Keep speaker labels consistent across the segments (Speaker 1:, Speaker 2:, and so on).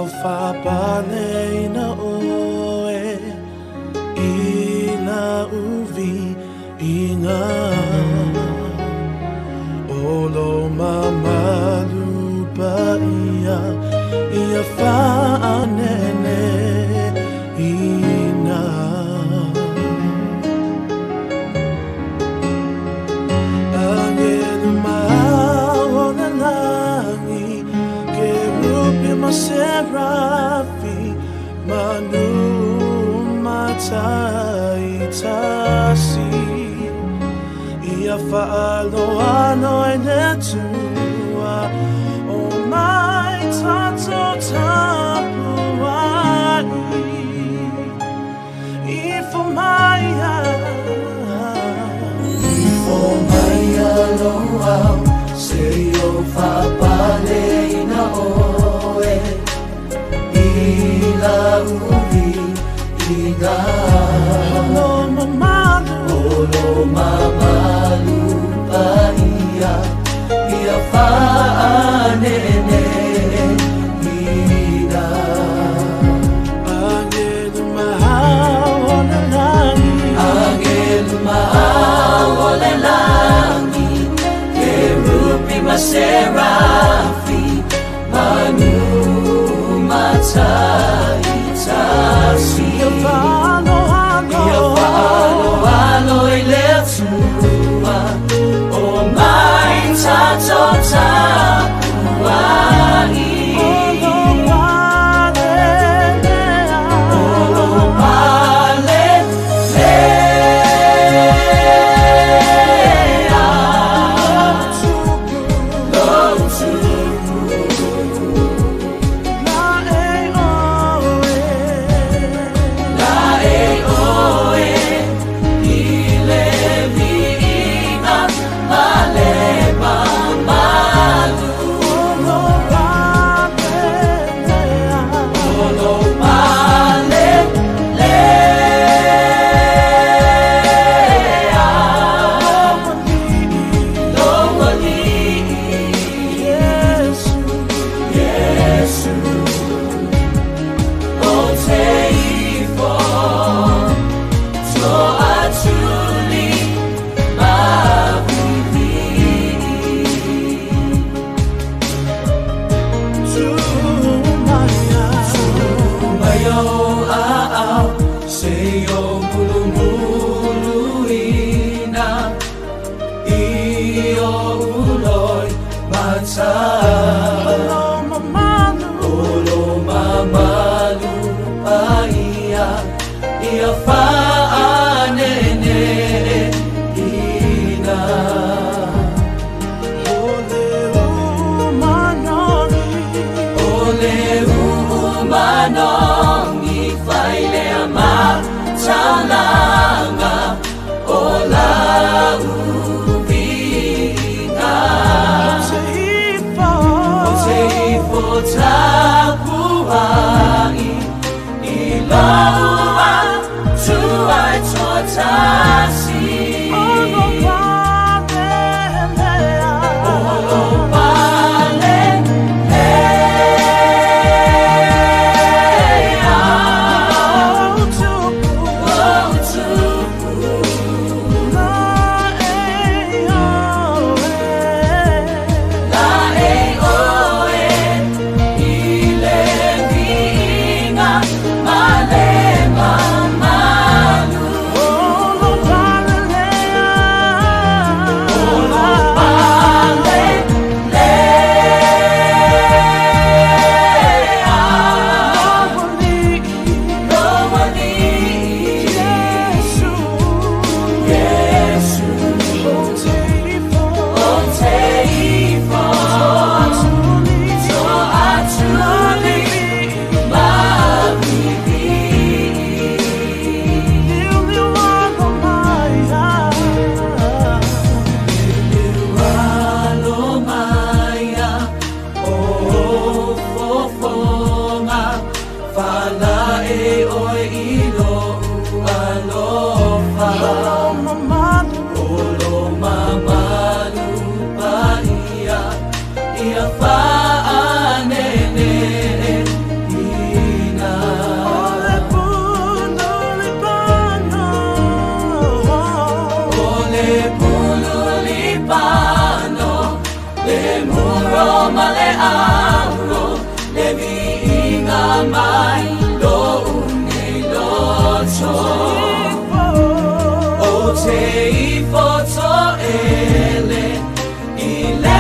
Speaker 1: whapane na oe I na uvi I ngā Olo mamalu pa ia whaanene ina Angelu mao na langi ke rupi maserafi manu matai tasi Ia whaaloano e netua o mai tato tapuai Ifo maia loa se o whapale ina oe I la uvi I ngā Olo mamalu pa ia whaanene ina Angelu mahao na langi Angelu mahao na langi Ke rupi maserafi manu matai tasi Alo I le tua o mai tato tapuai Olo male lea Lotuku La e oe male auro le viinga mai lo unei locho o te ifoto ele ile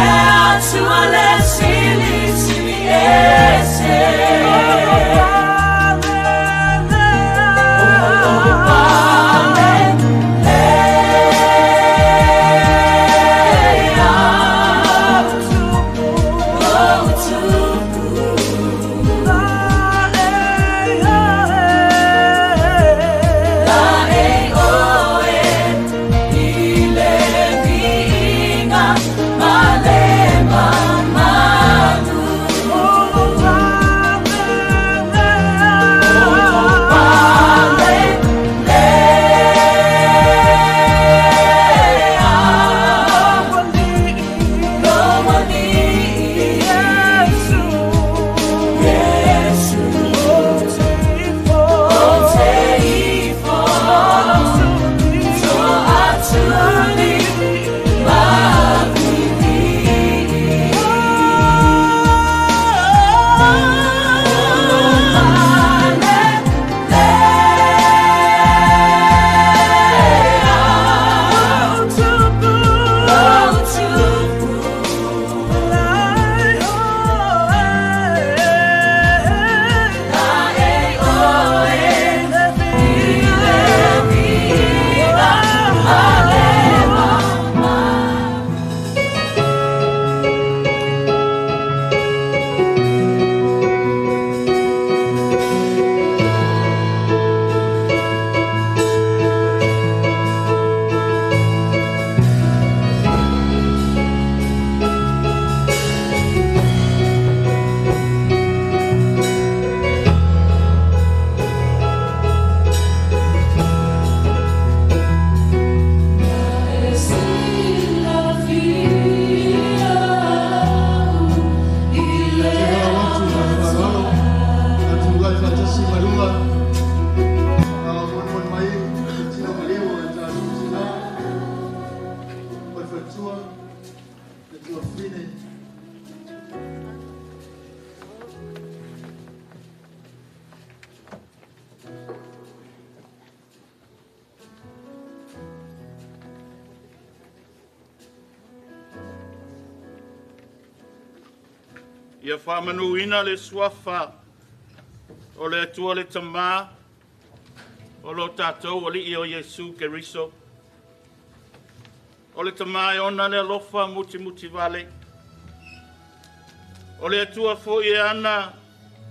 Speaker 1: atu ale sili sili ese
Speaker 2: Ia whamanuina le suafa o le atua le tamā o lo tātou o li o Yesu Keriso. O le tamā e ona le alofa muti muti vale. O le atua fo e ana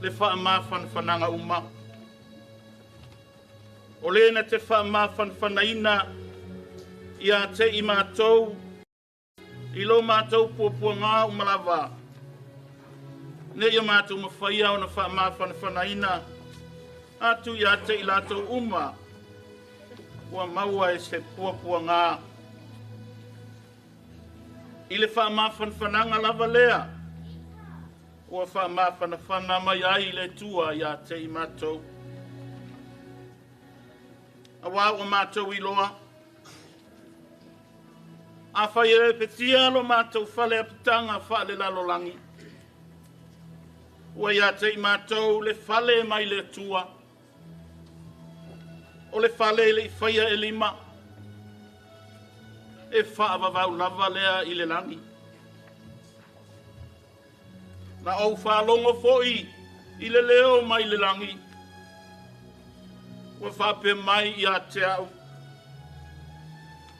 Speaker 2: le whaamā whanwhananga uma. O le na te whaamā whanwhanaina ia te i mātou i lo mātou puapua ngā umalawa. Ne ia mātou mawhaia o na whaamā whanwhanaina atu ia te i lātou uma ua maua e se puapua ngā. I le whaamā whanwhananga lava lea ua whaamā whanawhana mai ai le tua ia te i mātou. Awa ua mātou i loa. A whai e petia lo mātou whale apitanga whale lalolangi. Ua ia te i mātou le whale mai le tua. O le whale le i whaia e lima. E whaavavau lava lea i le langi. Na au whalongo foi i le leo mai le langi. Ua whape mai i a te au.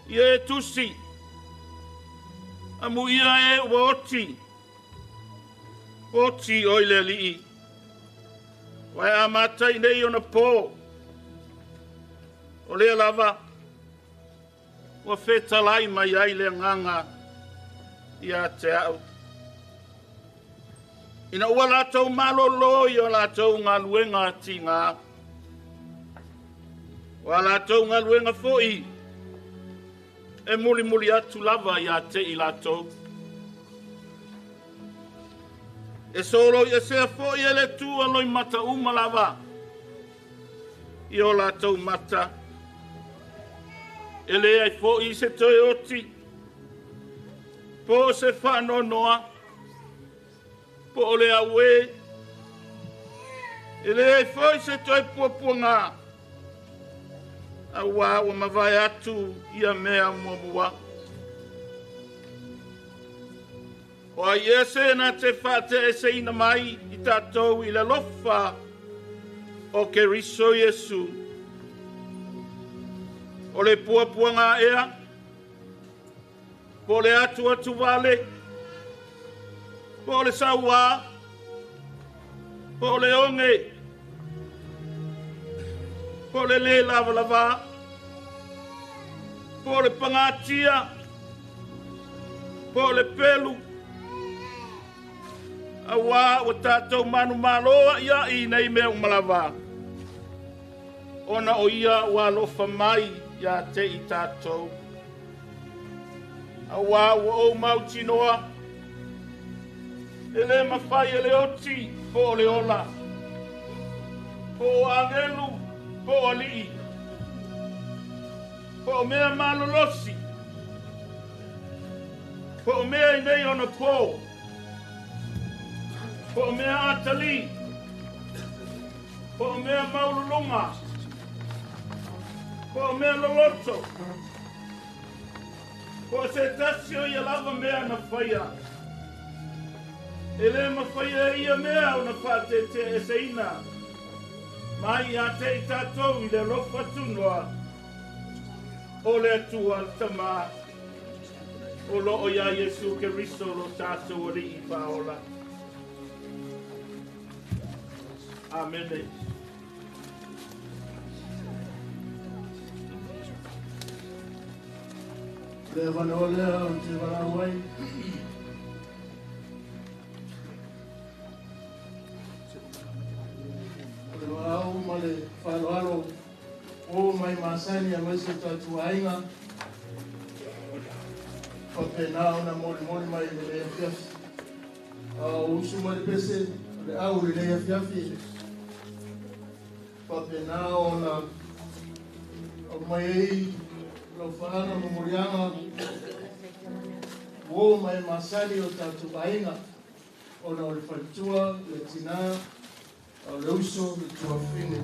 Speaker 2: Ia e tusi. Amu ia e ua oti. Oti o i le lii. Wai a matai nei o na pō. O lea lava. Ua whetalai mai ai le nganga i a te au. Ina ua lātou malolo i o lātou ngā luenga ti ngā. Wa lātou ngā luenga foi. E muli muli atu lava i a te i lātou. E solo i a sea foi e le tua loi mata uma lava. I o lātou mata. E le ai foi se toi oti. Po se whano noa. po o le aue. E le foi se toi puapuanga. Awa o mawai atu ia mea muamua. O a iese na te whate e se ina mai I tātou I le lofa o ke riso Yesu. O le puapuanga ea, po le atu vale, po le saua, po le onge, po le lava, po le pangatia, po le pelu, awa o tātou manu maloa ia I nei mea umalava. Ona o ia wa lofa mai ia te I tātou. Awa o mauti noa. Ele mawhai ele oti po o le ola. Po o angelu, po o lii. Po o mea malolosi. Po o mea I nei ona po. Po o mea atali. Po o mea maululunga. Po mea loloto. Po se tasio ia lava mea na whaia. Ele ma whaia ia mea o na whate te eseina. Mai a te I tātou I le lofa tunua. O le atua tama. O lo o ia Yesu ke riso lo tātou o ri I paola. Amen.
Speaker 3: Le vanolea o te warawai. Le wau ma le whaloalo o mai masani a mese tatu ainga. Whapena o na mori mai le lea fiafi. Usu ma le pese le au le lea fiafi. Whapena o na o mai ei lo whaanga memorianga o mai masari o tātou ainga o na o le whaitua, le tina, o le uso, le tua whine.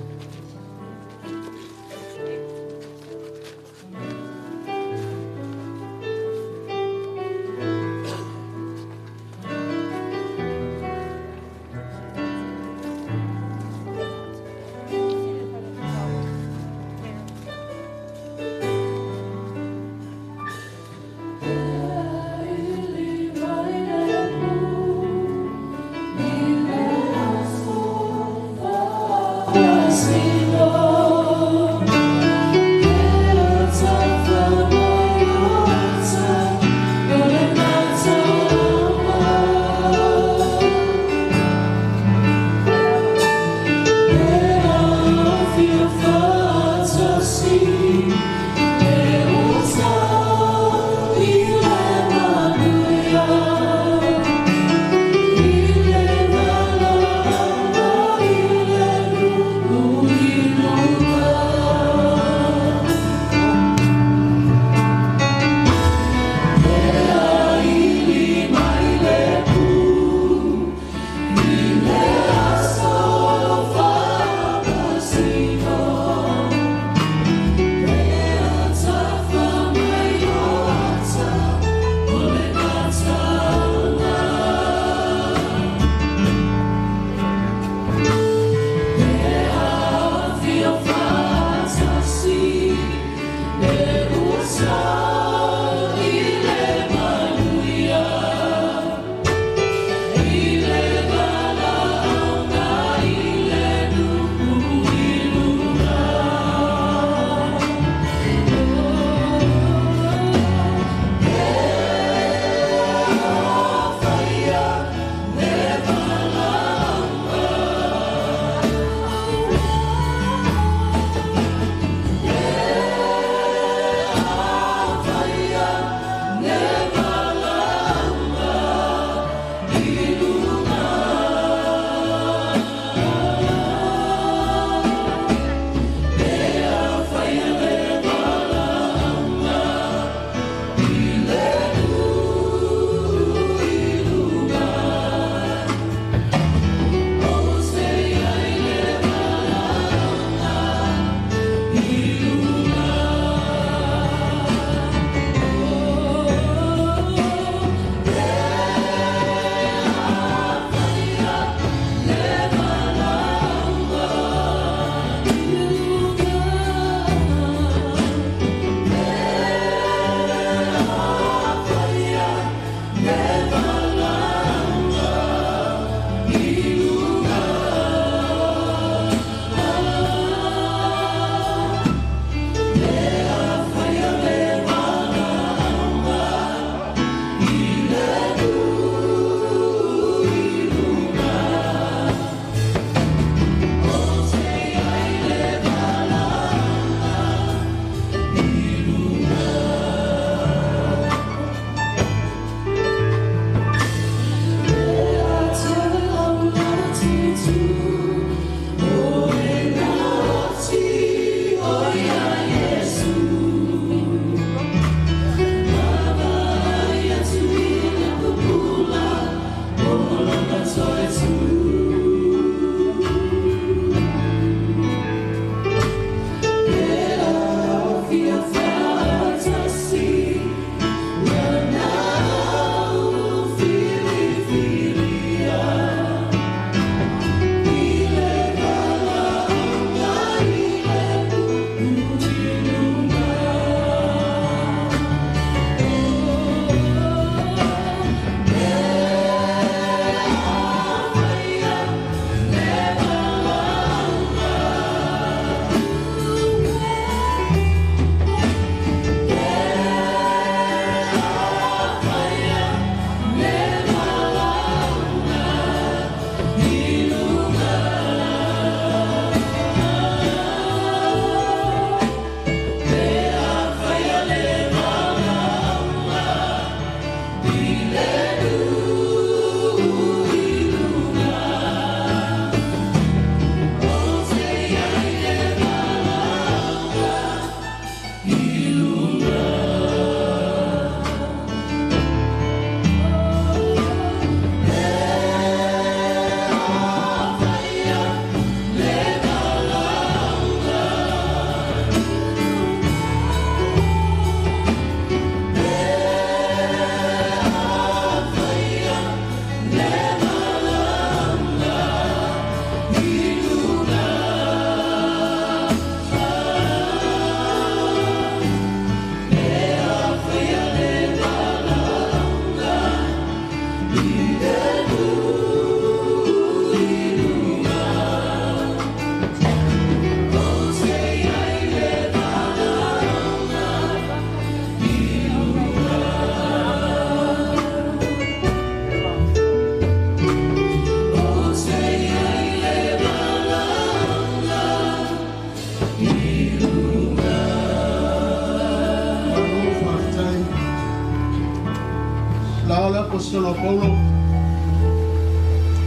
Speaker 3: la apostolo Paulo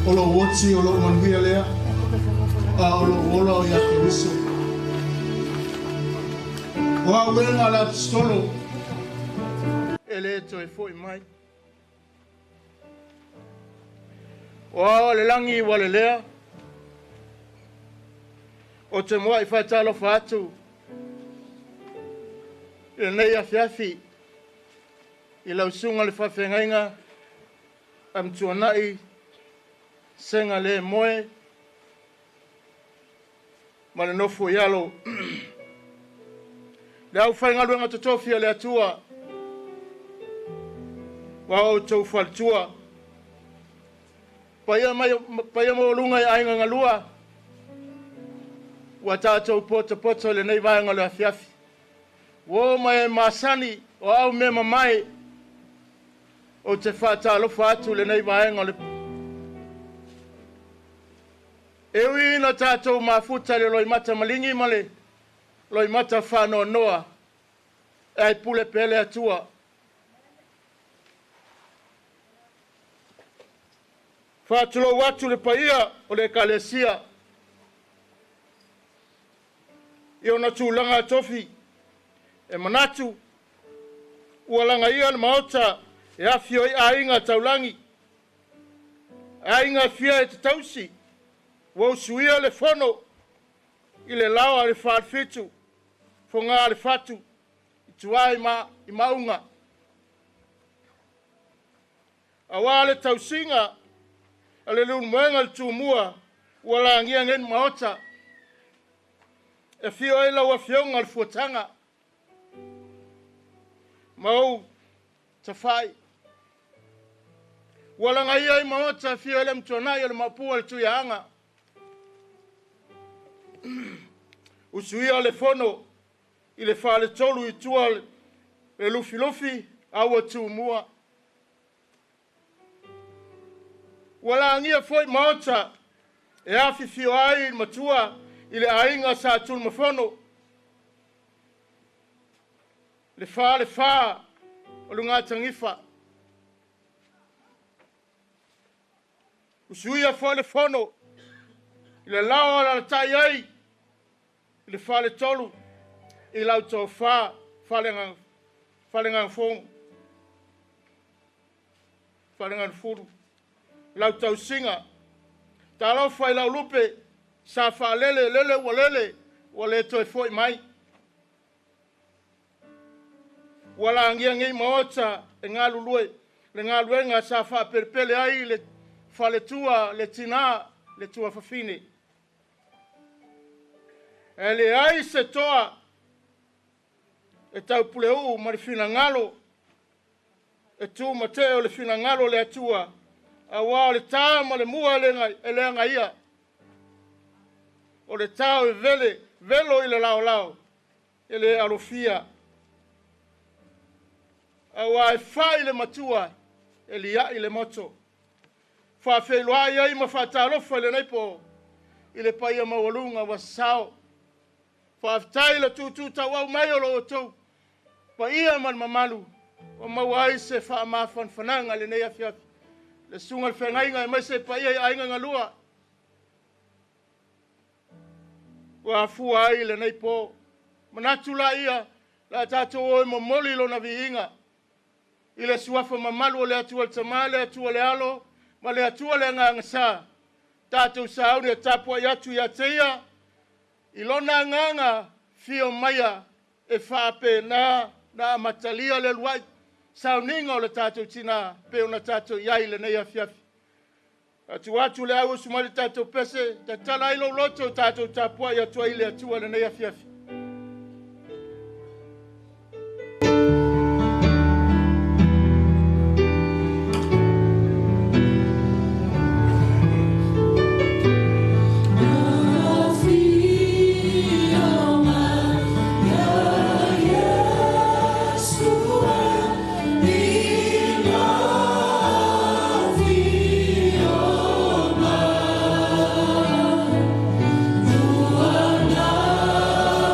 Speaker 3: o lo wotsi o lo manuia lea o lo wola o ia Kristo o a wenga la apostolo ele to e foi mai o le langi wa le lea o te moa I whaitalo whaatu I nei a fiafi I lau sunga le whawhengainga am tuanai senga le moe ma le nofo ialo le au whaingaluenga totofia le atua wa o tau whaltua paia mo lunga I ainga ngalua wa tātou pota le nei vaenga le afiafi wo mai masani o au me mai o te whātalofa atu le nei vaenga le ewi na tātou mafuta le loi mata malingi male loi mata whānoa noa ai pule pele atua whātulo watu le paia o le kalesia I ona tūlanga tofi e manatu ua langa ia le maota e afio I ainga taulangi ainga fia e te tausi ua usuia le fono I le lawa le whaalfitu fonga le fatu I tuai I maunga awa le tausinga ale lunu mwenga le tūmua ua langia ngen maota e fio e lau a fionga le fuatanga. Mau ta whai. Walanga ia I maota fio e le mtuanai le mapua le tuianga. Usuia le fono I le wha le tolu I tua le lufi aua tūmua. Walangia foi maota e afi fio ai matua I le ainga sa tūl mafono. Le wha o lunga tangifa. Usuia foi le fono. I le lawa la tai ai. I le wha le tolu. I lau tō whalengang fong. Whalengang furu. Lau tau singa. Tā lau whai lau lupe. Sa fa lele wa le toi foi mai wala angia ngai maota e ngalulue le ngaluenga sa fa perpele ai le fa le tua le tina le tua fafine ele ai se toa e tau puleu ma le fina ngalo e tu mateo le fina ngalo le atua awa le tama le mua le ngai ia o le tau e velo I le lao, e le alofia. Awa e whai le matua, e li ai le moto. Whawheloa ia I ma whatalofa le neipo, I le paia mawalunga wa sao. Whawtai le tutu tau au mai o lo tau, pa ia man mamalu, o mawai se whaamafan whananga le nei afiafi. Le sunga le whengainga e mai se pa ia I ainga ngalua. Wa fua ai le nei po manatu la ia la tatou o momoli lo na viinga I le suafa mamalu le atua le tamale atua le alo ma le atua le ngangasa tatou sauni e tapu ai atu ia teia I lona nganga fio maia e whape na matalia le luai sauninga o le tatou tina pe ona tatou iai le nei afiafi atu le au sumali tatou pese ta tala ilo loto tatou tapua ia tua ile atua le nei afiafi
Speaker 1: Oh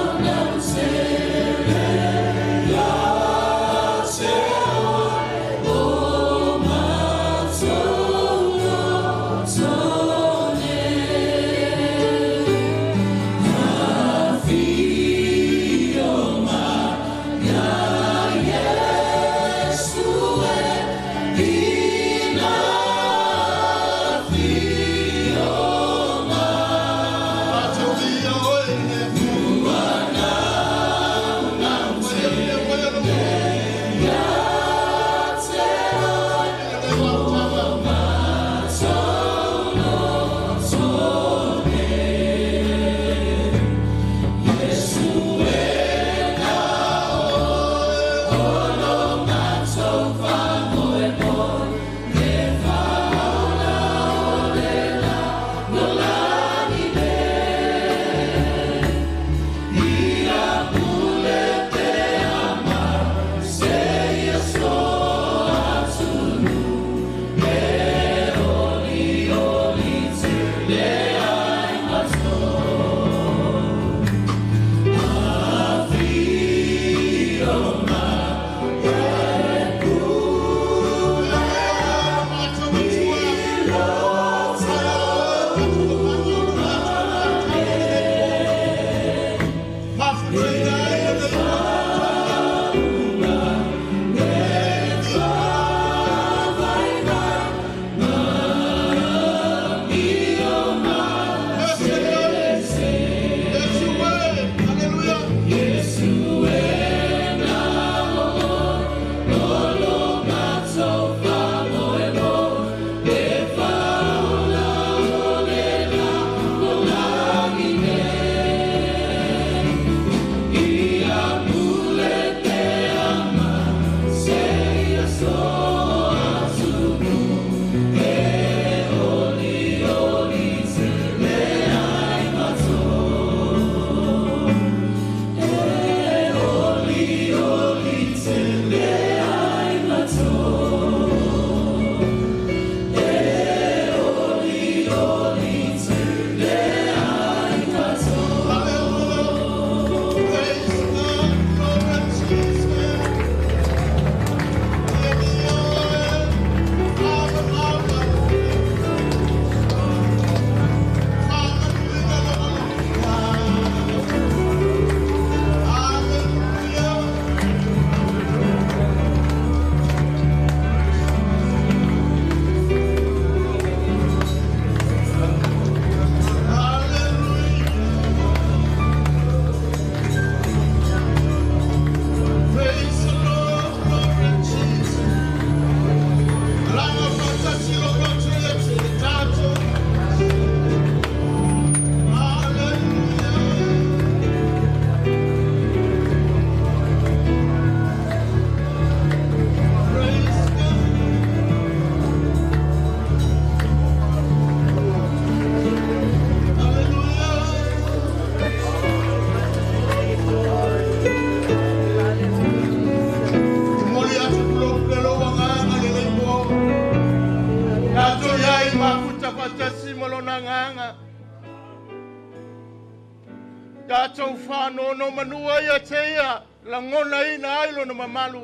Speaker 3: Tātou whāno no manua ia teia, la ngona ina ailo na mamalu.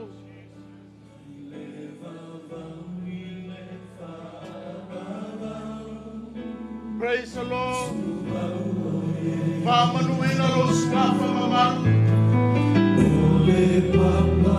Speaker 3: Praise the Lord. Whamanu ina lo swafa mamalu. Ole papa.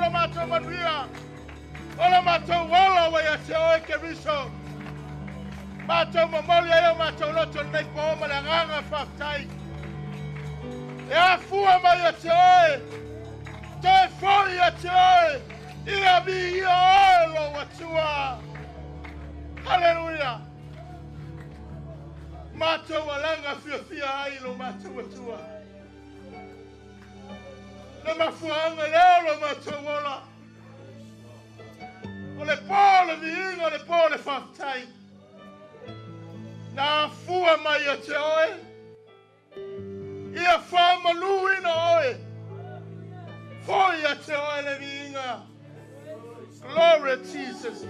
Speaker 3: lo mātou manuia. Ola mātou wala wa ia te oe ke riso. Mātou mamoli ai o mātou loto nei po o malanganga whaftai. E a fua mai ia te oe. Toi fōi ia te oe. Ia vi ia oe lo watua. Hallelujah. Mātou walanga fia ai lo mātou watua. Le mafuanga leo lo mātou wala. O le pō le viinga, o le pō le whaftai. Nā fua mai a te oe. Ia whamanu ina oe. Foi a te oe le viinga. Glory to Jesus.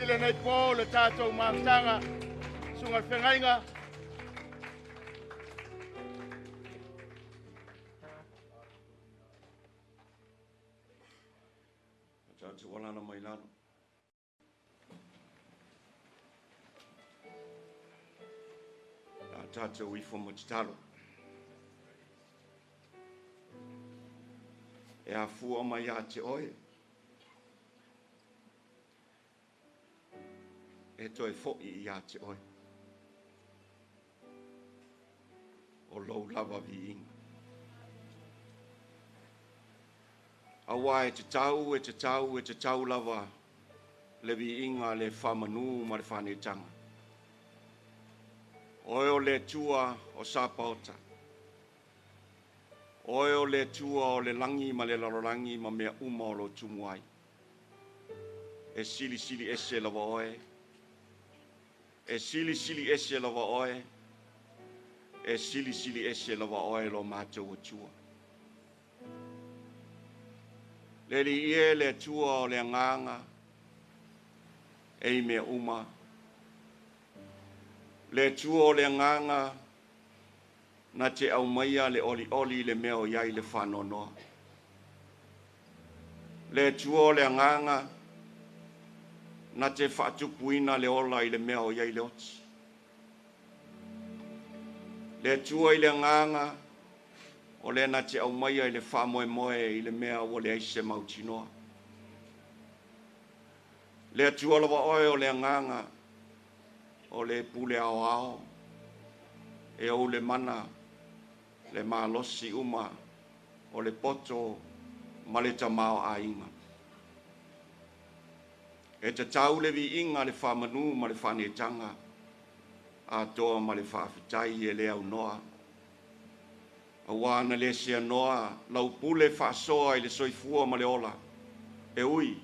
Speaker 3: Ile nei po le tātou mātanga sunga whengainga.
Speaker 4: Tātou walana mai lano. Tātou I wha matitalo. E a fua mai a te oe. E toi fo'i I a te oe. O lou lava vi inga. Awa e te tau lava le vi inga le whamanu ma le whanetanga. Oe o le tua o Sapaota. Oe o le tua o le langi ma le larolangi ma mea uma o lo tumuai. E sili sili ese lava oe. E sili sili ese lava oe. E sili sili ese lava oe lo mātou atua. Le li ie le tua o le nganga. E mea uma. Le tua o le nganga. Na te au maia le oli oli le mea o iai le whanonoa. Le tua o le nganga. Na te whaatupuina le ola i le mea o iai le oti. Le tua i le nganga. O le na te au maia i le whamoe moe i le mea o le aise mautinoa. Le tua lawa oe o le nganga. O le pule ao ao. E o le mana. Le malosi uma. O le poto. Ma le tamao a inga. E te tau le vi inga le whamanu ma le whanetanga. A toa ma le whawhitai e le au noa. A wana le sea noa. Lau pule whasoa i le soifua ma le ola. E ui.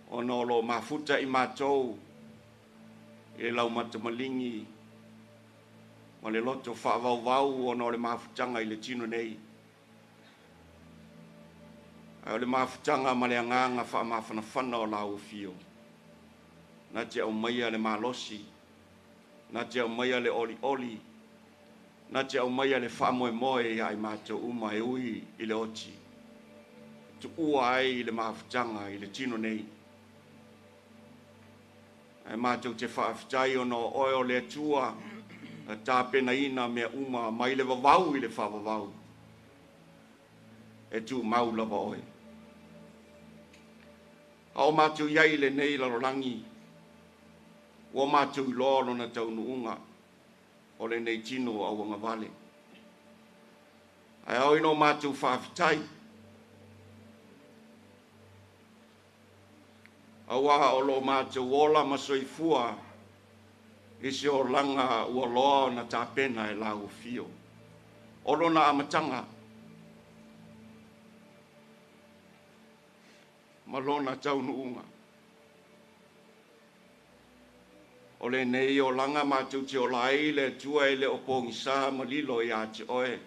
Speaker 4: O no lo mafuta i mātou. E lau matamalingi. Ma le loto whaavau o no le mafutanga i le tino nei. O le mafutanga ma le anganga whaamawhanawhana o lau fio. Na te au maia le malosi. Na te au maia le oli oli. Na te au maia le whamoe moe i ai mātou uma e ui i le oti. Tu ua ai i le mafutanga i le tino nei. Ai mātou te whaafitai o no oe o le tua. Tā pena ina mea uma mai le wawau i le whawawau. E tu mau lava oe. A o mātou iai le nei larolangi. O mātou i lolo na taunu unga. O le nei tino au anga vale. Ai au ino mātou whaafitai. Awa o lo mātou ola masoifua. Isi o langa ua loa na tāpena e lau fio. Olo na amatanga. Malona taunu unga. O le nei o langa mātou te o lai le tua e le opongi sā malilo i ati oe.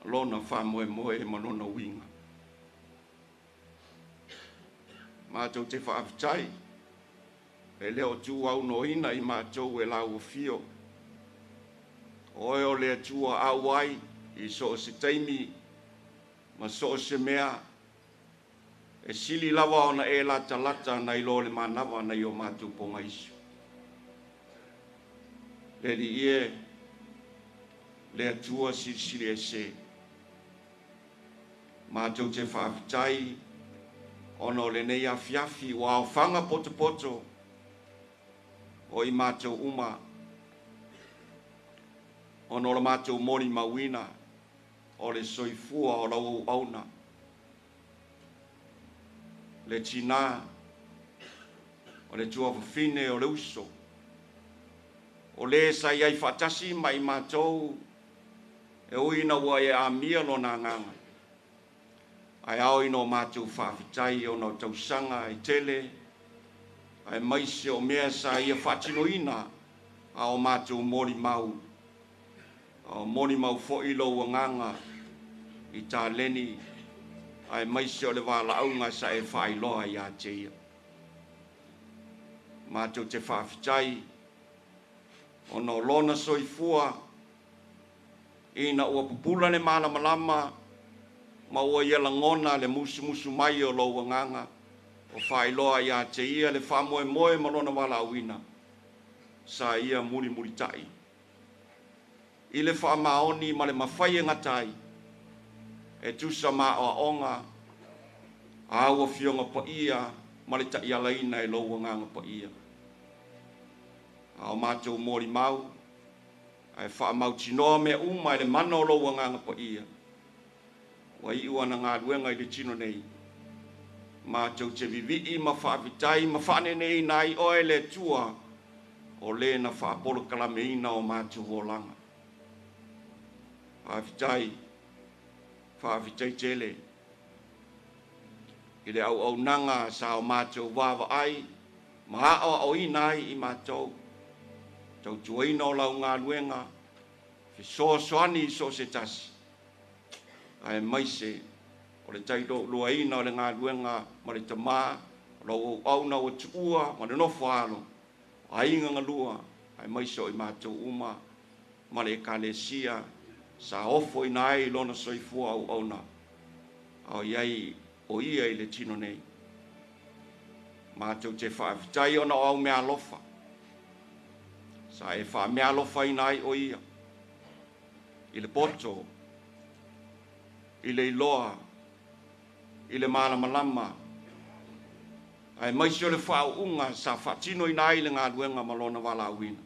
Speaker 4: Lona whamoe moe manona winga. Mātou te whaafitai. E leo tu au no ina i mātou e lau fio. Oe o lea tua au ai i so se taimi. Ma so se mea. E sili lawa ona e lata lata na ilo le manawa na i o mātou ponga isu. Le li ie. Lea tua sili e se. Mātou te whaafitai. Ono le nei a fiafi wa o whanga poto poto. O i mātou uma. O no la mātou moni mawina. O le soifua o lau auna. Le tina. O le tua whawhine o le uso. O le sa iai whatasi mai mātou. E uina ua e a mia lo na nganga. Ai au ino mātou whawhitai o no tausanga i tele. Ai maise o mea sa ia whatino ina a o mātou mori mau. A o mori mau fo ilo ua nganga i tā leni. Ai maise o le wala aunga sa e whailoa i a teia. Mātou te whawhitai o no lona soifua ina ua pupula le malama lama ma ua ia langona le musu musu mai o lo ua nganga. O whailoa ia te ia le whamoe moe malona wala awina. Sa ia muri muri tai. I le whamaoni ma le mawhai ngatai. E tusa ma o onga. A aua fionga pa ia. Ma le tai alaina e loua nganga pa ia. A o mātou mori mau. Ai whamau tinoa mea uma e le mana o loua nganga pa ia. Wa i ua na ngā luenga i le tino nei. Mātou te vivi ma whaavitai ma whanenei nai oe le tua o le na whaapolo kalameina o mātou o langa. whaafitai tele. I le au nanga sa o mātou wawa ai, maha o inai I mātou. Tau tuaina o lau ngā luenga, fi soani so se tasi. Ai maise, o le taido luaina o le ngā luenga, ma le tamā, o lau auna o tuua, ma le nofo alo, a inga ngalua, ai maise o I mātou uma, ma le kalesia, sa ofo inai lona soifua au auna. Au iai o ia I le tino nei. Mātou te whaafitai ona o au mea lofa. Sa e wha mea lofa inai o ia. I le poto, I le iloa, I le malamalama. Ai maisi o le whaunga sa whatino inai le ngā luenga malona wala awina.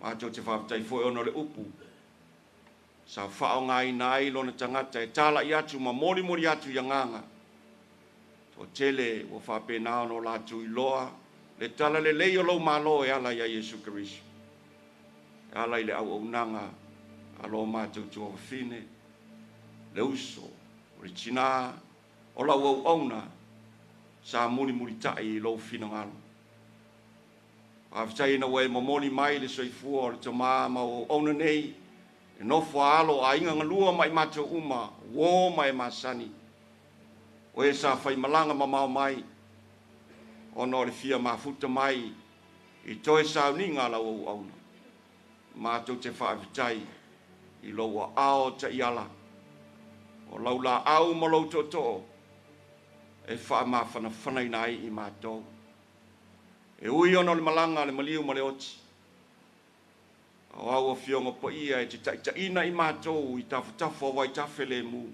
Speaker 4: Mātou te whaafitai foi ono le upu. Sa whaonga inai lona tangata e tala I atu ma mori atu I nganga. O tele o whapena no latu iloa, le tala le leo lo malo e ala ia Yesu Keriso. E ala I le au nanga, alo mātou tua whine, le uso, o le tina, o lau au auna, sa muri tai I lo whina ngalo. Awhitai ina wei mamoli mai le soifua o le tamā ma o auna nei, e nofo alo a inga ngalua mai mātou uma, wō mai masani. O e sa whai malanga mamau mai, ono le fia mafuta mai, I toe sa uninga lau au auna. Mātou te whaavitai, I loa ao ta iala. O lau la au ma lau toto, e wha mawhana whanai nai I mātou. E ui ono le malanga le maliu ma le oti. O au o fionga po ia e te taina I mātou I tafutafo wai tafele mu.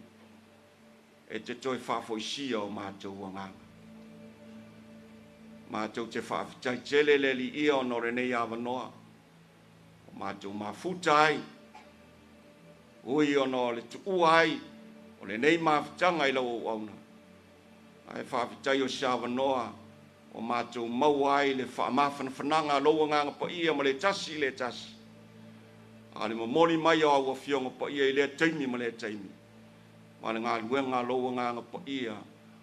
Speaker 4: E te toi whafoisia o mātou wanganga. Mātou te whaafitai tele le li ia o nore nei awanoa. O mātou mafutai. Ui o no le tuuai. O le nei mafitanga I lau o auna. Ai whaafitai o si awanoa. O mātou mauai le whaamafana whananga loa nganga po ia ma le tasi le tasi. A le mamoni mai o awa fionga po ia I le taimi ma le taimi. Ma le ngā luenga loa nganga po ia,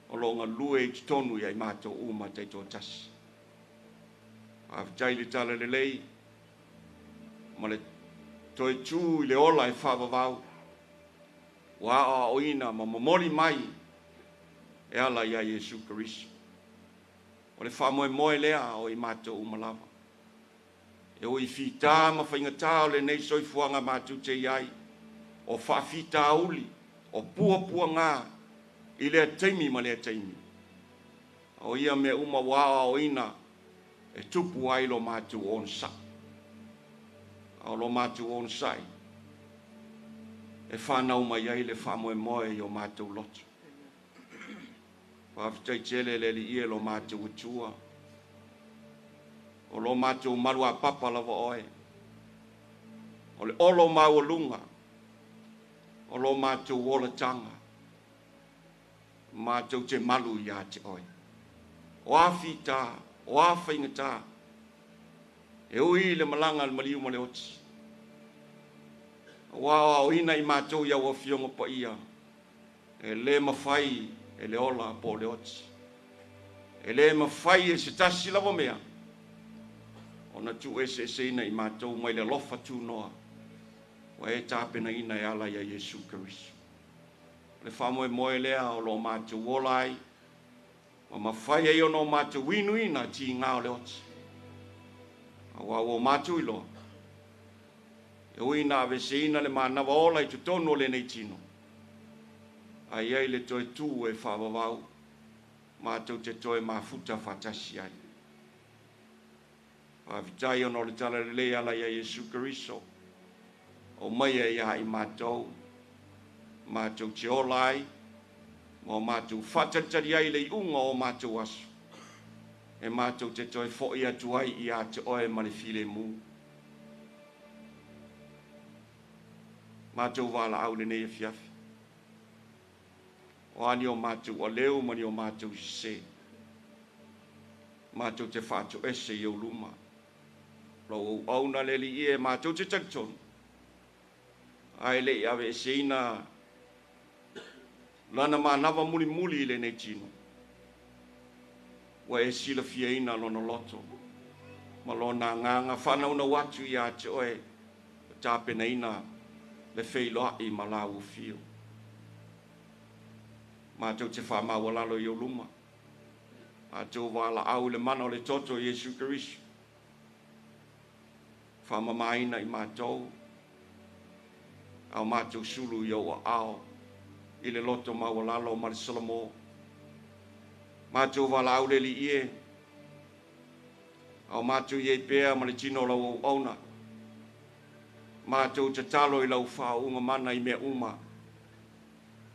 Speaker 4: o lo ngā lue I tonu I mātou uma te tō tasi. Awhitai le tala le lei, ma le toi tū I le ola I whaavavau, wa a oina ma mamori mai, e ala ia Yesu Keriso. O le whaamoe lea o I mātou uma lava. E o I whita ma whaingatā o le nei soifuanga mātou te iai, o whaafita uli, o pua ngā, I lea teimi ma lea teimi. O ia me uma waa o ina, e tupu ai lo mātou on sa. O lo mātou on sai. E whanau mai ai le whamoe I o mātou lotu. Whaafitai tele le li ia lo mātou utua. O lo mātou marua papa lava oe. O le olo mau lunga. O lo mātou wola tanga. Mātou te malu ia te oe. O awhita, o awhaingata. E ui le malanga le maliu ma le oti. O ina I mātou ia o fionga pa ia. E le mawhai e le ola po le oti. E le mawhai e se tasi lava mea. O na tu e se ina I mātou mai le lofa tu noa. Wa e tāpena ina e ala ia Yesu Keriso. Le whamoe lea o lo mātou wolai. Ma mawhai e ono mātou winu ina ti ngā o le oti. Awa o mātou ilo. E ui nā vese ina le mānawa ola I tutono le nei tino. Ai ai le toe tū e whawawau. Mātou te toe mafuta whatasi ai. Whavitai ono le tala le ala ia Yesu Keriso. O mai e ia I mātou, mātou te olai, o mātou whatatari ai le unga o mātou asu. E mātou te toi fōi atu ai I a te oe mani file mū. Mātou wala au le nei e fiafi. O ani o mātou o leo mani o mātou se. Mātou te whātou ese I o luma. Lo au na le li e mātou te taktonu. ai le ave seina lana manava muli le nei tino wa e sila fiaina lona loto ma lona nganga whanau na watu ia te oe tāpenaina le wheiloa i malau fio ma tau te whamawalalo i o luma a tau wala au le mana o le toto Yesu Kirisu whamamaina i mātou au mātou sulu i o ao i le loto mawalalo ma le Lemoe mātou wala au le li ie au mātou iei pēa ma le tino lau auna mātou te talo i lau whaunga mana i mea uma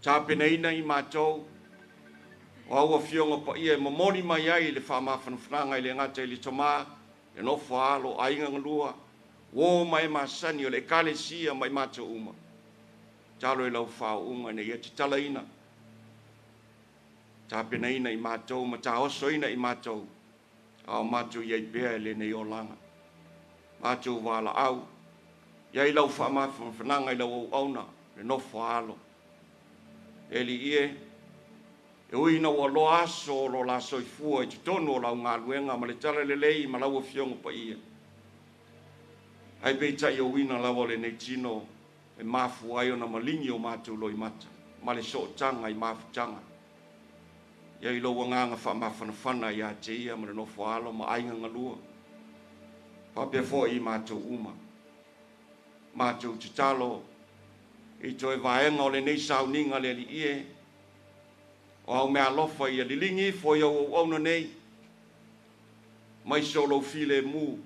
Speaker 4: tāpenaina i mātou o aua fionga pa ia mamoni mai ai le whamawhanawhananga i le ngata i le toma e no whaalo ainga ngalua o mai masani o le kalesia mai mātou uma talo i lau whaunga ne ia te talaina tāpenaina i mātou ma tā osoina i mātou au mātou iei bea le nei o langa mātou wala au iei lau whamawhananga i lau auna le no whaalo eli ie e uina ua loa aso lo la soifua i tutono o lau ngā luenga ma le tala le lei ma lau fionga pa ia ai beita i o uina lau le nei tino e mafu ai o na malingi o mātou loi mata ma le sootanga i mafutanga iei lo wanganga whamawhanawhana i a te ia ma le no whaalo ma ainga ngalua papea fo i mātou uma mātou te talo i toi vaenga o le nei sauninga le li ie o au mea lofa i a lilingi fo i au au nei mai solo file mu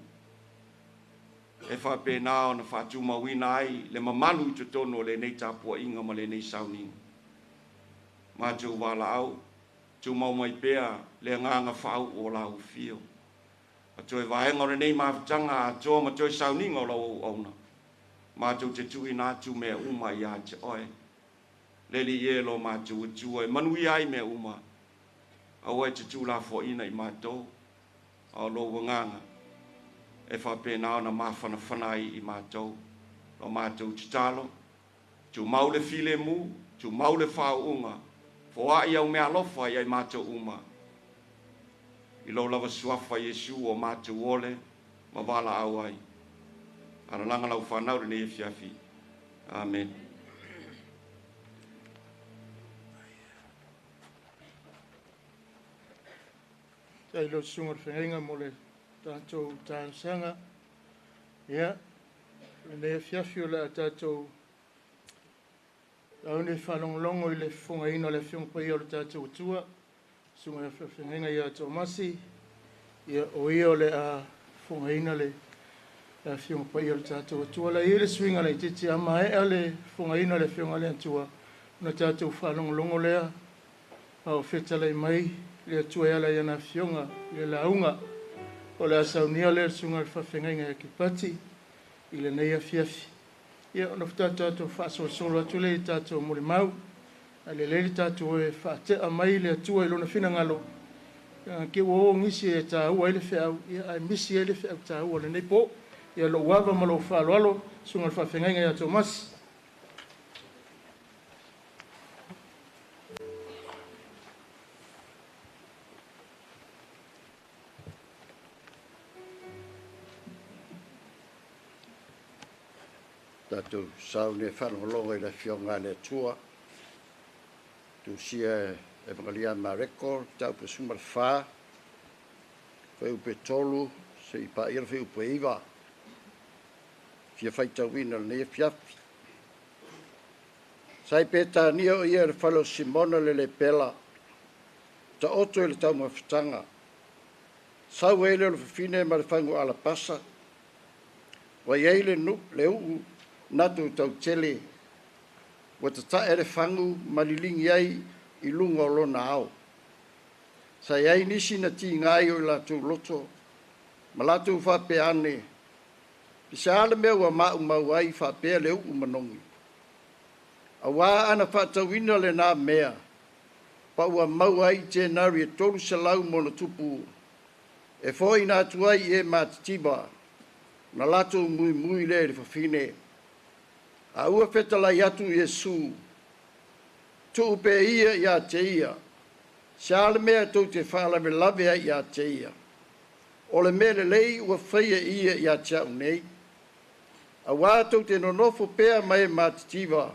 Speaker 4: e whape nao na whatu mawina ai le mamalu te tono le nei tapua inga ma le nei sauninga mātou wala au tu mau mai pea le nganga whau o lau fio a toi vaenga o le nei mawhtanga a toa ma toi sauninga o lau au na mātou te tui nātu mea uma i a te oe. Leli e lo mātou tu oe. Manui ai mea uma. A oe te tū la fo ina i mātou. A lo wanganga. E whape nao na mawhanawhanai i mātou. Lo mātou te talo. Tu maule file mu. Tu maule whao unga. Fo a i au mea lofa i ai mātou uma. I lo lava suafa Yesu o mātou ole. Ma wala au ai. Ana langa lau whanau re ne fiafi. Amen.
Speaker 3: Tai lo sungar whenga mo le tātou tānsanga. Ia, ne fiafi o le tātou au ne whanonglongo i le whunga ino le whiunga pai o le tātou tua. Sungar whenga i a tō masi. Ia o ia o le a whunga ino le fiunga pai o le tātou atua. La i le swinga le titi a mai a le whunga ina le fiunga le atua. Na tātou whanonglongo lea. Au whetala i mai le atua ala i ana fiunga le launga. O le asaunia le sunga le whawhenga ki pati. I le nei a fiafi. Ia ona tātou whaasolo atu le tātou mori mau. A le le tātou e whaatea mai le atua i lona whina ngalo. Ke o ngisi e tā ua ele whiau. Ia ai misi ele whiau tā ua le nei po. Ia lo wava ma lo whaaloalo, sunga whawhenga ia tō masi.
Speaker 5: Tātou saune whanholonga i la whionga le tua. Tu sia e mangalia ma rekord, tau pe sumar wha. Wheu pe tolu, se i pa ira wheu pe iwa. Fia whaita wina le fiafi. Sai peta nia o ia le whalo Simona le pela. Ta oto e le tau mawhitanga. Sau eile o le whiwhine ma le whangu ala pasa. Wa eile le uu natu tau tele. Wa ta ere whangu malilingi ai i lunga o lona au. Sai ai nisi na ti ngai o la tu loto. Ma la tu whape ane. Pisa ala mea ua mau ai whapea leu umanongi. A wā ana whatawina le nā mea. Pa ua mau ai tēnari e tolu salau mona tupu. E fōi nā tuai e mātitiba. Na lato mui le whawhine. A ua whetalai atu Iesu, tu upe ia te ia, se ale mea tau te whaalame lawe ai ia te ia. O le mele lei ua whaia ia te au nei. A wātou te nonofo pēa mai mātitiwa,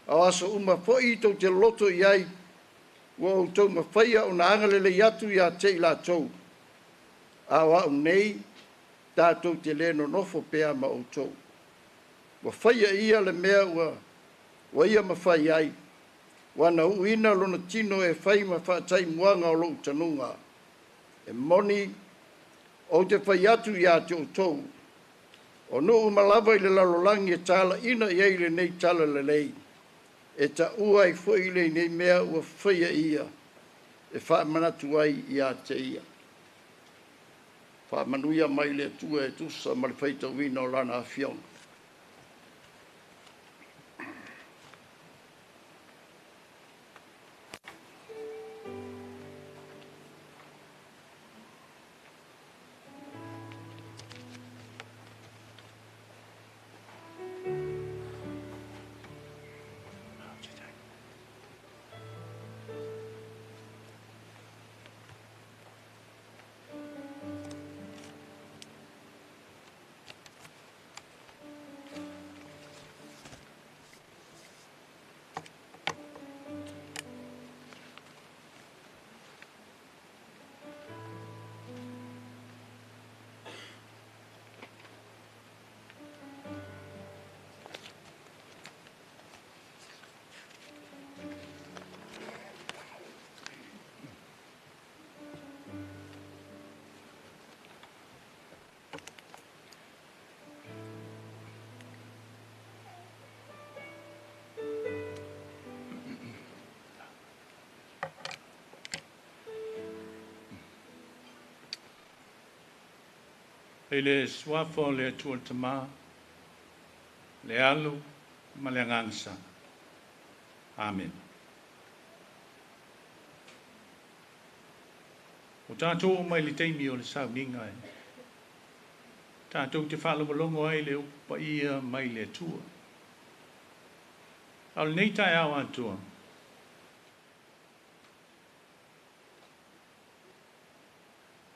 Speaker 5: a aso uma fwoi tau te loto iai, ua o tau ma whaia o na angalele atu ia te ila tau. A wau nei, tātou te le nonofo pēa ma o tau. Wa whaia ia le mea ua ia ma whai ai. Wana uina lona tino e whai ma whaatai muanga o lou tanunga. E moni o te whai atu ia te o tau. O nuu malawa i le lalolangi e tala ina iei le nei tala le lei. E ta ua i fwoi le nei mea ua whaia ia. E wha manatu ai ia te ia. Wha manuia mai le tua e tusa ma le whaita wina o lana a whionga.
Speaker 6: E le swafo le tuatama, le alu, ma le ngansa. Amen. O tātou mai le teimi o le sauninga e. Tātou te whalamalongo ai le upa ia mai le tua. Al nei tai au atua.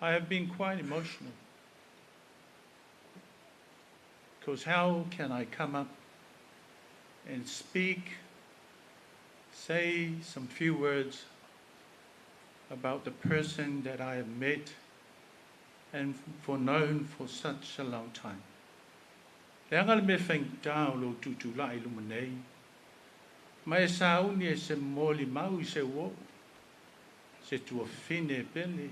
Speaker 6: I have been quite emotional. Because how can I come up and speak, say some few words about the person that I have met and known for such a long time. Le anga le me whaingtau lo tutu lai lumanei. Mai e sauni e se moli mau I se wo. Se tua fine pele.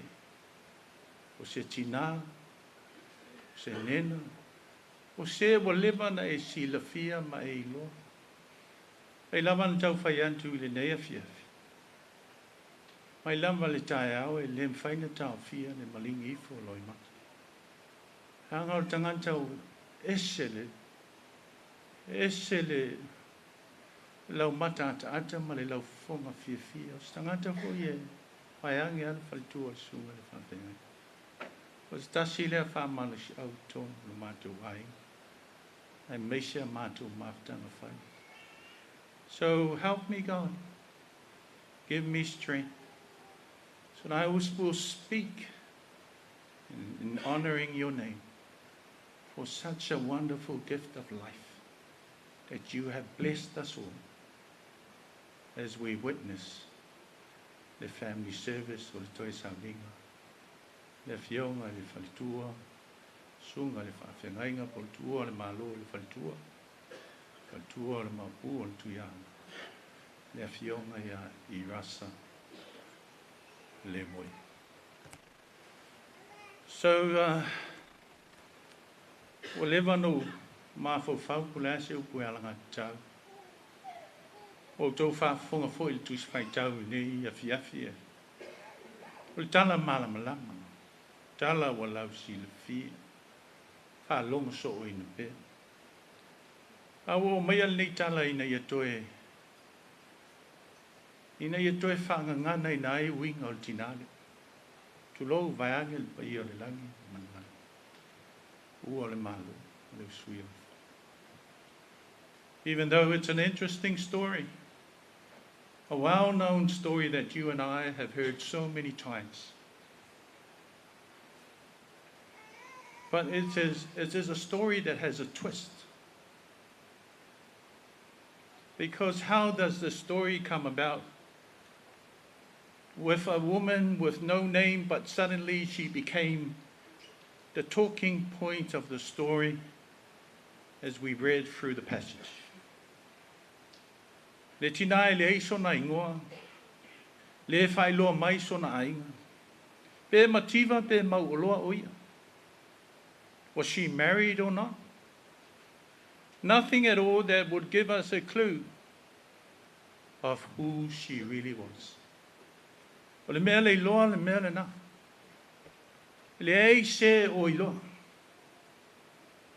Speaker 6: O se tina. O se nena. O se wa lewa na e si la fia ma e ilo. E lava na tau whai antu I le nea fiafi. Mai lama le tae au e le mwhaina tau fia le malingi ifo loi mata. Hanga o tanganta o esele lau mata ata ma le lau fonga fia fia. O tanganta ko ie mai angi ala whalitua sunga le whawhengai. O tasi lea whamala si au tonu no mātou ai. Ai meisia mātou maftanga whai. So help me God. Give me strength. So that I will speak in honoring your name for such a wonderful gift of life that you have blessed us all as we witness the family service o le toi sauninga, le fionga, le whalitua, sunga le whawhengainga, po le tua, le malo, le whalitua, le mapu, le tuianga, le fionga ia Irasa Lemoe. So, whatever no mafo fau kula se upu alanga tau. O tau fa fonga foi tu spai tau nei a fiafia. O tala mala malama. Tala wala si le fi. Fa long so in pe. Awo mai al nei tala ina ia toe. Ina ia toe whanga ngana ina ai winga o tinale. Tulo vai angel pa ia le langi manana. Ua le malo, le suia. even though it's an interesting story, a well-known story that you and I have heard so many times. But it is a story that has a twist. Because how does the story come about? With a woman with no name, but suddenly she became the talking point of the story as we read through the passage. Le tina le sona ingoa, le whailoa mai sona ainga, pe mativa pe mauoloa oia. Was she married or not? Nothing at all that would give us a clue of who she really was. O le mea le loa le mea le na. Le ei se o iloa.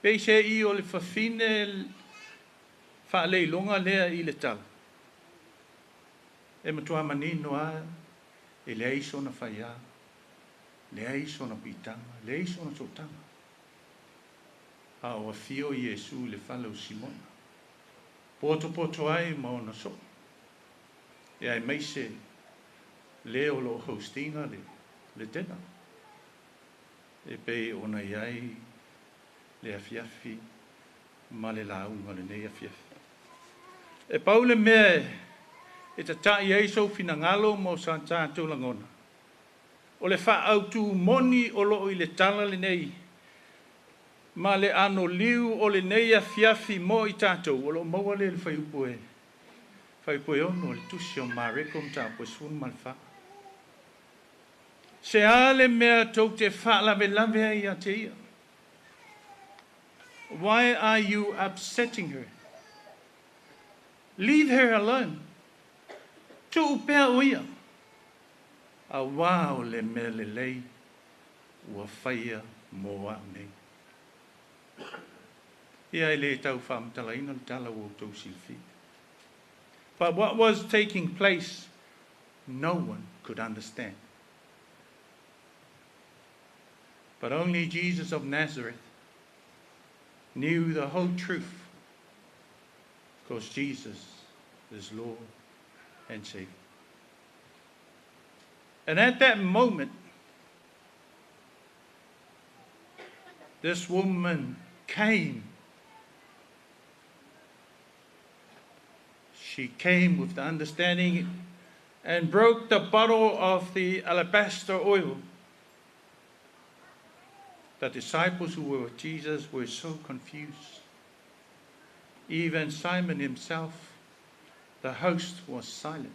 Speaker 6: Pei se I o le whawhine wha le ilonga lea I le tala. E matua manino a, e le ei sona whaia, le ei sona pitanga, le ei sona sotanga. A o fio Iesu le whalau Simona. Poto ai ma ona so. E ai meise le o lo hostinga le tena. E pe ona iai le afiafi ma le launga le nei afiafi. E paule mea e tatai ei so finangalo mo sa tātou langona. O le wha autu moni o lo I le tala le nei. Ma le ano liu o le nei afiafi mo I tātou. O lo maua le whaiupoe. Whaiupoe ono le tusi o mareko mta po sun malfa. Se ale mea tau te wha lave I a te ia. Why are you upsetting her? Leave her alone. Tu upea oia. A wao le mea le lei. Ua whaia moa nei. Ia le tau whamtalaina le tala o tau silfi. But what was taking place, no one could understand. But only Jesus of Nazareth knew the whole truth, because Jesus is Lord and Savior. And at that moment, this woman came. She came with the understanding and broke the bottle of the alabaster oil. The disciples who were with Jesus were so confused. Even Simon himself, the host, was silent,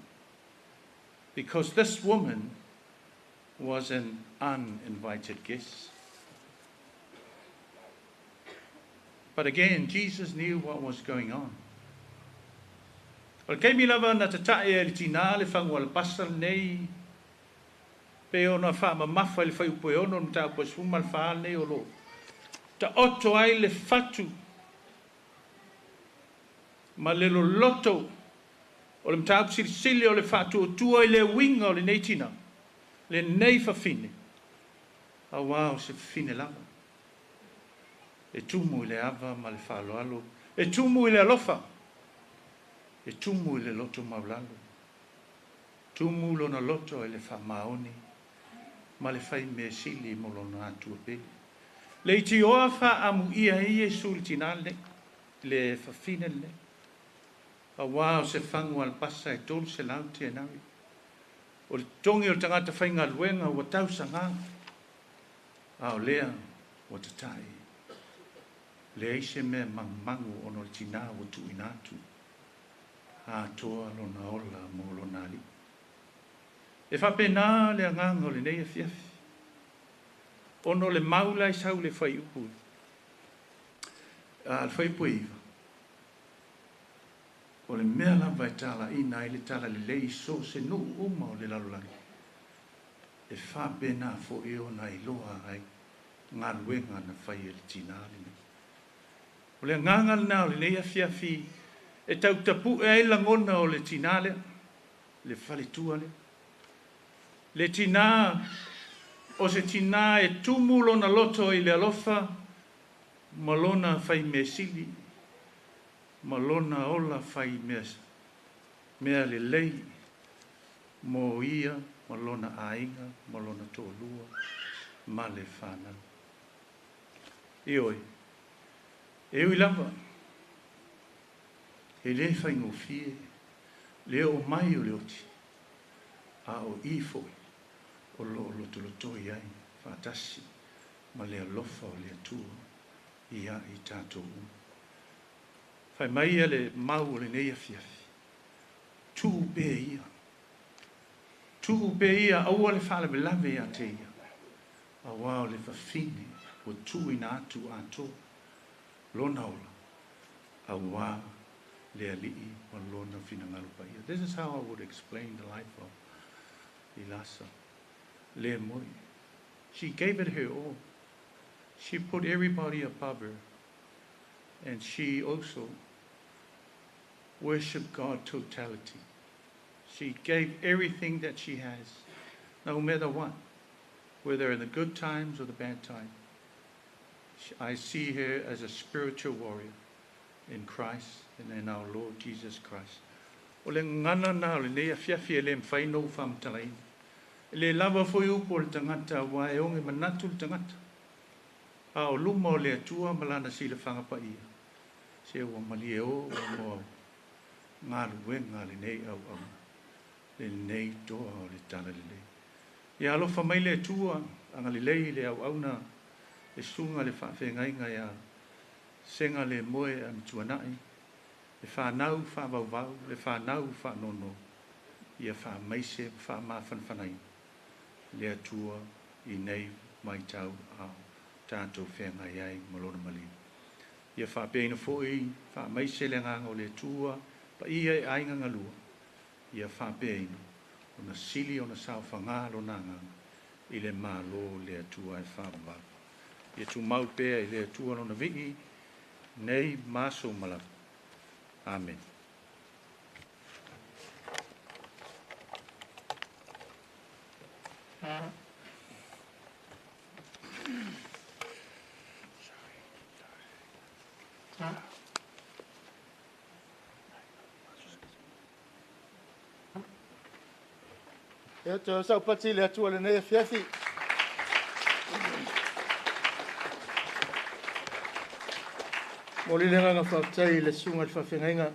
Speaker 6: because this woman was an uninvited guest. But again, Jesus knew what was going on. O kei mi lava na tatai e le tina le whangua le pasal nei, pe ona wha ma mawha le whaiupoe ono na tau poes fuma le wha nei o lo. Ta oto ai le whatu, ma le lo loto, o le mtau sirisili o le whatu o tua I le winga o le nei tina, le nei whawhine. A wao se whine lava. E tumu I le ava ma le whaloalo, e tumu I le alofa, e tumu I le loto maulalo, tumu lona loto I le whamaoni, ma le whai me sili mo lona atua pe. Le iti oa wha amu ia I Iesu le tinale, le whawhine le. A wao se whangu al pasa e tolu se lau te nawi. O le tongi o tangata whainga luenga o tau sanga. A o lea o te tai. Le eise me mangu ono le tina o tu inatu. A toa lona ola mo lona li. E whapena le anganga o le nei fiafi. Ono le maula I sau le whai upu. A le whai puiva. O le mea lava e tala ina I le tala le lei so se nu uma o le lalulangi. E whapena fo e o na iloa ai ngā luenga na whai e le tinali. O le nganga na o le nei fiafi e tau tapu e langona o le tinale, le whalitua le. Le tina, o se tina e tumulo na loto I le alofa, malona whai me sili. malona ola fai mea le lei mo ia malona ainga malona tolua ma le whana. Ioi, e ui lava, e le fai ngofie, le o mai o le oti, a o i foi, o lo toloto i ai, whaatasi, ma le alofa o le atua, ia i tātou. Fai mai e le mau o le neia fiafi, tu be ia, tu be ia, aua le whaale me lave ia te ia, a wao le whawhine, o tu ina atu ato, lona ola, a wao le alii, o lona whina ngalupa ia. This is how I would explain the life of Irasa Lemoe. She gave it her all. She put everybody above her. And she also worshiped God totality. She gave everything that she has, no matter what, whether in the good times or the bad times. I see her as a spiritual warrior in Christ and in our Lord Jesus Christ. O le ngana na o le nea fiafi e le mwhaino whamtalaini. Le lava foi upo le tangata wa e onge manatu le tangata. A o luma o le atua malana si le whangapa ia. Se ua mali e o mo ngā luenga le nei au au. Le nei toa o le tana le lei. Ia alofa mai le atua anga le lei le au au na le sunga le whawhengainga ia senga le moe am tuanai. Le whanau whawawau, le whanau whanono. Ia whamaise whamawhanwhanai. Le atua i nei mai tau au tātou whenga iai malona mali. Ia whapeina fōi, whamaise le nganga o le atua, pa ia e ainga ngalua. Ia whapeina, o na sili o na sao whangalo na nganga, i le malo le atua e whamawau. Ia tu mau pēa i le atua no na viki, nei maso malapa. Amen.
Speaker 3: E to sa pati le atua le nei fiafi. Moli le nganga whaktai le sunga le whawhengainga.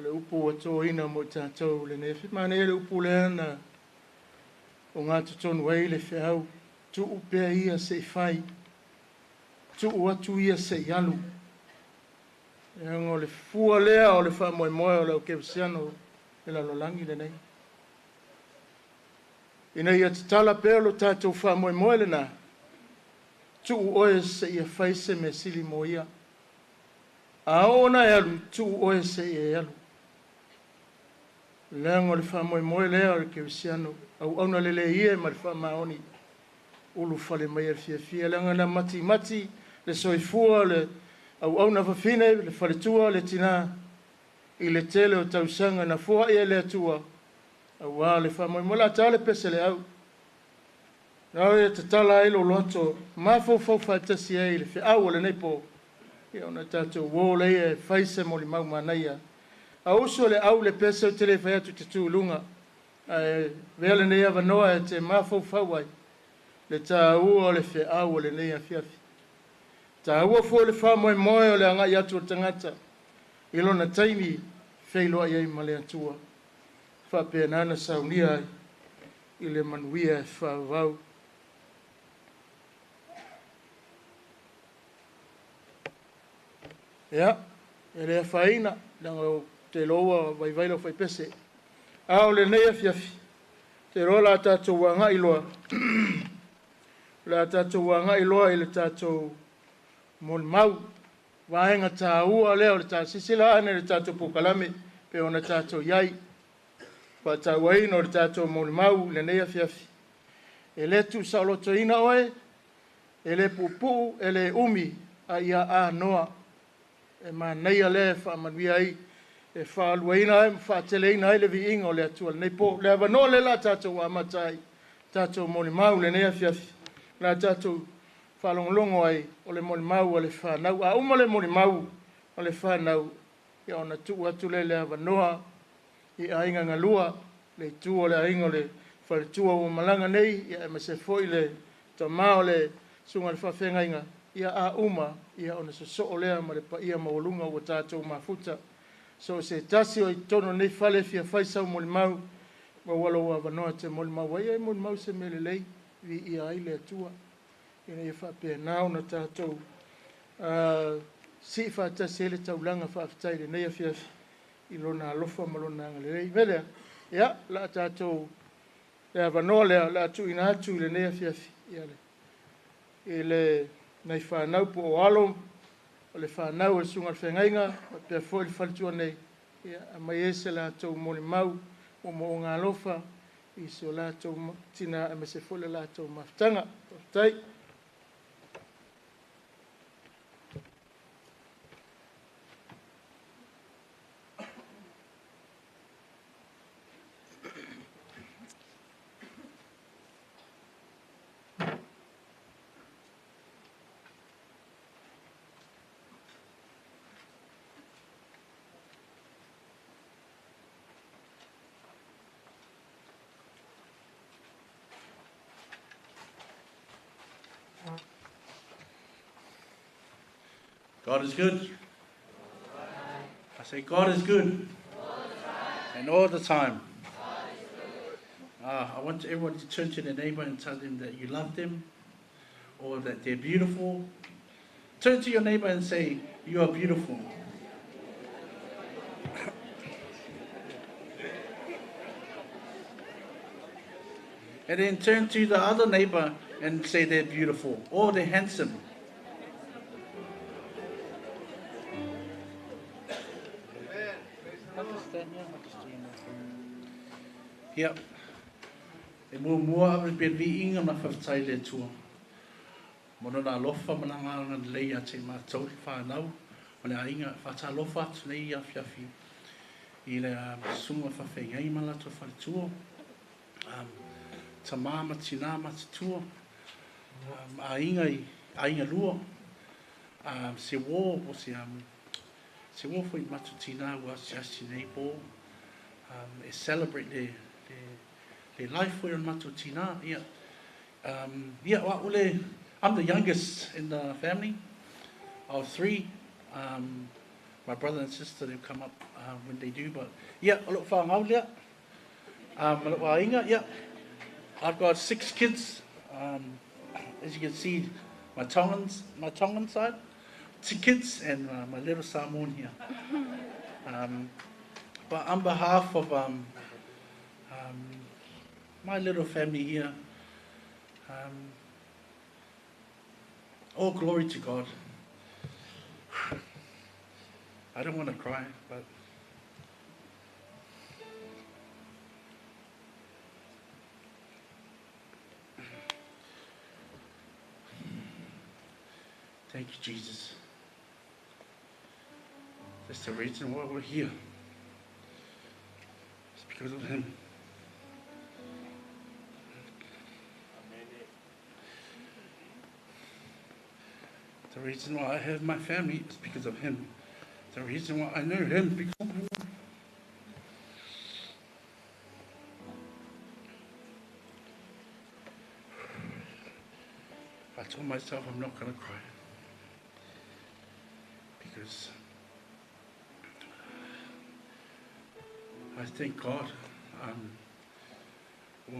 Speaker 3: Le upu ato ina mo tātou le nei fiafi. Mane le upu le ana o ngā tutonu wei le whiau. Tu upea ia se whai. Tu atu ia se yalu. E anga o le fua lea o le wha moe moe o le o kewsiano e la lolangi le nei. Ina ia tala pelo tātou wha moe moe le nā. Tu oe se ia whaise me sili mo ia. A ona e alu, tu oe se ia e alu. Leango le wha moe moe lea o le kewsiano. Au auna lele ia ma le wha maoni. Ulu whale mai e fia fia. Leanga na mati mati, le soifua, le au auna whawhine, le whale tua, le tina. I le tele o tausanga na fua ia le atua. Au a le wha moe moe la tale pese le au. Nau e te tala ilo loto, mafo fau whaitasi e le whi au le neipo. Ia ona tātou wō lei e whaise mo li mau manaia. A uso le au le pese o tele whai atu te tūlunga. Vele nei awa noa e te mafo fau ai. Le tā ua le whi au le nei a fiafi. Tā ua fo le wha moe moe o le angai atu o tangata. Ilo na taimi whailoa iei ma le atua. Whapea nana saunia ai. I le manuia e whawau. Ia, e lea whaina, nanga te loa vai vailo whai pese. Ao le neia fiafi, te roa la tātou wanga iloa. La tātou wanga iloa i le tātou mon mau. Wahenga tā ua leo le tā sisila ane le tātou pukalame, pe ona tātou iai. Pa tā waino le tātou mon mau le neia fiafi. E le tu sa loto ina oe, e le pupu, e le umi, a ia a noa. E ma neia le wha manuia ai, e wha aluaina ai, wha teleina ai le vi inga o le atua. Nei po, le awa no le la tātou wa matai, tātou moni mau le nea fiafi. La tātou wha longolongo ai, o le moni mau o le wha nau. A uma le moni mau, o le whanau ia ona tuu atu le awanoa i ainga ngalua le tu o le ainga le whaletua o malanga nei ia e mase foi le tamao le sunga le whawhenga inga ia a uma ia ona so o lea ma le pa ia mawalunga o tātou mafuta so se tasi o i tono nei whale fia whaisau mo le mau ma wala wa wanoa te mo le mau wai mo le mau se mele lei vi ia ai le atua ina ia whapea nao na tātou si whaatasi ele taulanga whaafitai le nei a fia i lona alofa ma lona angale lei velea ia la tātou le avanoa le atu ina atu i le nei a fia ia le i le nei whanau po o alo o le whanau e sunga le whengainga ma pia fo le whalitua nei ia a mai ese la tau mo le mau o mo o ngā lofa i se o la tau tina a me se fo le la tau maftanga tai
Speaker 6: God is good. I say God is good. And all the time. I want everyone to turn to their neighbor and tell them that you love them or that they're beautiful. Turn to your neighbor and say, you are beautiful. And then turn to the other neighbor and say they're beautiful or they're handsome. Yep. E mua awe pe vi inga na whawtai le tua. Mono na lofa mana ngā lei a te mātou i whānau. O le a inga whata lofa atu nei a whiawhi. I le sunga whawhengai mana to whare tua. Ta māma tina mati tua. A inga lua. Se wō o se wō fwoi matu tina ua se asi nei pō. E celebrate the life for matu tina. I'm the youngest in the family of 3. My brother and sister, they'll come up when they do, but look whangau lea. I've got 6 kids. As you can see, my Tongan side, 2 kids, and my little Samoan here. But on behalf of my little family here, all glory to God. I don't want to cry, but thank you, Jesus. That's the reason why we're here. It's because of Him. The reason why I have my family is because of Him. The reason why I know Him because of Him. I told myself I'm not going to cry. Because I thank God. He's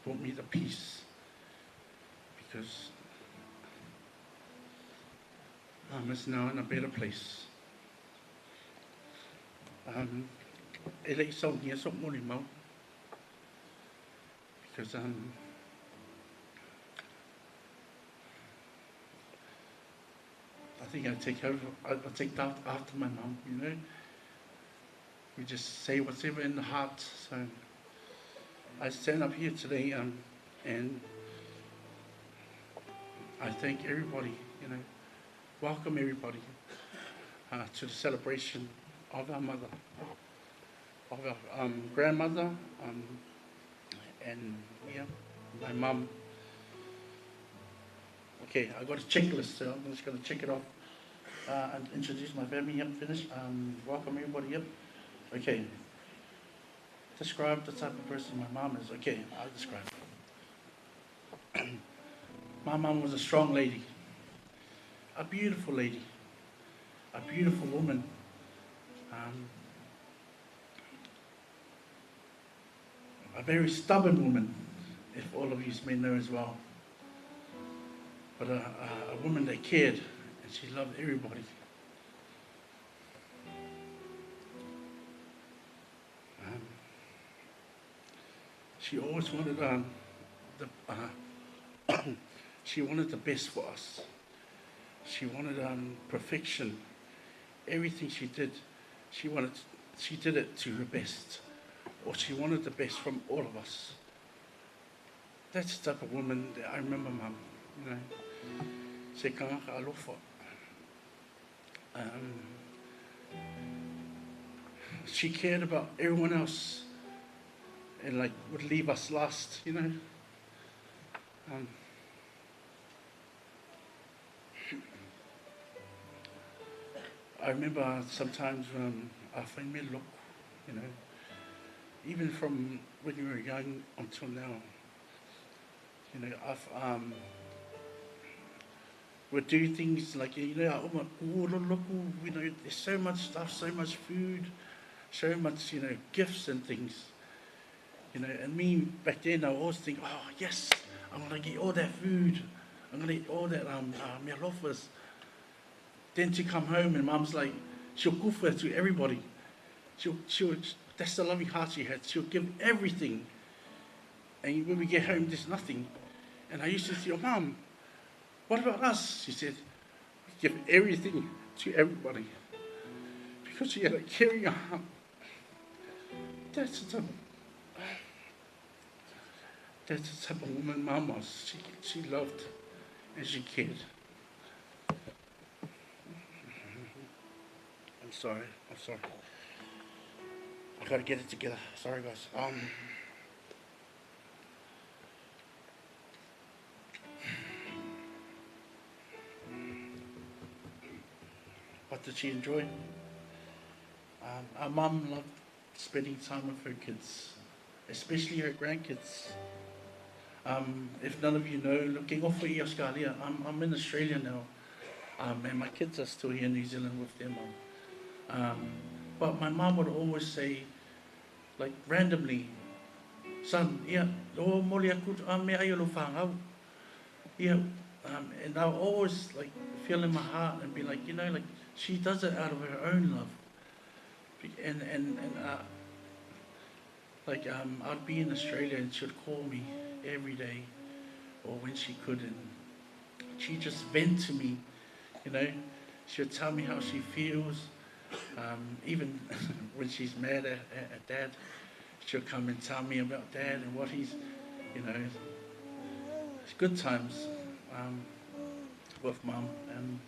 Speaker 6: brought me the peace. Because I'm now in a better place. Because I think I'll take that after my mom, you know. We just say whatever in the heart. So I stand up here today and I thank everybody, you know, welcome everybody to the celebration of our mother, of our grandmother, and my mum. Okay, I got a checklist, so I'm just going to check it off and introduce my family. Yep, finished. Welcome everybody. Yep. Okay. Describe the type of person my mom is. Okay, I'll describe. My mom was a strong lady, a beautiful lady, a beautiful woman. A very stubborn woman, if all of you may know as well. But a woman that cared, and she loved everybody. She always wanted she wanted the best for us. She wanted perfection. Everything she did, she did it to her best, or she wanted the best from all of us. That's the type of woman that I remember, Mum. You know, se kangaka alofa. She cared about everyone else, and like would leave us last, you know. I remember sometimes I find me look, you know, even from when you were young until now, you know, would do things like, you know, you know, there's so much stuff, so much food, so much, you know, gifts and things, you know, and me back then I always think, oh yes, I'm gonna get all that food, I'm gonna eat all that meal offers. Then to come home and Mum's like, she'll kufa to everybody. She'll, that's the loving heart she had. She'll give everything. And when we get home, there's nothing. And I used to say, oh, Mum, what about us? She said, we give everything to everybody. Because she had a caring heart. That's the type of woman Mum was. She loved and she cared. I'm sorry. I gotta get it together. Sorry, guys. What did she enjoy? Our mum loved spending time with her kids, especially her grandkids. If none of you know, looking off for Australia, I'm in Australia now, and my kids are still here in New Zealand with their mum. But my mum would always say, like randomly, son, yeah, oh moli aku me ayo lo whangau. Yeah, and I'll always like feel in my heart and be like, you know, like she does it out of her own love. And like I'd be in Australia and she'd call me every day, or when she could, and she'd just vent to me, you know. She'd tell me how she feels. Even when she's mad at Dad, she'll come and tell me about Dad and what he's, you know, it's good times with Mum, and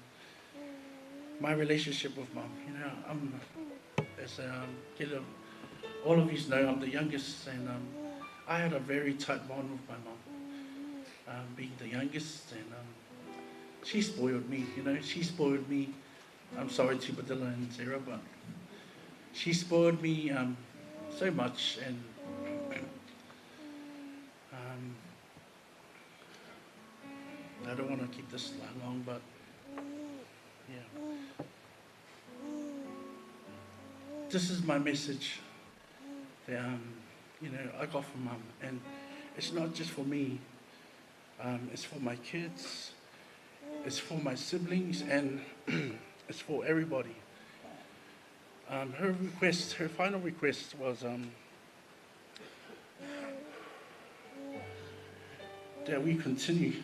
Speaker 6: my relationship with Mum, you know, as all of you know, I'm the youngest, and I had a very tight bond with my Mum, being the youngest, and she spoiled me, you know, she spoiled me. I'm sorry to Padilla and Sarah, but she spoiled me so much, and I don't want to keep this long, but yeah. This is my message that, you know, I got from Mum, and it's not just for me, it's for my kids, it's for my siblings, and it's for everybody. Her final request was that we continue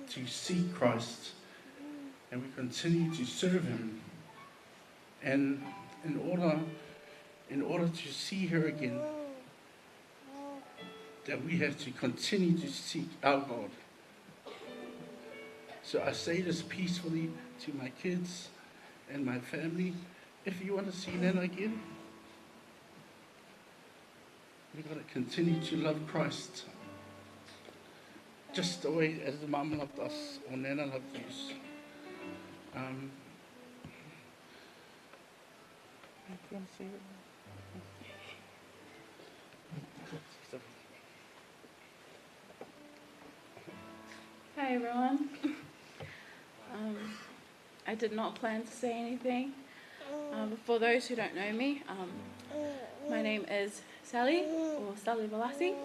Speaker 6: to seek Christ and we continue to serve Him. And in order to see her again, that we have to continue to seek our God. So I say this peacefully to my kids and my family. If you want to see Nana again, we've got to continue to love Christ. just the way as the mum loved us, or Nana loved us.
Speaker 7: Hi everyone. I did not plan to say anything. For those who don't know me, my name is Sally, or Sally Valasi.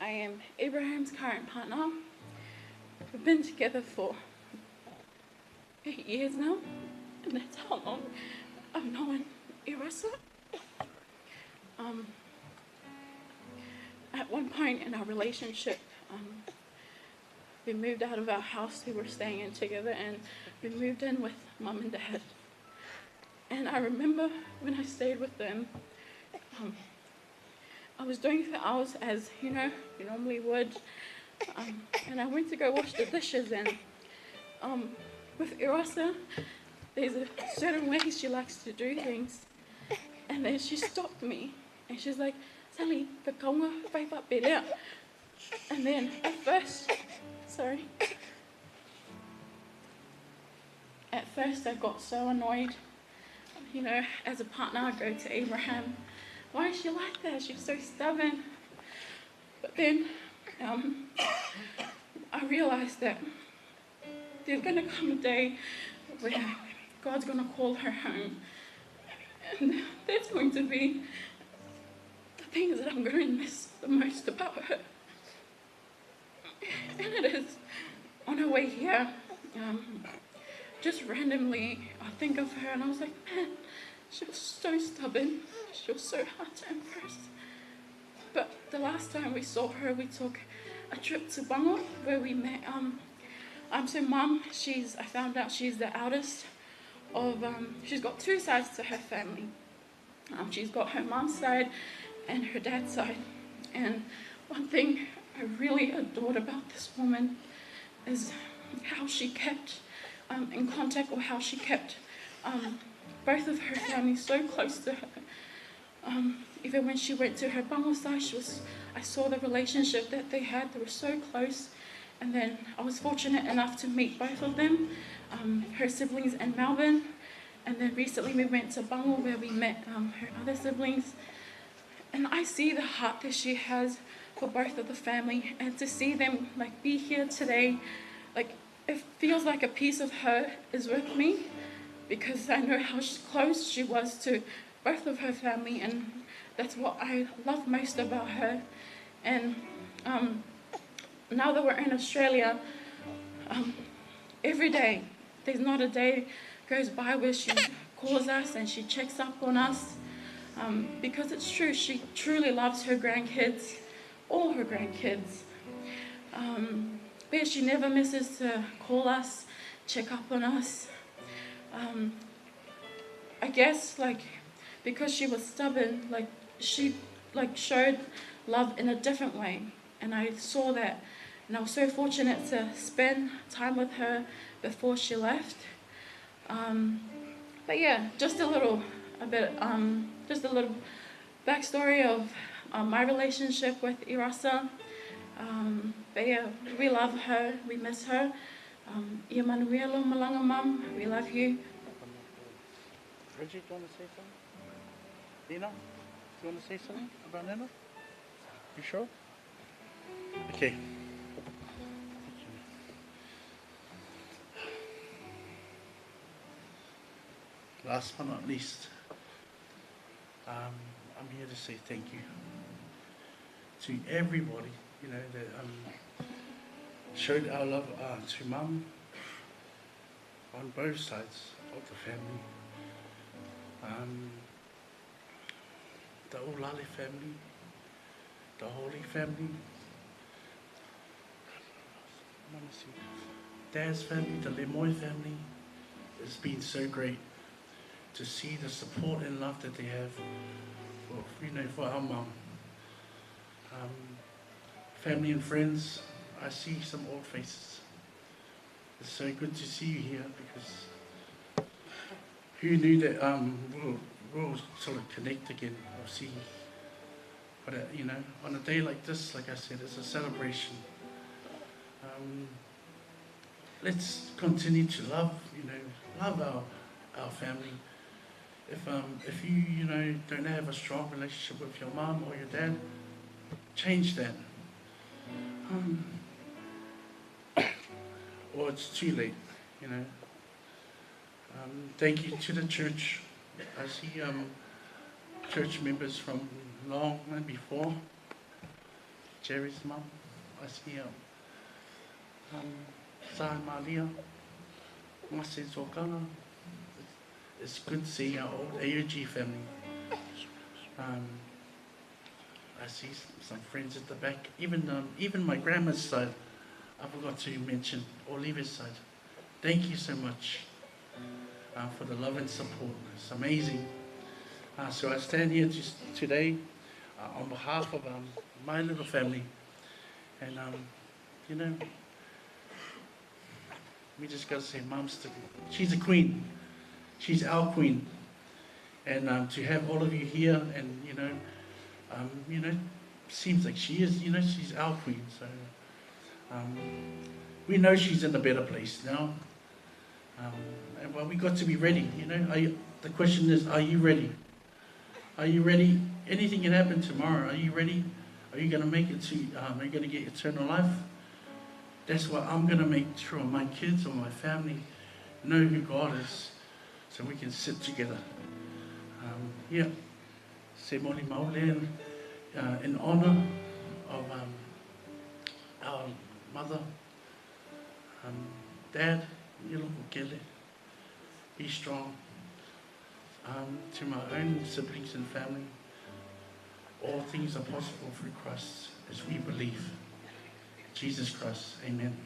Speaker 7: I am Abraham's current partner. We've been together for 8 years now, and that's how long I've known Irasa. At one point in our relationship, we moved out of our house we were staying in together, and we moved in with Mum and Dad. And I remember when I stayed with them, I was doing for hours as you normally would, and I went to go wash the dishes, and with Irasa, there's a certain way she likes to do things, and then she stopped me, and she's like, Sally, ka kaunga whai pape rea. And then at first I got so annoyed. As a partner, I go to Abraham, why is she like that? She's so stubborn. But then I realized that there's going to come a day where God's going to call her home. And that's going to be the things that I'm going to miss the most about her. And it is on her way here, just randomly I think of her and I was like, man, she was so stubborn, she was so hard to impress. But the last time we saw her, we took a trip to Bangor where we met, so Mum, I found out she's the eldest of, she's got two sides to her family. She's got her mum's side and her dad's side. And one thing I really adored about this woman is how she kept in contact, or how she kept both of her families so close to her. Even when she went to her Bangor side, I saw the relationship that they had. They were so close. And then I was fortunate enough to meet both of them, her siblings in Melbourne. And then recently we went to Bangor where we met her other siblings. And I see the heart that she has for both of the family, and to see them be here today, it feels like a piece of her is with me, because I know how close she was to both of her family, and that's what I love most about her. And now that we're in Australia, every day, there's not a day goes by where she calls us and she checks up on us, because it's true, she truly loves her grandkids, all her grandkids. But she never misses to call us, check up on us. I guess because she was stubborn, she showed love in a different way, and I saw that, and I was so fortunate to spend time with her before she left. But yeah, just a little backstory of my relationship with Irasa. But yeah, we love her, we miss her. Ia manuelo malanga mum, we love you.
Speaker 6: Bridget, do you want to say something? Dina, do you want to say something about Nana? You sure? Okay. Last but not least, I'm here to say thank you to everybody, that showed our love to Mum on both sides of the family. The Olale family, the Holy family, Dad's family, the Lemoe family. It's been so great to see the support and love that they have for our mum. Family and friends, I see some old faces. It's so good to see you here, because who knew that we'll sort of connect again or see. But on a day like this, like I said, it's a celebration Let's continue to love, love our family. If you don't have a strong relationship with your mom or your dad, change that. Or it's too late, Thank you to the church. I see church members from long and before. Jerry's mom. I see Sa Malia. Mase Sokana. It's good to see our old eulogy family. I see some friends at the back. Even my grandma's side, I forgot to mention, Olivia's side. Thank you so much for the love and support. It's amazing. So I stand here today on behalf of my little family. And, we just got to say, she's a queen. She's our queen. And to have all of you here and, seems like she is, she's our queen. So we know she's in a better place now. And well, we got to be ready, The question is, are you ready? Are you ready? Anything can happen tomorrow. Are you ready? Are you going to make it to, are you going to get eternal life? That's why I'm going to make sure my kids or my family know who God is so we can sit together. Se moli maule in honor of our mother, dad, be strong. To my own siblings and family, all things are possible through Christ as we believe. Jesus Christ, amen.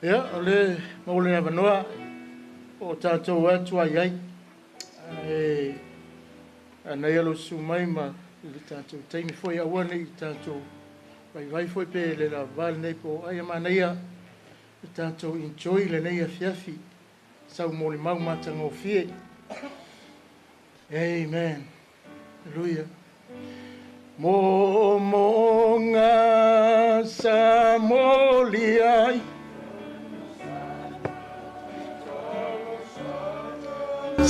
Speaker 3: Ia, ole maule na wanoa o tātou atua iai. Anei alo sumai ma le tātou taimi foi aua nei tātou vai foi pe le la vale nei po ai manaia le tātou enjoy le nei afiafi sau mole mau matanga o fie. Amen. Hallelujah. Mo ngā sa moli ai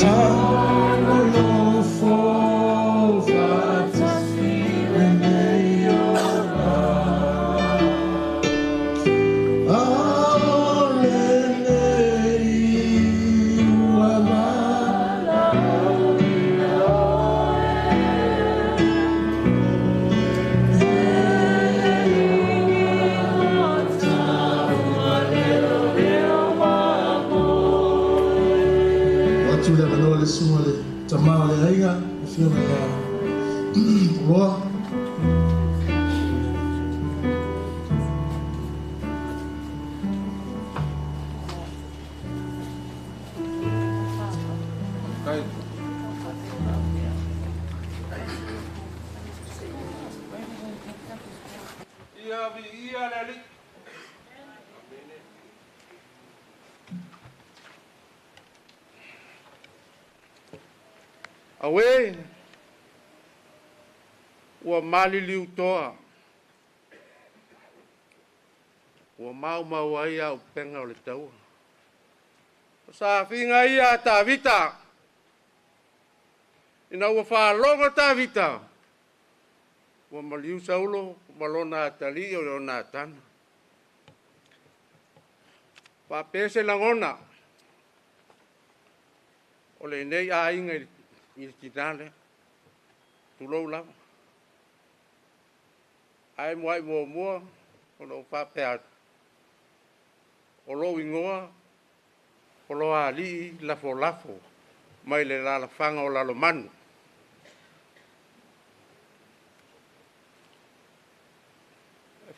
Speaker 3: Talo for that feeling in your heart. All in Roa. Awe ua maliliu toa ua mau ai au penga o le taua sa finga ia ta vita ina ua whaalonga ta vita ua maliu saulo malona tali o na tana pa pese langona o le nei a inga i tinale tulou lava ai moai mua o lo whapea o lo ingoa o lo ali lafo mai le la fanga o lalo manu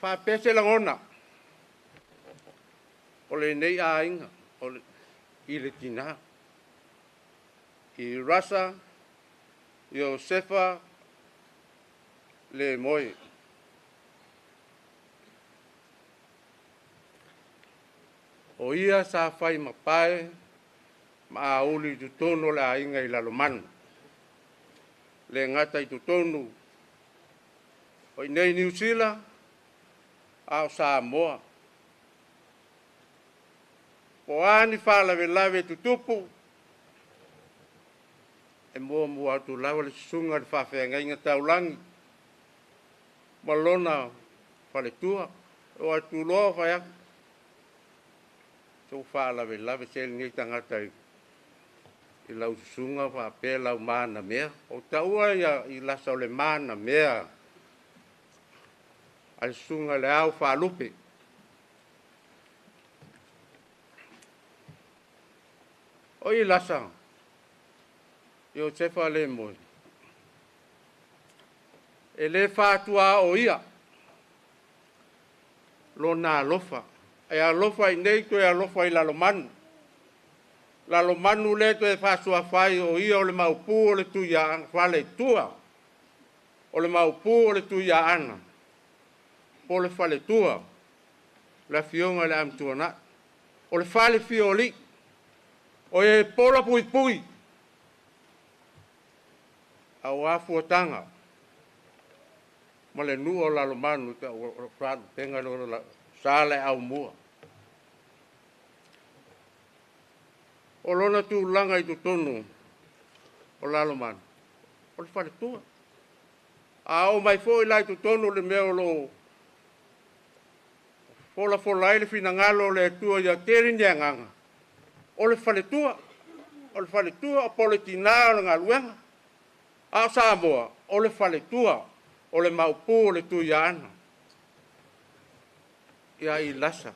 Speaker 3: whapese langona o le nei a inga o le i le tina Irasa Lemoe Lemoe. O ia sa fai mapae ma auli tutono le ainga I lalomanu. Le ngata I tutonu o nei New Zealand au Samoa. O ani whalawe tutupu e mua atu lawa le sunga le whawhenga inga taulangi. Malona whaletua o atu loa whaiaka. So whalawe se ngai tangata I lau sunga whape lau mana mea. O taua I lasa o le mana mea. Al sunga le au whalupe. O I lasa. Io Irasa Lemoe. E le whātua o ia. Lo nā alofa. E alofa I nei to e alofa I lalomanu. Lalomanu le to e whātua whai o ia o le maupu o le tuia whale tua. O le maupu o le tuia ana. O le whale tua. La fionga le amtuana. O le whale fioli. O e pola pui pui. Au afuatanga. Ma le nua o lalomanu te o whātu penga lo sale au mua. O lona tu langa I tutonu o lalomanu. O le whale tua. A o mai fo I lai tutonu le mea o lo fola le fina ngalo le tua ia teri nganga. O le whale tua. O le whale tua o politina o le ngaluenga. A Samoa, o le whale tua, o le maupu o le tuia ana. Ia I lasa.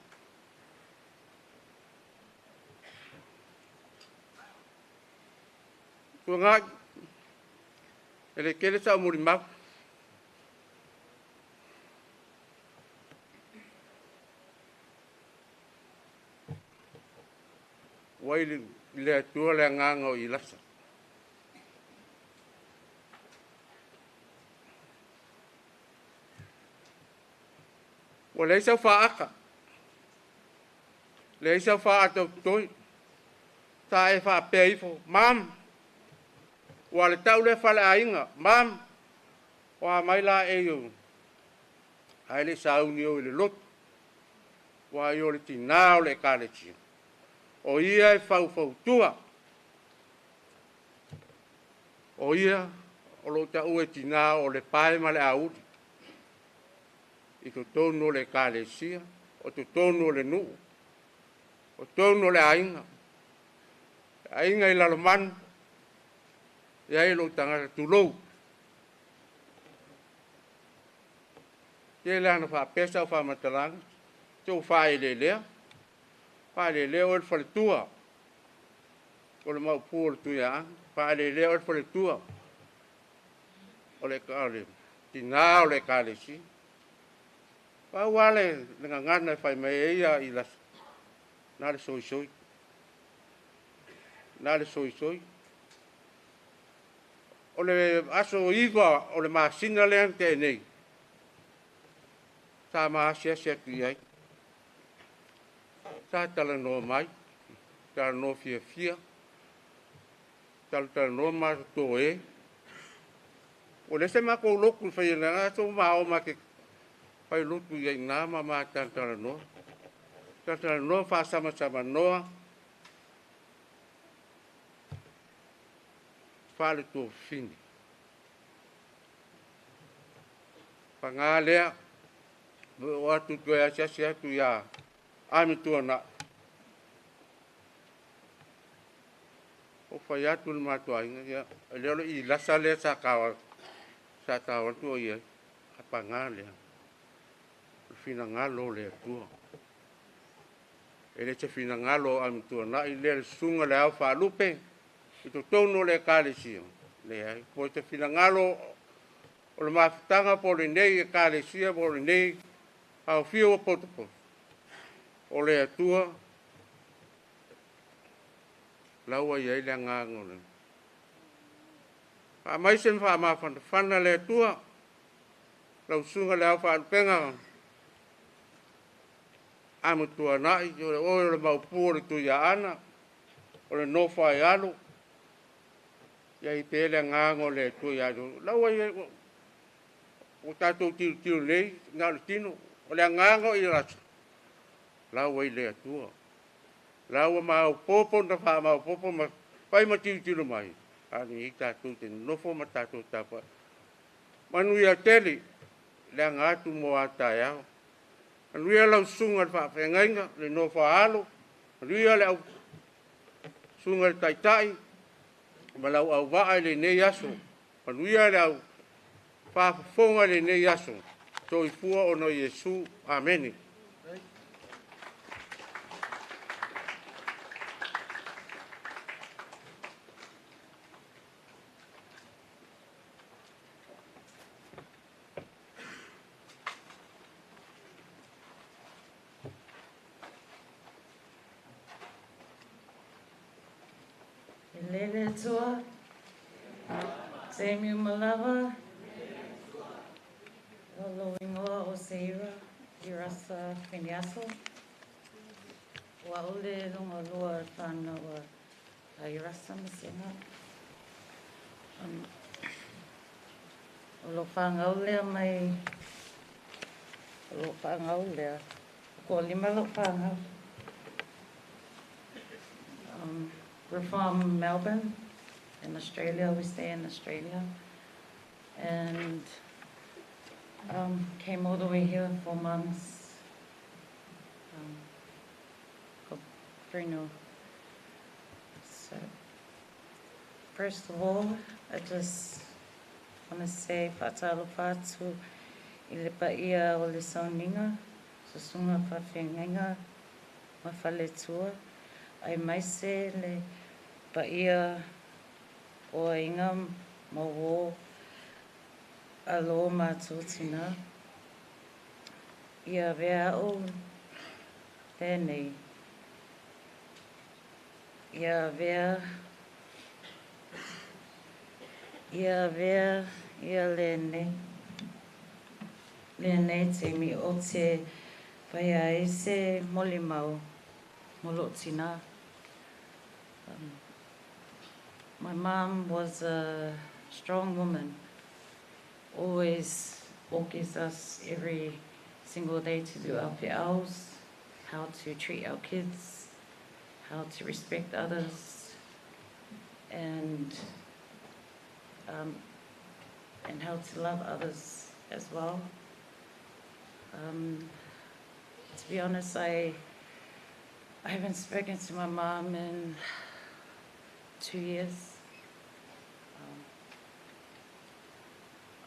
Speaker 3: Tua ngā, ele kere sa muri mau. Wai le tua le nganga o I lasa. O le isa whaaka. Le isa whaata toi. Ta e wha peifo. Mam. Wa le tau le whale ainga. Mam. Wa mai la e iu. Hai le sauni o le lotu. Wa i o le tinao le kāletia. O ia e whau tua. O ia o lo ta ue tinao o le pae ma le audi. I to tono le kālesia, o to tono le nuu, o tono le ainga. Ainga I lalomanu, ia I lo tangata tulou. Te le ana whapesa o whamataranga, te o whae le lea. Whae le lea o le whale tua. O le mau pū o le tuia anga. Whae le lea o le whale tua. O le kāle, tina o le kālesia. Wale dengan ngana fai mai ia I las. Nale soi. Nale soi. O le aso iwa o le masina le ante nei. Sa ma sia ki ai. Sa tala no mai. Tala no fia. Tala no ma to e. O le se ma ko loku fai na so ma o ma ke pai lutu ia ngā mama tantara noa. Tantara noa whasama noa. Whale tō whini. Whangā lea. O atu tue asiasi atu ia. Ami tua na. O whai atu ni mātua inga. Leo I lasa lea sa kawa. Sa tawa tua ia. Whangā lea. Fina ngalo le tua. Ele te fina ngalo am tua na I le sunga le au whalupe. I to tono le kālesia. Le ai. Po te fina ngalo o le mawhitanga po le nei e kālesia po le nei au whio o potopo. O le tua. Laua iai le ngangole. A mai sen wha mawhana le tua. lau sunga le au whaalupenga. Amu tua nai, o le oe le maupu o le tuia ana, o le nofa e alo. Ia i pele ngango le tuia alo. Lau ai, o tātou tiru nei, ngā le tino, o le ngango i rata. Lau ai le atua. Lau mau popo na wha mau popo, ma pai ma tiru mai. Ani i tātou te nofo ma tātou tāpa. Manu ia tele, le ngātu mo a tai au. Ria lau sunga le whawhengainga, le no whaalo. Ria le au sunga le taitai. Ma lau au waa le nei aso. Ma ria le au whawhonga le nei aso. So i fua o no Yesu. Ameni.
Speaker 8: Lele tua, Samuel Malava, Lolo ingoa o Seira, Irasa Lemoe, wa ole lunga lua whanawa a Irasa Masenga. Olo whangaulea mai, olo whangaulea, ko lima lo whangau. We're from Melbourne, in Australia. We stay in Australia. And came all the way here 4 months. So, first of all, I just want to say whatalo whātu I le paia o le sauninga, so sunga whawhengainga, ma whaletua. Ai maise le paia o inga ma wō alo mātou tina. Ia vea o tēnei. Ia vea ia lene. Lene te mi o te paia e se moli mau, molo tina. My mom was a strong woman, always walks us every single day to do our pe'aus, how to treat our kids, how to respect others, and how to love others as well. To be honest, I haven't spoken to my mom in 2 years.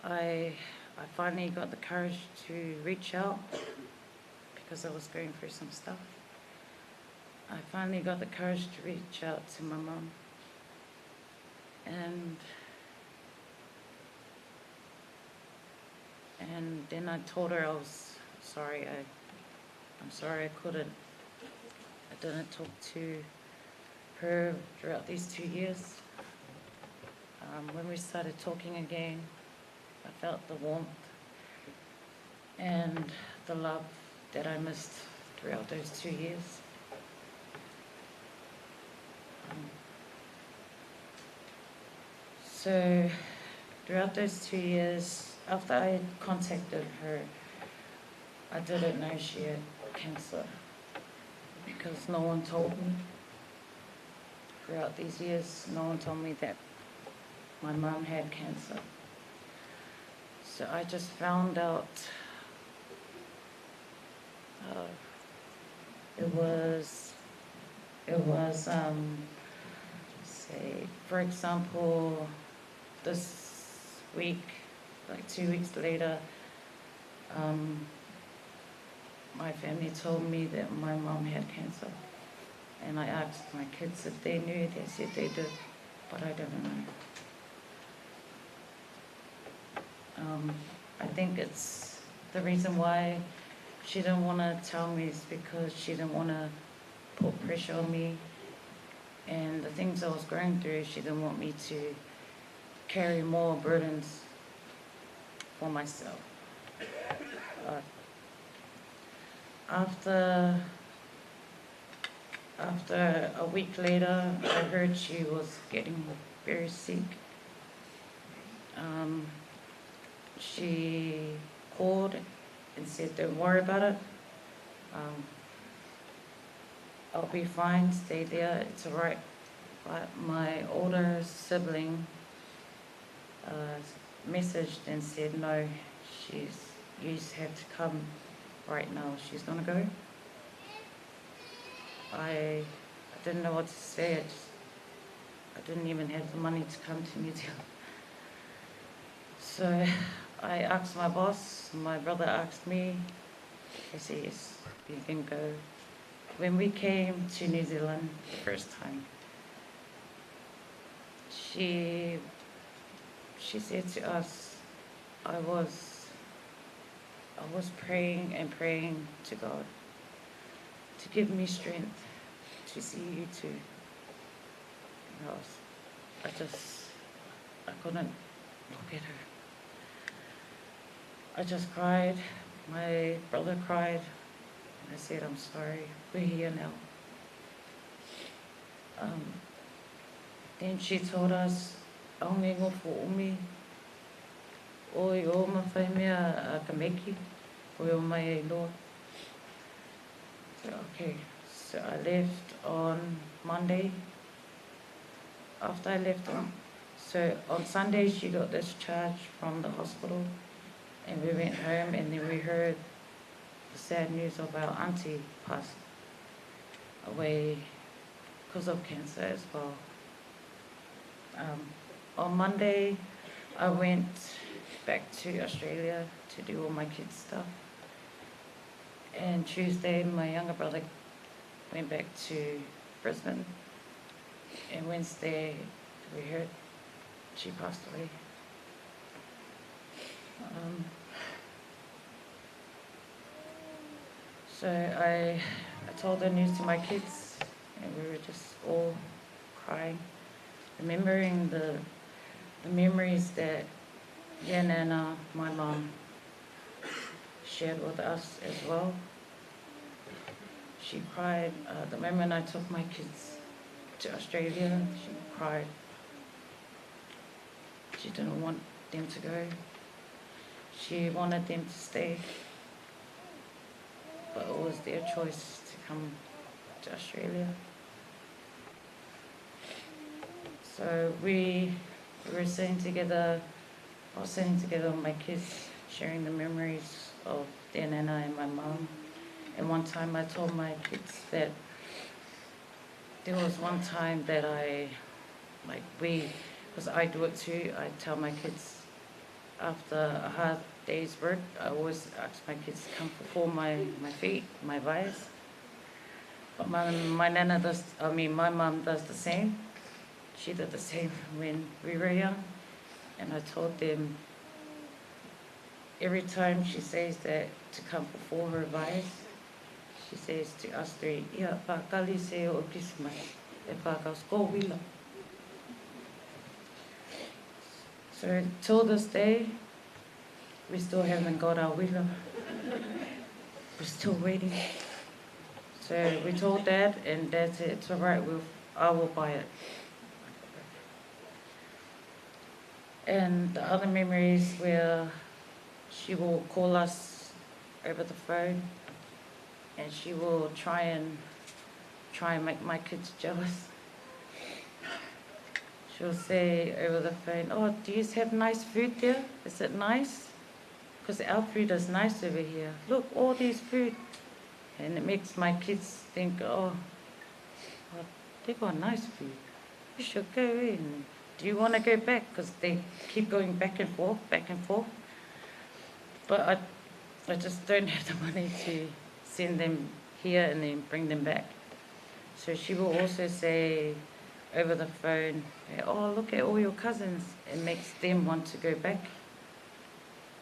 Speaker 8: I finally got the courage to reach out because I was going through some stuff. I finally got the courage to reach out to my mom. And then I told her I was sorry. I'm sorry I didn't talk to her throughout these 2 years. When we started talking again, I felt the warmth and the love that I missed throughout those 2 years. So throughout those 2 years, after I had contacted her, I didn't know she had cancer because no one told me. Throughout these years, no one told me that my mom had cancer. So I just found out it was say, for example, this week, like 2 weeks later, my family told me that my mom had cancer. And I asked my kids if they knew. They said they did, but I didn't know. I think it's the reason why she didn't want to tell me is because she didn't want to put pressure on me. And the things I was going through, she didn't want me to carry more burdens for myself. Uh, after a week later, I heard she was getting very sick. She called and said, "Don't worry about it. I'll be fine, stay there, it's all right." But my older sibling messaged and said, "No, you just have to come right now. She's gonna go." I didn't know what to say. I didn't even have the money to come to New Zealand. So I asked my boss, my brother asked me. I said, "Yes, you can go." When we came to New Zealand the first time, she said to us, I was praying and praying to God to give me strength to see you too. I couldn't look at her. I just cried. My brother cried. And I said, "I'm sorry, we're here now." Then she told us, "Au me ngofo umi, o I o mawhai mea a kameki, o I o mai e loa." So, okay, so I left on Monday. After I left on Sunday, she got discharged from the hospital, and we went home, and then we heard the sad news of our auntie passed away because of cancer as well. On Monday, I went back to Australia to do all my kids' stuff. And Tuesday, my younger brother went back to Brisbane. And Wednesday, we heard she passed away. So I told the news to my kids, and we were just all crying, remembering the memories that Nana, my mom, shared with us as well. She cried the moment I took my kids to Australia. She cried. She didn't want them to go. She wanted them to stay, but it was their choice to come to Australia. So we were sitting together, I was sitting together with my kids, sharing the memories of their Nana and my mom. And one time I told my kids that there was one time that because I do it too, I tell my kids after a hard day's work, I always ask my kids to come before my feet, my vais. But my mom does the same. She did the same when we were young. And I told them every time she says that to come before her vais, she says to us three, "Ia whakali se o Christmas, e whakau skōwila." So till this day, we still haven't got our wila. We're still waiting. So we told Dad, and Dad said, "It's all right, I will buy it." And the other memories where she will call us over the phone, and she will try and make my kids jealous. She'll say over the phone, "Oh, do you have nice food there? Is it nice? Because our food is nice over here. Look, all these food." And it makes my kids think, oh, they got nice food. We should go in. Do you want to go back? Because they keep going back and forth, back and forth. But I just don't have the money to send them here and then bring them back. So she will also say over the phone, "Oh, look at all your cousins." It makes them want to go back.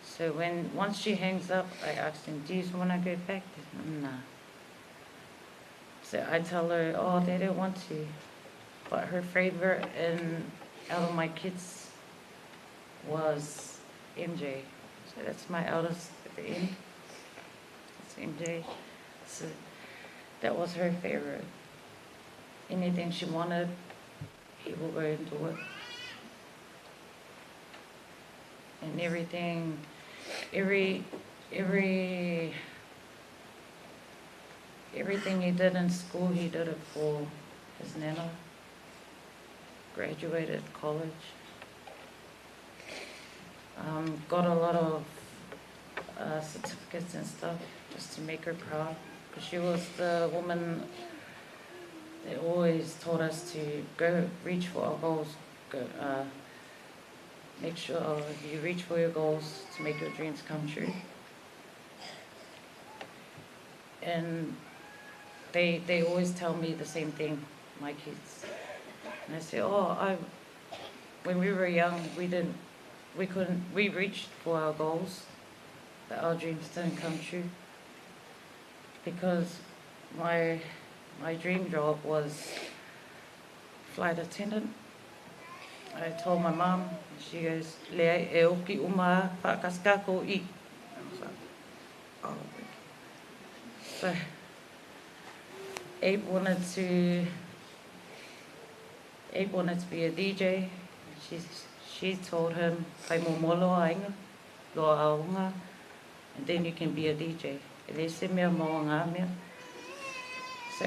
Speaker 8: So once she hangs up, I ask them, "Do you want to go back?" They say, "Nah." So I tell her, "Oh, they don't want to." But her favorite out of my kids was MJ. So that's my eldest at the end. It's MJ. So that was her favorite. Anything she wanted, he will go and do it. And everything, everything he did in school, he did it for his nana. Graduated college. Got a lot of certificates and stuff just to make her proud. Because she was the woman that always told us to go reach for our goals. Go, make sure you reach for your goals to make your dreams come true. And they always tell me the same thing, my kids. And I say, when we were young, we reached for our goals, but our dreams didn't come true. Because my dream job was flight attendant. I told my mom, she goes, "Lea e oki uma whakaska ko I." I was like, oh, thank you. So Abe wanted to be a DJ. She told him, "Kai mo molo ainga, loa aunga, and then you can be a DJ." Ele se mea mo ngā mea. So,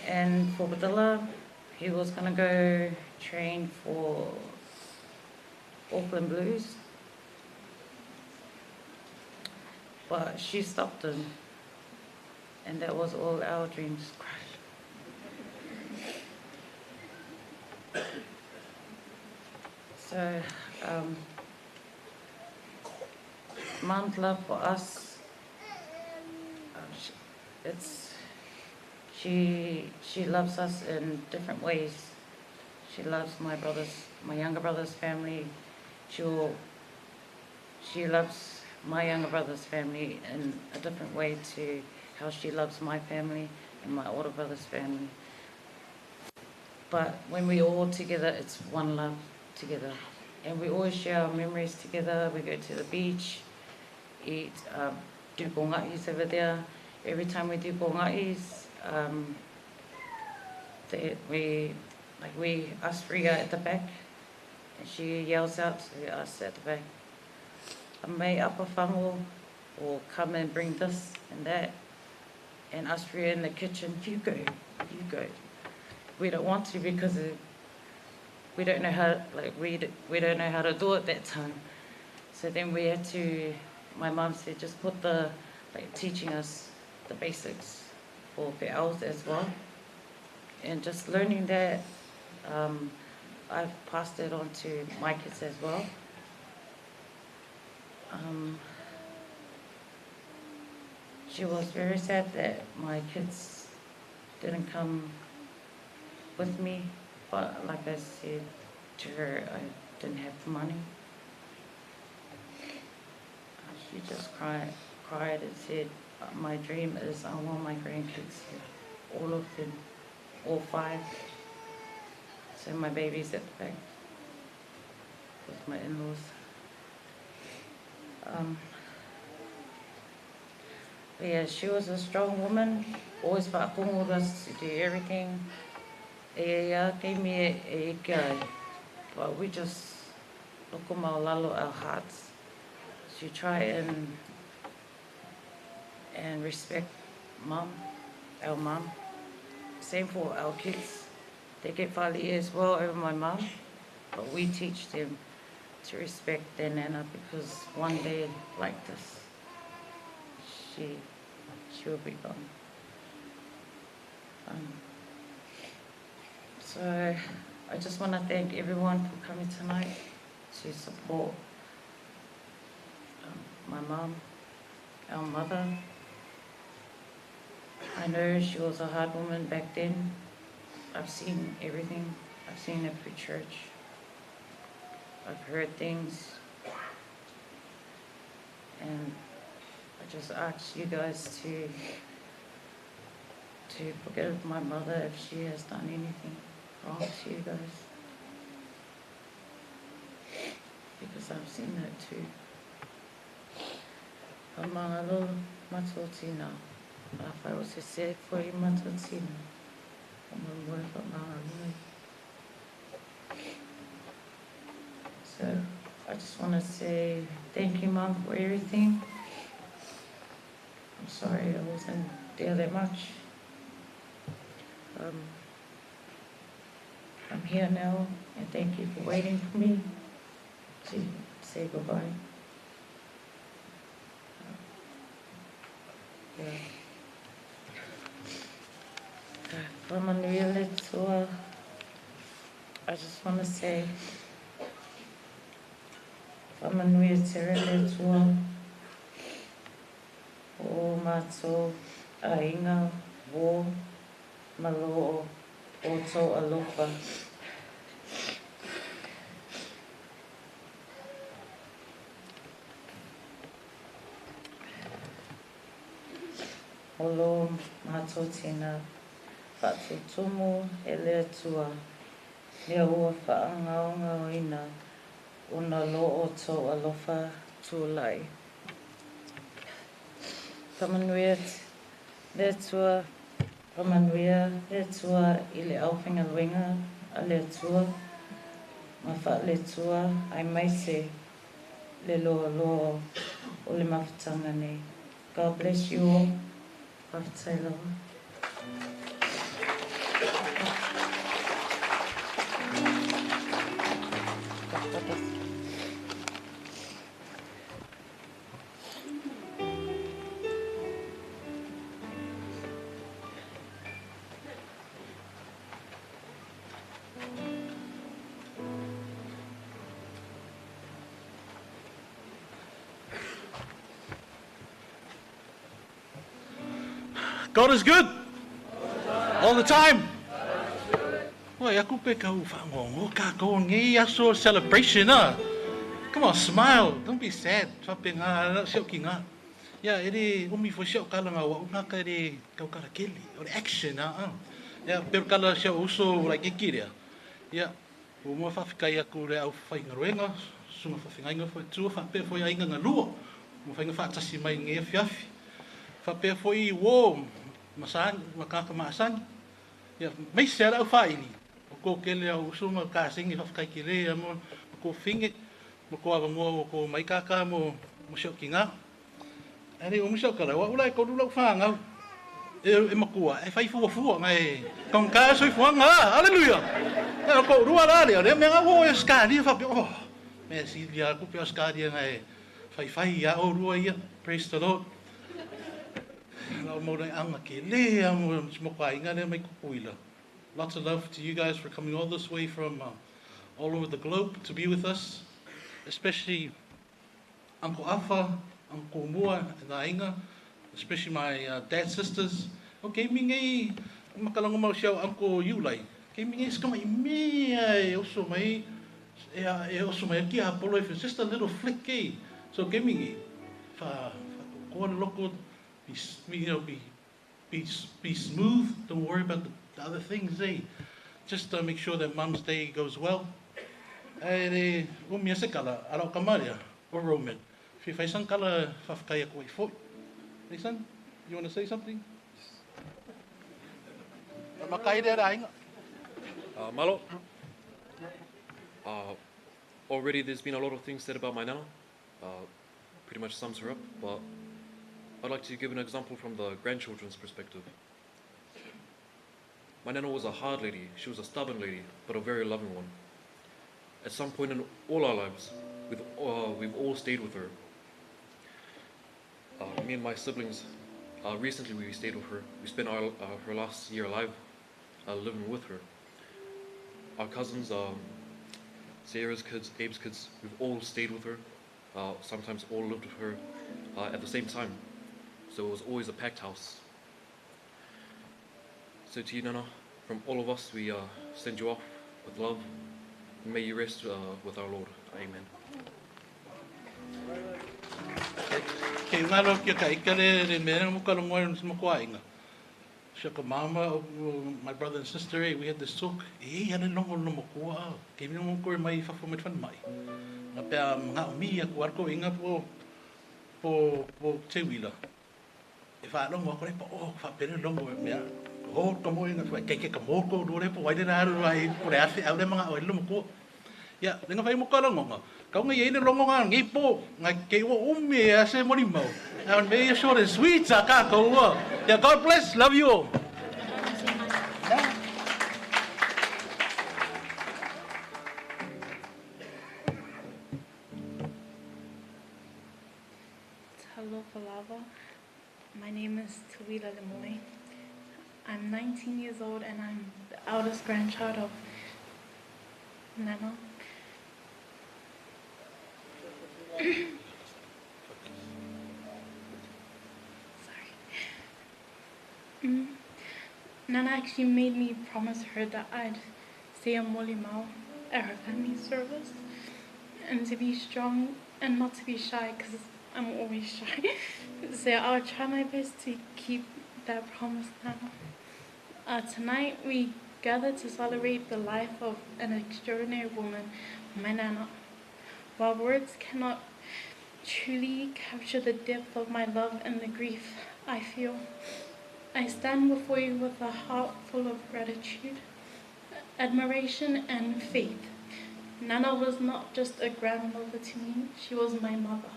Speaker 8: and for Padilla, he was going to go train for Auckland Blues. But she stopped him. And that was all our dreams crashed. So, Mom's love for us, she loves us in different ways. She loves my younger brother's family. She loves my younger brother's family in a different way to how she loves my family and my older brother's family. But when we're all together, it's one love together. And we always share our memories together. We go to the beach, eat do konga'is over there. Every time we do konga'is, us three are at the back, and she yells out to us at the back, "May apa whango," or "come and bring this and that," and us three in the kitchen, you go. We don't want to because we don't know how, we don't know how to do it that time. So then we had to, my mum said, just put teaching us the basics for pe'aus as well. And just learning that, I've passed it on to my kids as well. She was very sad that my kids didn't come with me, but like I said to her, I didn't have the money. She just cried and said, "My dream is I want my grandkids here, all of them, all 5. So my baby's at the back with my in-laws. But yeah, she was a strong woman, always whaakongo us to do everything. Gave me a guy, but we just loko maolalo our hearts. She try and respect our mom. Same for our kids. They get whali as well over my mom, but we teach them to respect their nana because one day like this, she will be gone. So I just want to thank everyone for coming tonight to support my mom, our mother. I know she was a hard woman back then. I've seen everything. I've seen it through church. I've heard things. And I just ask you guys to forgive my mother if she has done anything wrong to you guys. Because I've seen that too. Amangalo matotina. If I was to say for you matotina. So I just want to say thank you, Mom, for everything. I'm sorry I wasn't there that much. I'm here now, and thank you for waiting for me to say goodbye. From Manuela to I just want to say from Manuela to o mato ainga wo malo o to alofa. Olo mato tina fatu tumu ele tua lea ua whaangaonga ina una lo o to alofa tūlai. Pamanuia le tua, pamanuia le tua I le awhinga luenga a le tua, ma wha le tua ai mai se le loa loa o le mawhitanga nei. God bless you all. Whawhitai loa.
Speaker 6: God is good. All the time. Wai, aku pe kau whangongo ka kau ngi aso celebration ah. Come on, smile. Don't be sad. Whape ngā, siau ki ngā. Yeah, ere umi fo siau kalanga wa unga ka ere kau kara keli. Or action ah. Yeah, pero kala siau uso like ikiria. Yeah. O mua whawhikai aku re au whainga roenga. Sunga whawhingainga fo tua whape fo ia inga ngā lua. Mua whainga whaatasi mai nge fiafi. Whape fo I wo masang makaka masang ya mai sera au faini o ko kele au suma ka singi whafkai ki rea mo ko finge mo ko ava mo ko mai kaka mo sio kinga ari o misio kala wa ulai ko lu whanga e makua e fai fu ngai kon ka soi fu nga haleluya e ko rua la le me nga wo skadi fa oh me Silvia ku pe skadi ngai fai ya o rua ia praise the Lord. Lots of love to you guys for coming all this way from all over the globe to be with us, especially Uncle Afa, Uncle Mua, and Ainga, especially my dad's sisters. Okay, mingi makalango mau siau Uncle Yulai. Okay, mingi skamai me also mai also mai ki apolo if it's just a little flick eh. So okay, mingi fa ko loko. Be smooth. Don't worry about the other things. Just make sure that Mum's day goes well. Umia se kala arau kamaria or Roman. If you face some kala whafkaya koe fo. Listen, you want to say something? Makai de rainga.
Speaker 9: Malo. Already there's been a lot of things said about my nana. Pretty much sums her up, but I'd like to give an example from the grandchildren's perspective. My nana was a hard lady. She was a stubborn lady, but a very loving one. At some point in all our lives, we've all stayed with her. Me and my siblings, recently we stayed with her. We spent her last year alive living with her. Our cousins, Sarah's kids, Abe's kids, we've all stayed with her. Sometimes all lived with her at the same time. So it was always a packed house. So to you, Nana, from all of us, we send you off with love. And may you rest with our Lord. Amen.
Speaker 6: Kei ngaro kia ka ikare re mea mo ka longoe mo ko ainga. Shaka mama, my brother and sister, we had this talk. Ane longo no mo ko a. Kei mo ko mai fa fo me fan mai. Na pe nga mi a ko arko inga po po te wila. E wha longo ko le po o wha pere longo mea. Ho to mo inga fa ke mo ko do le po wai na ru ai po le afi au le manga o le mo ko. Ya, lenga fai mo ka longo. Ka nga ye ne longo nga ngi po nga ke wo umi a se mo ni mo. And may you short and sweet sa ka ko. Yeah, God bless. Love you all.
Speaker 7: Hello, Falava. My name is Irasa Lemoe. I'm 19 years old and I'm the eldest grandchild of Nana. Nana actually made me promise her that I'd stay a Molimau at her family service and to be strong and not to be shy because I'm always shy. So I'll try my best to keep that promise, Nana. Tonight we gather to celebrate the life of an extraordinary woman, my Nana. While words cannot truly capture the depth of my love and the grief I feel, I stand before you with a heart full of gratitude, admiration, and faith. Nana was not just a grandmother to me, she was my mother,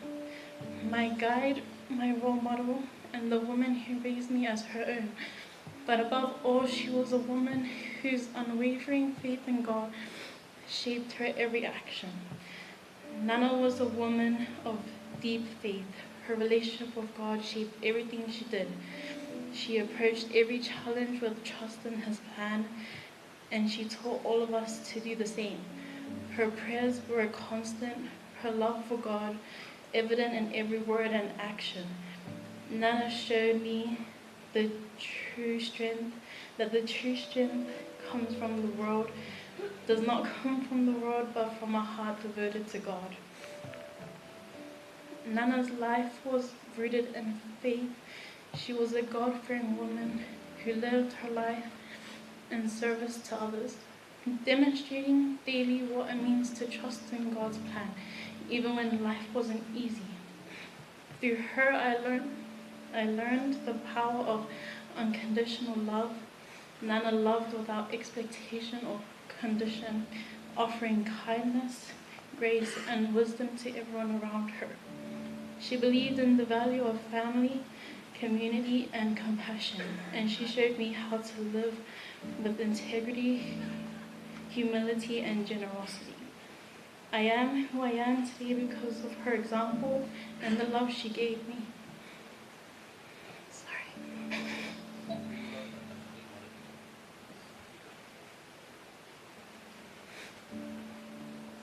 Speaker 7: my guide, my role model, and the woman who raised me as her own. But above all, she was a woman whose unwavering faith in God shaped her every action. Nana was a woman of deep faith. Her relationship with God shaped everything she did. She approached every challenge with trust in His plan, and she taught all of us to do the same. Her prayers were constant, her love for God evident in every word and action. Nana showed me that the true strength comes from the world, does not come from the world, but from a heart devoted to God. Nana's life was rooted in faith. She was a God-fearing woman who lived her life in service to others, demonstrating daily what it means to trust in God's plan, even when life wasn't easy. Through her, I learned the power of unconditional love. Nana loved without expectation or condition, offering kindness, grace, and wisdom to everyone around her. She believed in the value of family, community, and compassion, and she showed me how to live with integrity, humility, and generosity. I am who I am today because of her example and the love she gave me.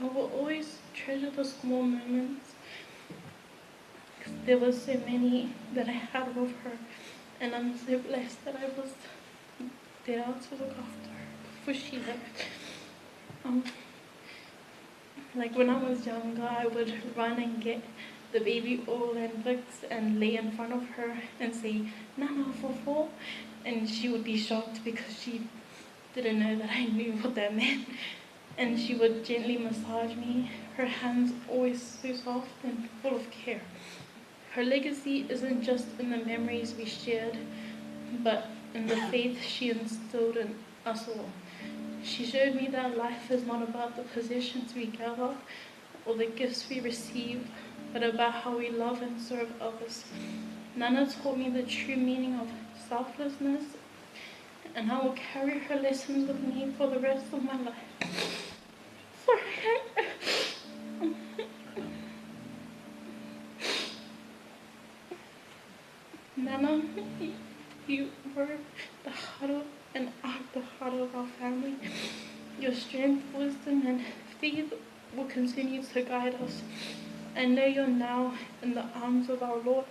Speaker 7: I will always treasure the small moments. There were so many that I had with her, and I'm so blessed that I was there to look after her before she left. Like when I was younger, I would run and get the baby oil and Vicks and lay in front of her and say, "Nana, fofo," and she would be shocked because she didn't know that I knew what that meant. And she would gently massage me, her hands always so soft and full of care. Her legacy isn't just in the memories we shared, but in the faith she instilled in us all. She showed me that life is not about the possessions we gather or the gifts we receive, but about how we love and serve others. Nana taught me the true meaning of selflessness, and I will carry her lessons with me for the rest of my life. Nana, you were the heart and are the heart of our family. Your strength, wisdom, and faith will continue to guide us. I know you're now in the arms of our Lord,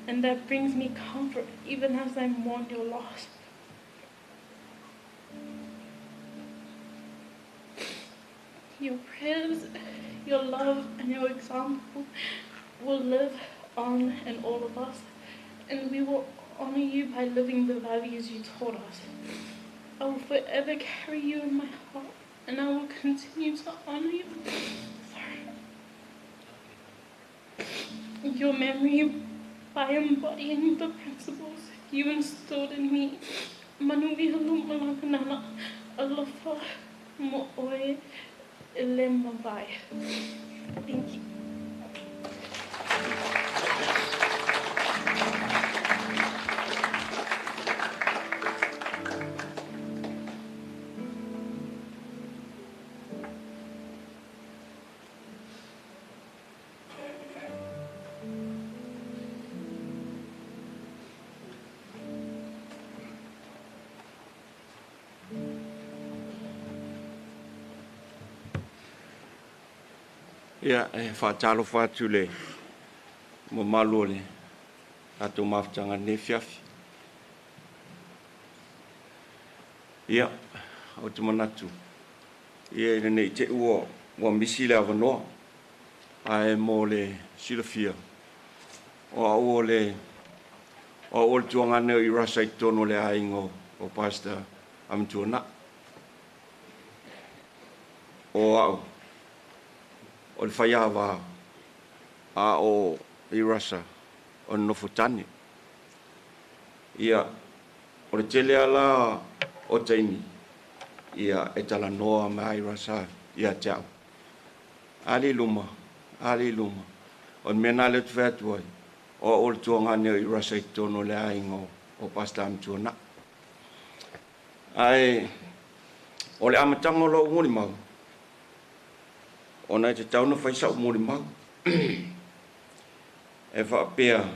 Speaker 7: and that brings me comfort even as I mourn your loss. Your prayers, your love, and your example will live on in all of us, and we will honor you by living the values you taught us. I will forever carry you in my heart, and I will continue to honor you. Sorry. your memory by embodying the principles you instilled in me. Manuvi halu malakanana alofa mo oe Lemavai. Thank you.
Speaker 4: Ia, whaatalo whātu le, mo malo le, ato mawhtanga ne whiawhi. Ia, o te manatu. Ia, nei te ua, wa misi le avanoa, ai mo le silafia. O au le, o le tuangane o Irasa I tono le aingo, o Pastor Amtuana. O au. O le whaiawa a o Irasa o Nofutani. Ia, o le tele ala o Taimi. Ia, e tala noa ma Irasa ia teau. Ali luma. O mena le tuwhetua o le tuangane o Irasa I tono le aingo o Pastor Amtuana. Ai, o le amatanga lo nguri mau. Ona te tauna whaisa o mori mau. E whaapea,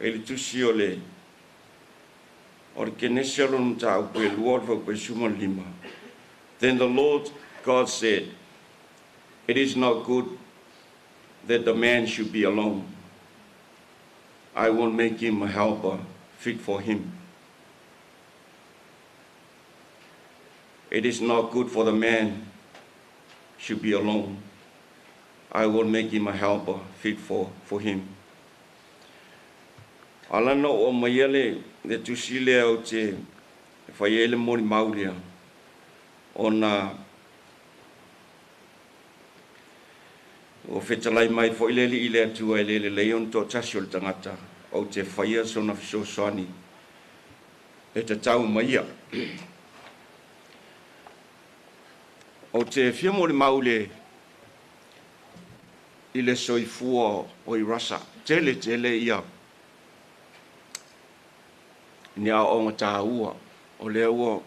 Speaker 4: e le tusi o le kenesia lo nta au koe lua o koe suma lima. Then the Lord God said, it is not good that the man should be alone. I will make him a helper fit for him. It is not good for the man should be alone. I will make him a helper fit for him. Alana o maiele le tusile o te whaiele mori mauria o na o whetalai mai fo ilele ile atua ilele leon to tasio le tangata o te whaia sona fiso soani e te tau maia. O te whia mori maule I le soifua o Irasa. Tele ia. Ni a o ngata ua. O le ua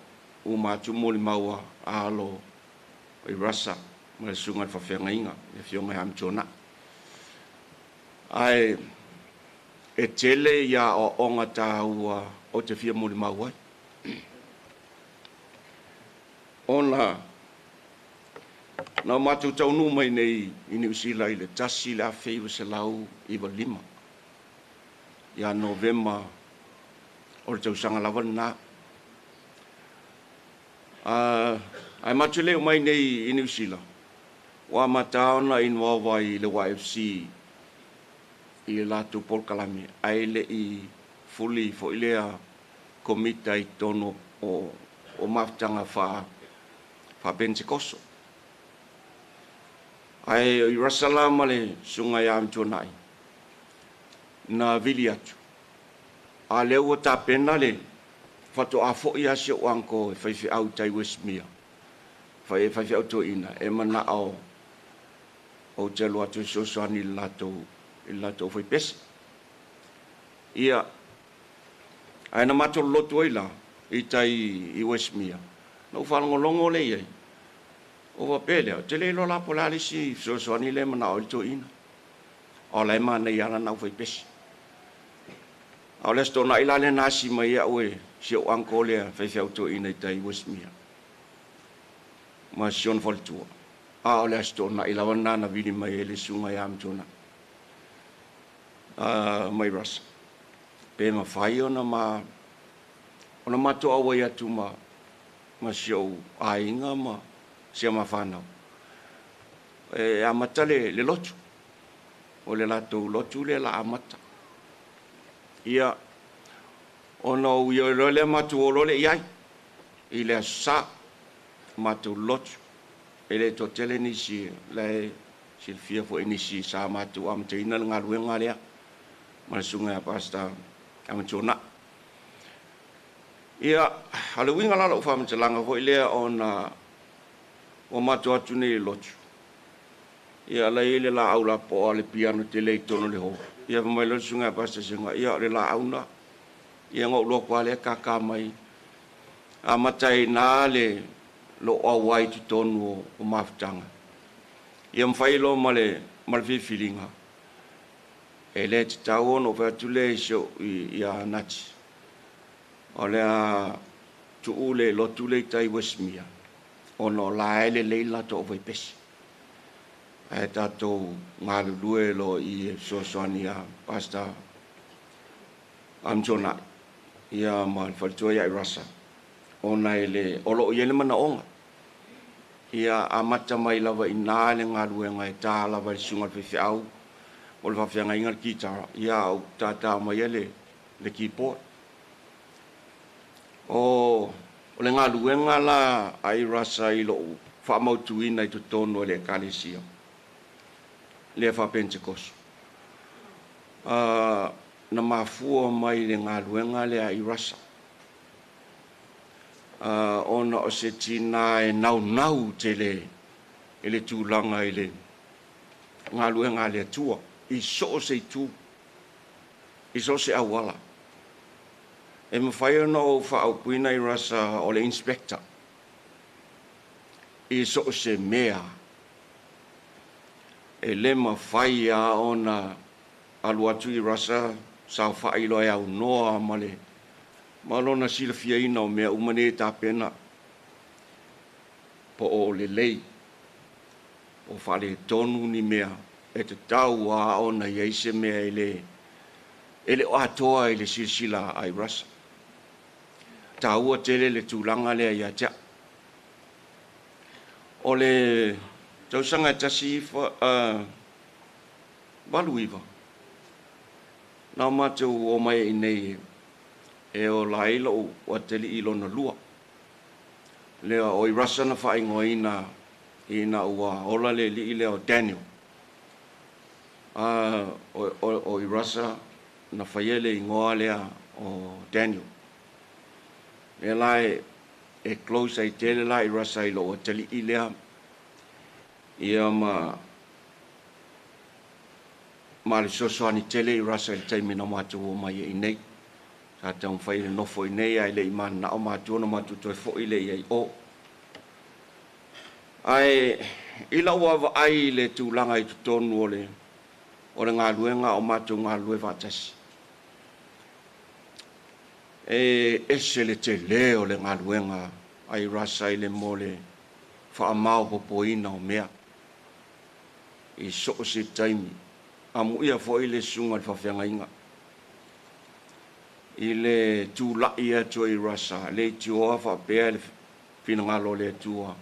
Speaker 4: u mātu moli maua a alo o Irasa. Ma le sunga le whawhenga inga. Le whionga ham tōna. Ai, e tele ia o ngata ua o te whia moli maua. Ona, na mātou taunu mai nei I New Zealand le tasi le awheiwa se lau iwa 5. Ia November o le tausanga lawa na. Ai mātou leo mai nei I New Zealand. Wa mataona involva I le YFC I le lātou polkalami. Ai le I fuli fo ilea komita I tono o maftanga wha Pentecosto. Ai Irasa lama le sunga ia amtuanai. Na vili atu. A leo ta pena le fato a fo ia se o anko e whaifi au tai Westmere. Whaifi au to ina. E mana au o te loa tu sosoani I lato whai pesi. Ia ai na mato loto ila I tai I Westmere. No whanongolongo le iei. O wa pele, te le lo la polalisi so ni le mana o to ina. O le mana ia na fai pesi. O le sto na ila le nasi mai ia we, si o anko le fai fai to ina tai Westmere. Ma sion voltua. A o le sto na ila wana na vili mai le sunga ia mtuna. Mai ras. Pe ma fai ona ma to awa ia tu ma sio ainga ma sia mawhanau. E amata le lotu. O le lato lotu le la amata. Ia, ona ui o le matu o le iai. I le sa matu lotu. E le to tele nisi le silfia fo inisi sa matu am teina ngaluenga lea ma sunga pasta am chona ia Halloween ala o fam telanga fo ile ona o matu atu nei lotu ia la ile la aula po le piano te le tono le ho ia mai lo sunga pasta singa ia le la auna ia ngo lo kwa le kaka mai amatai na le lo awai tu tonu o maftanga ia mfai lo male filinga ele tau no va tu le so ia nati ole a tu ule lo tu le tai wesmia ono la ele leila to vai pes ai tato ngalu lue lo I sosoania pasta amjona ia mal faltoya Irasa ona ele olo yele mana onga ia amata mai lava ina le ngalu ngai ta lava sunga fe au o le fa ngai ngal kita ia o tata mai le kipo o le ngalu ngala ai Irasa I lo fa mau tuina I tono le kalesia le fa Pentecost na mafua mai le ngalu ngale ai Irasa ona o se tina e nau tele ele tūlanga ele ngalu ngale tua I so se tu I so se awala e mawhai no fa au puina Irasa o le inspector I so se mea e le mawhai a ona alu atu Irasa sa whai loa au noa male malona sila fia ina o mea umane ta pena po o le lei o whale tonu ni mea e te tau a ona yeise mea ele o atoa ele silsila a Irasa taua tele le tūlanga lea ia tea o le tausanga tasi waluiva na matou o mai nei e o lailo o tele ilo na lua lea o Irasa na whae ngoina ina ua ola le li leo Daniel o Irasa na whaiele I ngoa lea o Daniel e lai e close ai tele la Irasa ilo o tele I lea ia ma le sosoani tele Irasa il taimina matou o mai I nei sa tau whai le nofo I nei ai le imana na o matou na matou toi fo I le I o ai ila ua ai le tūlanga I tutonu o le ngā luenga o matou ngā lue vatasi e ese le te leo le ngā luenga ai Irasa I le mole whaamau popoina o mea I so se taimi amu ia fo I le sunga le whawhianga inga I le tūlai atu Irasa le tioa whapea le whinangalo le tua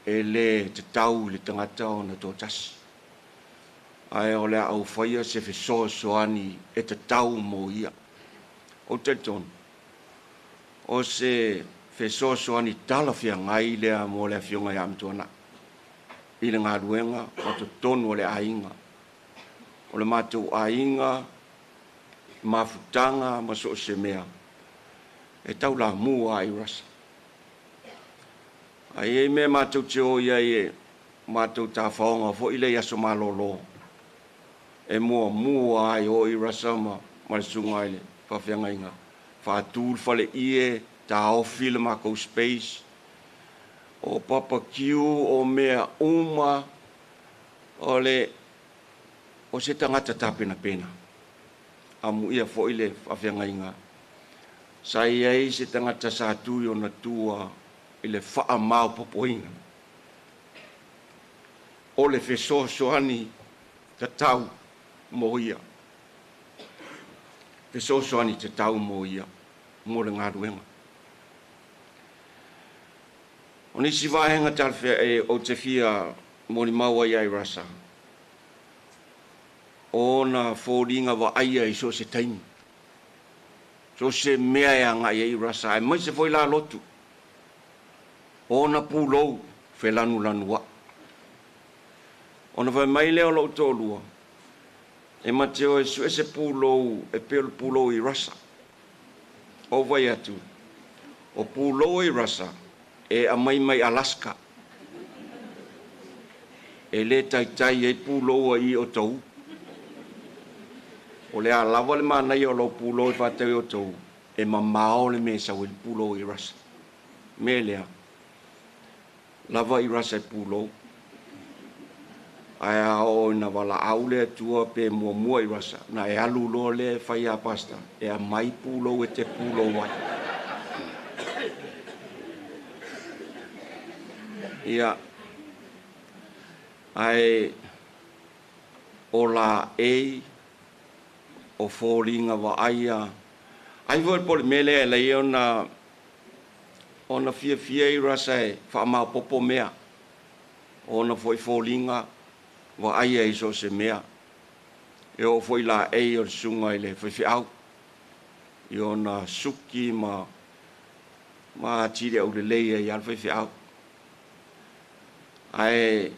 Speaker 4: e le te tau le tangata o na tō tasi ai o le au whaia se whesoa soani e te tau mo ia o te ton o se whesoa soani tala whia ngai lea mo le whionga ia amtuana I le ngā ruenga o te tonu o le ainga o le mātou ainga mafutanga ma so se mea e tau la mua Irasa ai e me mātou te o ia e mātou tā whaonga fo I le aso malolo e mua ai o Irasa ma le sunga ile whawhianga inga whātūl whale ie tā ofi le mako space o papa kiu o mea uma o se tangata tāpena pena amu ia fo ile whawhianga inga sa iei se tangata sa tui o na tua ile wha mau popoinga o le whesosoani te tau mo ia whesosoani te tau mo ia mo le ngā ruenga o nisi wahenga talwhea e o te whia mo ni maua ia Irasa o na whōringa wa aia I so se taimi so se mea ea ngā ia Irasa e mai se foi la lotu o na pūlou whelanu lanua Ona vai mai leo lo tolua. E mateo e su ese pūlou, e pēl pūlou Irasa. O vai atu. O pūlou Irasa, e a mai Alaska. E le tai e pūlou i o tau. O le a lava le mānai o lo pūlou i whātau o tau. E mamao le me sa o le pūlou Irasa. Me lea. Lava Irasa e pūlou. Ai o na wala aule tua pe mua Irasa. Na e alu lo le whai a pasta. E a mai pūlou e te pūlou wai. Ia. Ai o la e o fōringa wa aia. Ai voi pole mele e lei ona fia Irasa e whaamau popo mea. Ona foi fōringa wa aia iso se mea. E o foi la e o sunga i le foi au. I ona suki ma tiri au le leia i al foi au. Ai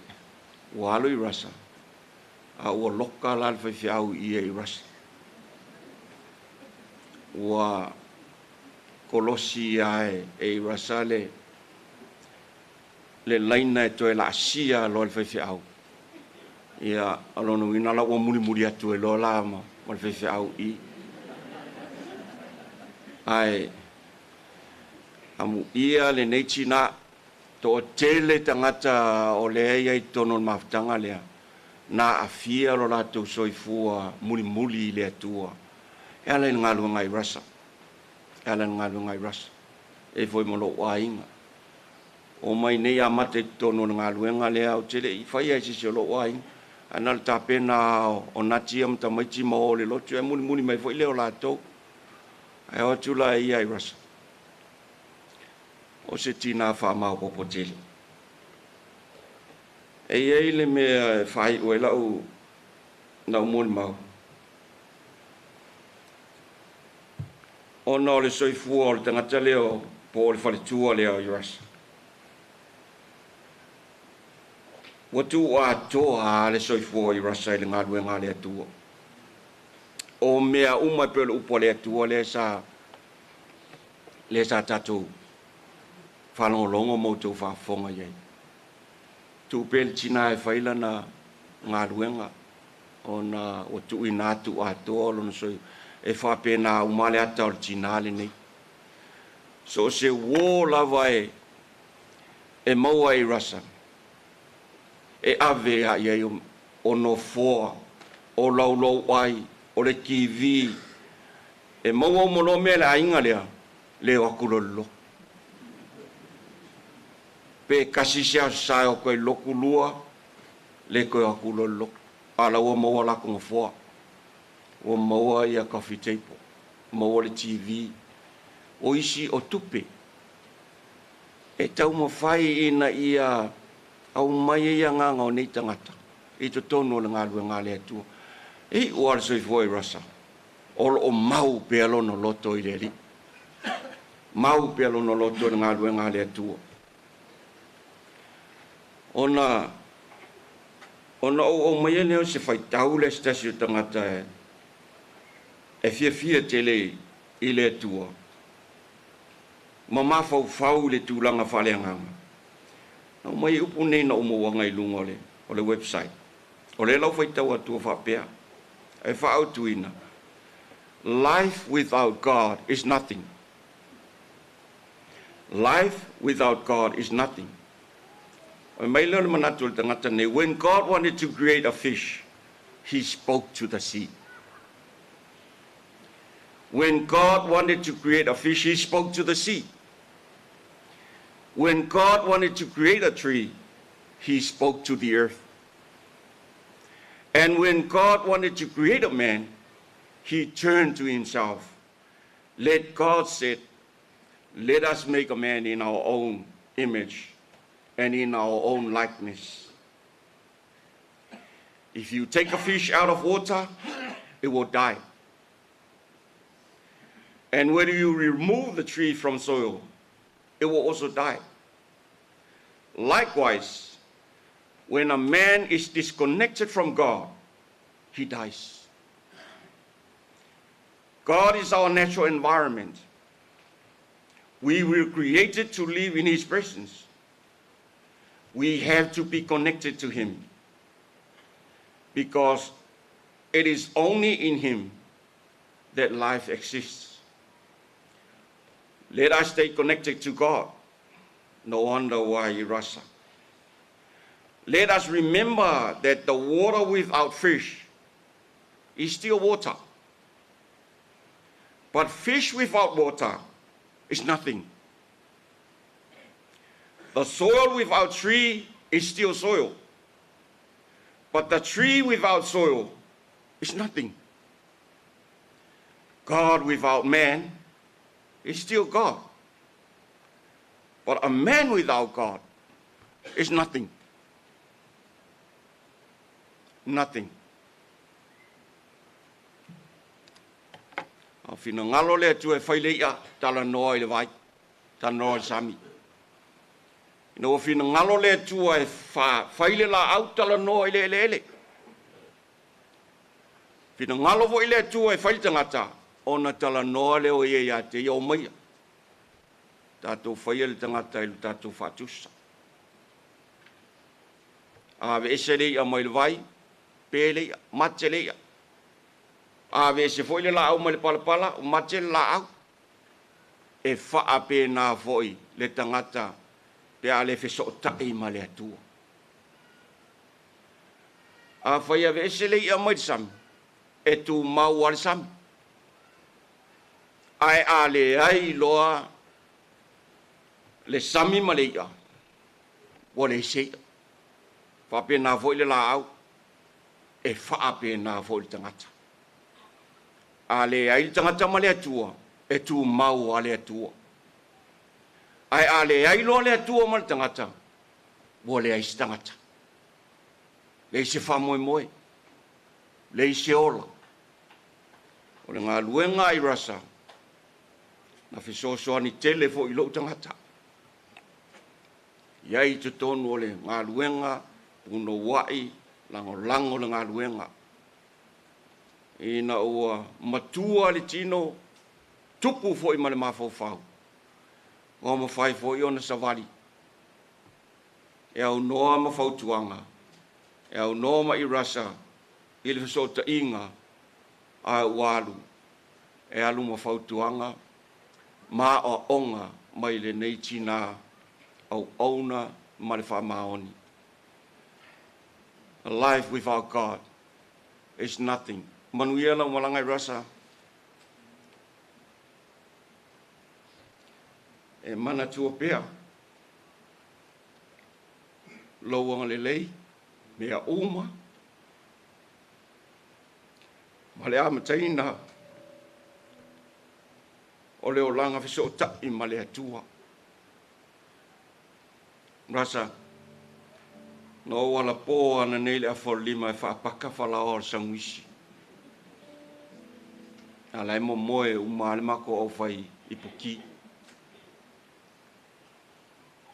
Speaker 4: walo Irasa. A ua loka la foi au i Irasa. Ua kolosi ai e Irasa le laina e toe la asia lo le foi au. Ia alono ina la ua muri atu e lo la ma le foi au i. Ai amu ia le neitina to tele tangata o le ia i tono maftanga lea na afia lo la tu soifua muri le atua. Ela ngalu ngai Irasa. Ela ngalu ngai Irasa. E foi mo lo wainga. O mai nei amate tono ngalu ngale au tele I fai ai si lo wainga. Anal tapena o natiam tamaiti mo le lotu e muri mai foi le o la to. Ai o tula ia Irasa. O se tina fa ma o potele. E ia le me fai o la o na mo mau. O no le soifua o le tangata leo po le whaletua leo Irasa. Watu a toa le soifua Irasa I le ngā le atua. O mea umai pele upo le atua le sa tatou. Whalongolongo mautou whafonga iei. Tu pele tina e whaila na ngā ruenga. O na o tu inatu a toa lo na soifua. E whapena umale ata o le tinale nei. So se wō lava e maua Irasa. E ave a iei o no foa, o laulau ai, o le kiwi. E maua mono mea le ainga lea, leo akulolo. Pe kasi sea sae o koe loku lua, le koe akulolo. Ala ua maua lako ngofoa. O maua ia coffee table, maua le TV, o isi o tupe. E tau mawhai ina ia au mai ia nganga o nei tangata. I to tono le ngā le atua. E ua le soifua Irasa. O mau pealo no loto I le li. Mau pealo no loto le ngā le atua. Ona o mai leo se fai tau le stasio tangata e fia tele I le atua. Ma mafau le tūlanga whaleanganga. Nau mai upu nei na umawanga I lunga o le website. O le lau whaitau atua whapea. E whaautuina. Life without God is nothing. Life without God is nothing. O mai leo le manatu le tangata nei. When God wanted to create a fish, He spoke to the sea. When God wanted to create a fish, He spoke to the sea. When God wanted to create a tree, He spoke to the earth. And when God wanted to create a man, He turned to Himself. Let God said, let us make a man in our own image and in our own likeness. If you take a fish out of water, it will die. And when you remove the tree from soil, it will also die. Likewise, when a man is disconnected from God, he dies. God is our natural environment. We were created to live in his presence. We have to be connected to him, because it is only in him that life exists. Let us stay connected to God. No wonder why Irasa. Let us remember that the water without fish is still water. But fish without water is nothing. The soil without tree is still soil. But the tree without soil is nothing. God without man is still God. But a man without God is nothing. Nothing. A fina ngalo le tu e whaile ia tala noa i le vai, tala noa i sami. No fina ngalo le tu e whaile la au tala noa i le ele. Fina ngalo vo i le tu e whaile tangata, ona tala noa leo i ea te iau maia. Tātou whaile tangata i tātou whatusa. Ave esere ia mai le vai, pele ia, matele ia. Ave se foi le la au mai le palapala, o matele la au. E wha pe nā foi le tangata pe a le feso tai ma le atua. A whai ave esere ia mai sami, e tu mau al sami. Ai a le ai loa le sami ma le ia, wa le se ia. Wha pe nā foi le la au, e wha pe nā foi le tangata. A le ai tangata ma le atua, e tu mau a le atua. Ai a le ai loa le atua ma le tangata, wa le ai tangata. Le se wha moe moe, le se ola. O le ngā luenga i rasa, na fisosoa ni tele fo i lo tangata. Iai te tonu o le ngā luenga, uno wai, lango le ngā luenga. Ina ua matua le tino, tupu fo i ma le mawhauwhau. O ma whai fo i ona savali. E au noa ma whautuanga. E au noa ma i rasa, i le fisota inga, a walu. E alu ma whautuanga, ma o onga mai le nei tina au auna ma le whamaoni. A life without God is nothing. Manuela Malangai Rasa. E mana tua pea. Lauanga le lei. Mea uma. Ma le amataina. O leo langa fiso tai ma le atua. Rasa. No wala po ana nei le afolima e whaapaka whala o sanguisi. Ala e mo moe uma le mako au whai i puki.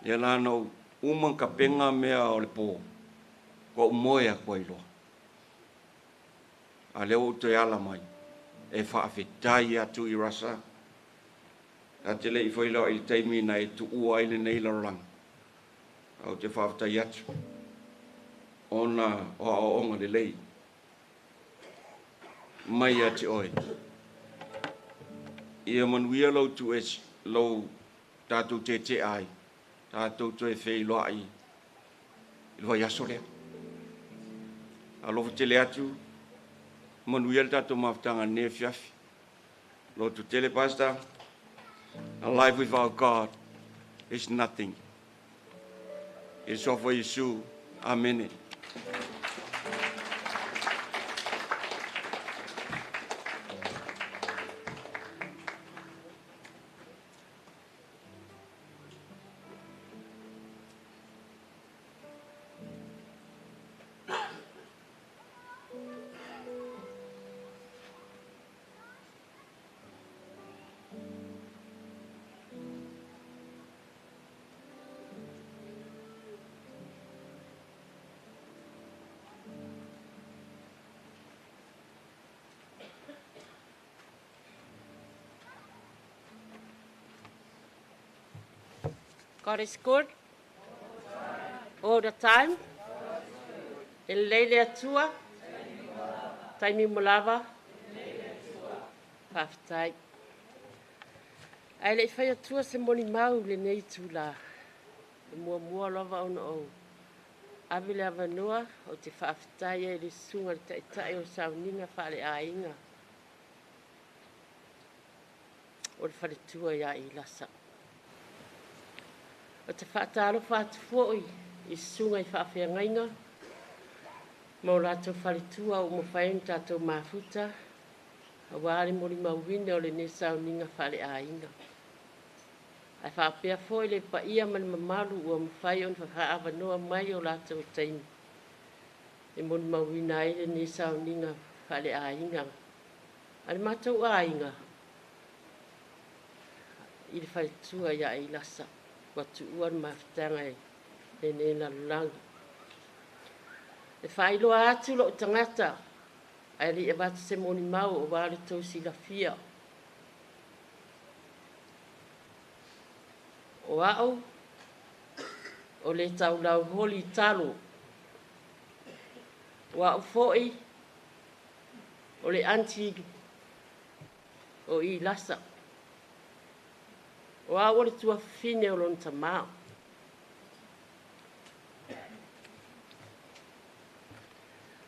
Speaker 4: E la no uma ka penga mea o le po. Ko moe a kua iloa. A leo te ala mai. E whaafetai atu i rasa. A te le i whaila i teimi na e tu ua ile nei larang. Au te whaafetai atu. Ona o onga le lei. Mai ati oi. Ia manuia lau tu es lau tātou te ai. Tātou tu e whei loa i. Ilua yaso lea. Alofu tele atu. Manuia le tātou maftanga ne fiafi. Lo tu tele pasta. A life without God is nothing. It's offer Yesu. Amen.
Speaker 10: God is good all the time. E leile atua, taimi mulava, whawhitai. Ai le whai atua se moni mau le nei tūla. E mua lava ona o. Awi le avanua o te whawhitai e le sunga le taitai o sauninga whale a inga. O le whale tua ia I lasa. O te whaatalo whaatufoi I sunga I whaawhiangainga. Mau rātou whalitua o mawhain tātou mafuta. A wāre mori mauwine o le nesa o ninga whale a inga. Ai whaapea fōi le pa ia mani mamalu ua mawhai on whaawa noa mai o rātou taimi. E mori mauwine ai le nesa o ninga whale a inga. Ai mātou a inga. I le whalitua ia I lasa. Watu uan mawhitanga e nena lulangi. E whailoa atu lo tangata, ai li e watu se moni mau o wale tau sila fia. O au, o le tau lau holi talo. O au foi, o le anti o I lasa. O au o le tua fine o lon tamao.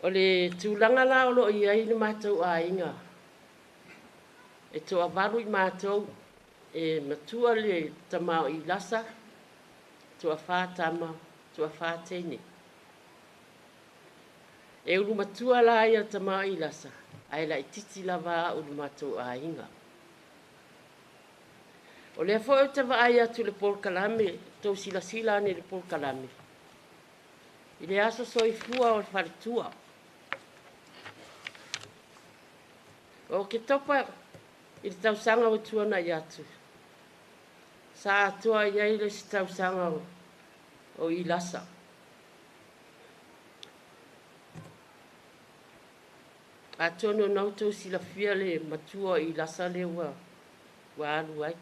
Speaker 10: O le tūlanga la o lo I ai le mātou a inga. E tō avaru I mātou e matua le tamao I lasa, tō a whātama, tō a whātene. E ulu matua la ia tamao I lasa, ai la I titi lava o le mātou a inga. O le fo te va ai atu le polkalame, tō sila ne le polkalame. I le aso soifua o le wharitua. O ke topa I le tausanga o tuana I atu. Sa atua I ai le si tausanga o I lasa. Atua no nautou sila fia le matua I lasa le wa alu ai.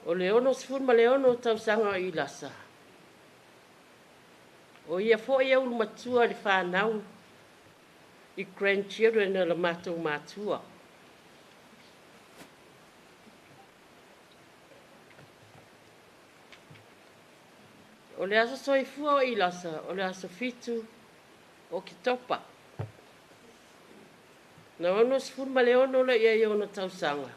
Speaker 10: O le ono sifun ma le ono tausanga I lasa. O ia fo ia ulu matua le whanau. I grandchildren na la mātou mātua. O le asa soifua o I lasa, o le asa fitu o ki topa. Na ono sifun ma le ono le ia I ona tausanga.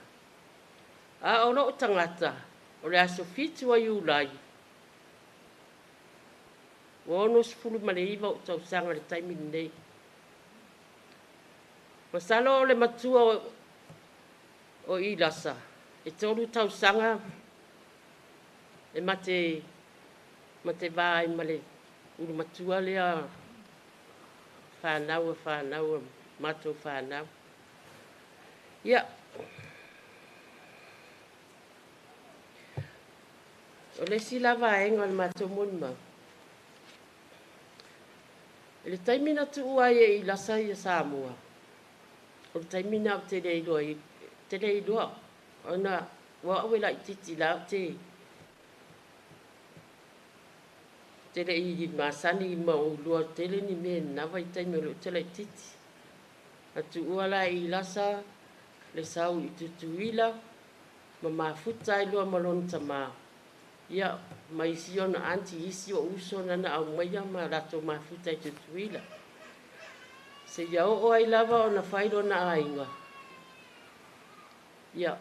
Speaker 10: A ono o tangata, o le asa fitu a eulogy. O ono sifun ma le iwa o tausanga le taimi nei. Masalo o le matua o I lasa. E tolu tausanga e mate vai ma le ulu matua lea whanau matou whanau. Ia. O le sila vaenga o le matou monima. E le taimina tu ua I lasa I Samoa. O le taimina o te reiloa. Ona, wa awe la I titi la te rei masani I maulua tele ni me nawa I taimi o le tele I titi. Atu ua la I lasa le sau I tutuila ma mafuta I loa malon tama. Ia, ma isi ona anti isi o uso nana au maia ma rato mafuta I tutuila. Se ia o ai lava o na whairo na ainga. Ia,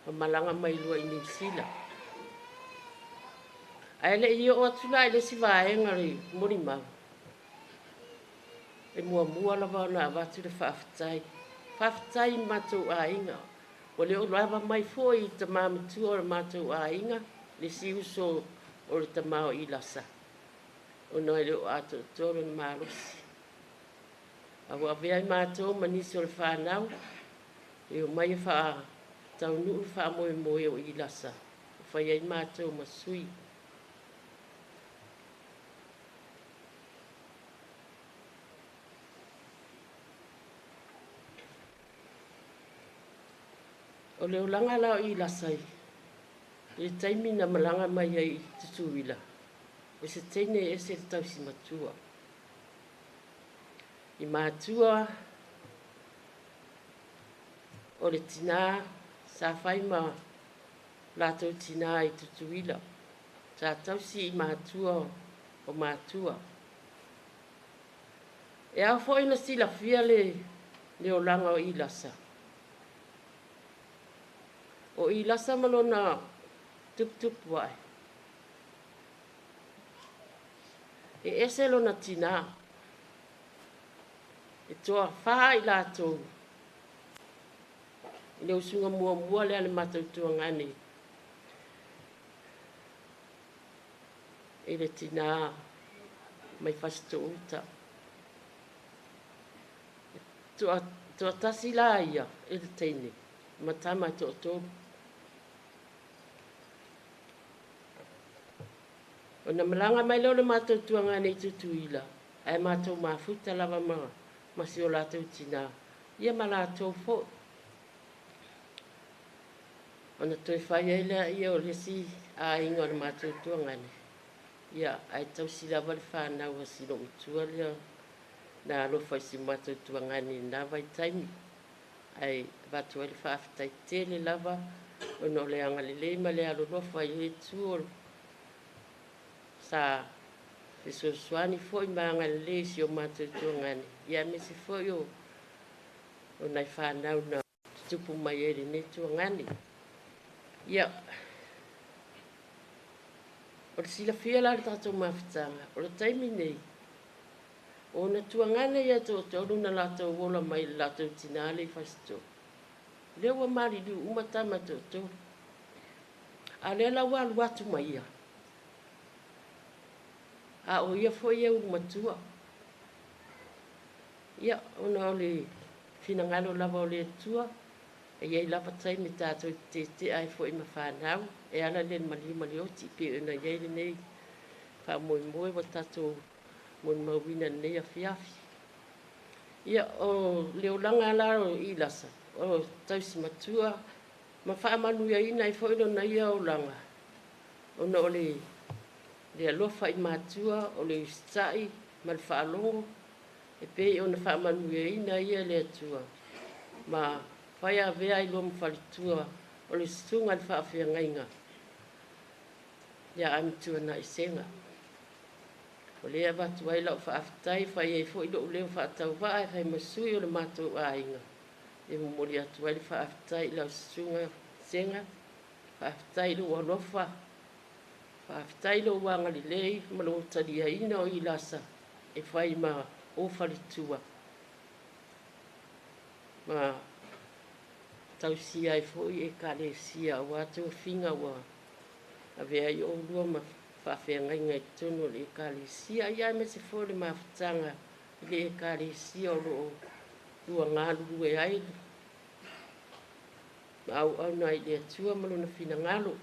Speaker 10: ma malanga mai lua I New Zealand. Ai le ia o atula I le si vaenga le mori mau. E mua lava o na avatu le whaafitai. Whaafitai mātou ainga. O le o lava mai foi I ta māmatua o le mātou ainga. Le si uso o le tamao I lasa. O noi le o ato tōre mālosi. A wa vea I mātou manisi o le whanau. E o mai wha tau nuu wha moe o I lasa. Whai ai mātou masui. O leo langa lao I lasai. I taimi na malanga mai ai tutuila. O se tene e se tau si matua. I matua o le tina sa fai ma lato tina i tutuila. Sa tau si i matua o matua. E a fo ina sila fia le o langa o ilasa. O ilasa malona tup wai. E ese lo na tina. E toa wha i lato. I le usunga mua le ale matautua ngani. E le tina mai fasto uta. Toa tasi la ia e le teine. Matama to. O na malanga mai leo le matautua ngani i tutuila. Ai mātou mafuta lava ma si o lātou tina. Ia ma lātou fo. O na toi whai ei lea ia o lesi a inga o le matautua ngani. Ia ai tau si lava le whanau a si no utua lea. Na alofa i si matautua ngani na vai taimi. Ai vatu ai le whaafitai tele lava. O no le anga le leima le alo lofa i e tuol. Sa e suani foi maanga le si o matautua ngani. Ia me si foi o nai whanau na tupu mai ere ne tua ngani. Ia. O le sila fia la le tatou mawhitanga. O le taimi nei. O na tua ngani ia tō na lātou wola mai lātou tinale i whasto. Leo wa mari du umatama tō. A lea la walu watu mai ia. A o ia foi e umatua. Ia, ona o le finangalo lava o le tua. E iei lava taimi tātou te ai foi ma whanau. E ala le malima le oti pe ona iei le nei. Wha moe wa tātou mon mawina nei a fiafi. Ia, o leo langa ala o ilasa. O tausi matua. Ma wha manu ia ina i foi no na ia o langa. Ona o le alofa i matua o le ustai ma le whaalongo. E pe o na whaamanu e ina ia le atua. Ma whai a vea i loma whalitua o le sunga le whaafia ngainga. Ia amitua na isenga. O lea watu ai lau whaafitai whai e fo i lo leo whaatau waa e whai masui o le mātou a inga. E mumori atu ai le whaafitai lau sunga senga. Whaafitai lo walofa. Whaafitai lo wanga li lei malo tadia ina o ilasa. E whai ma o whalitua. Ma tausia e foi e kare sia o atu finga wa. A vea i o lua ma whawhenga inga i tono le e kare sia. Ia me se foi le mawhitanga le e kare sia o lo lua ngā lulu e ai. Ma au nai le atua malo na fina ngalo.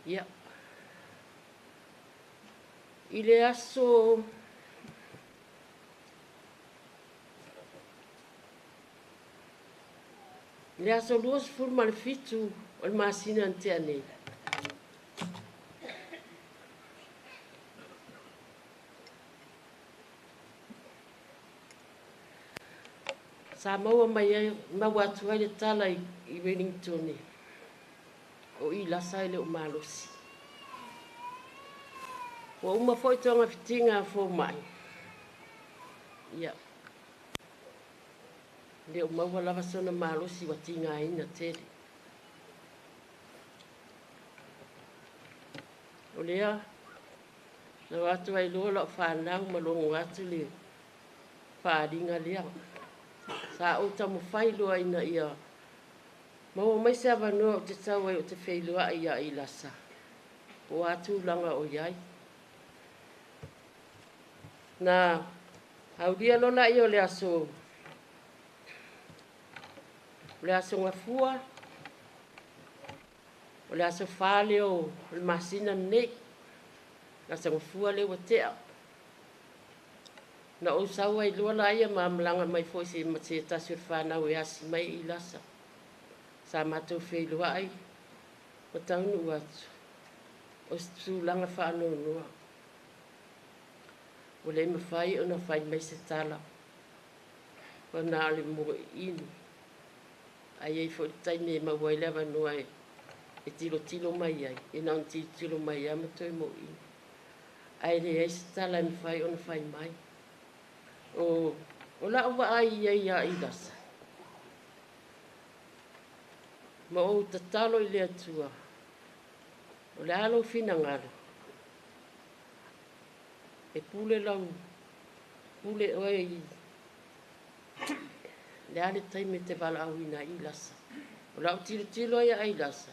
Speaker 10: Ia. I le aso luas furma le fitu o le masina antea nei. Sa maua mai mau atu ai le tala i Wellington ni. O i lasa ele o malosi. O uma foi tonga fitinga fo mai. Ia. Le o maua lava sona malosi wa tinga ina tele. O lea, na watu ai lola o whanau malongo atu le wharinga lea. Sa o tamu whailoa ina ia. Mau mai se avanoa o te tau o te whailoa ia i lasa. O atu langa o iai. Na hauria lola i o le aso. Le aso ngafua. O le aso whale o le masina nei. Le aso ngafua le wa tea. Na o sau ai lua la ia mamalanga mai fo se mate tasir whanau e asi mai I lasa. Sa matou whei lua ai. O taunu atu. O stulanga whanau noa. O le mawhai o na whai mai se tala. O na ale mo inu. Ai ei fo taime ma wailewa noa e tilo mai ai. E na tilo mai ai matou mo inu. Ai le ei se tala e mawhai o na whai mai. O la wa ai ia I lasa. Ma o tatalo I le atua. O le alo fina ngalo. E pule lau. Pule oe le ale taime te wala awina I lasa. O la o tilo ia I lasa.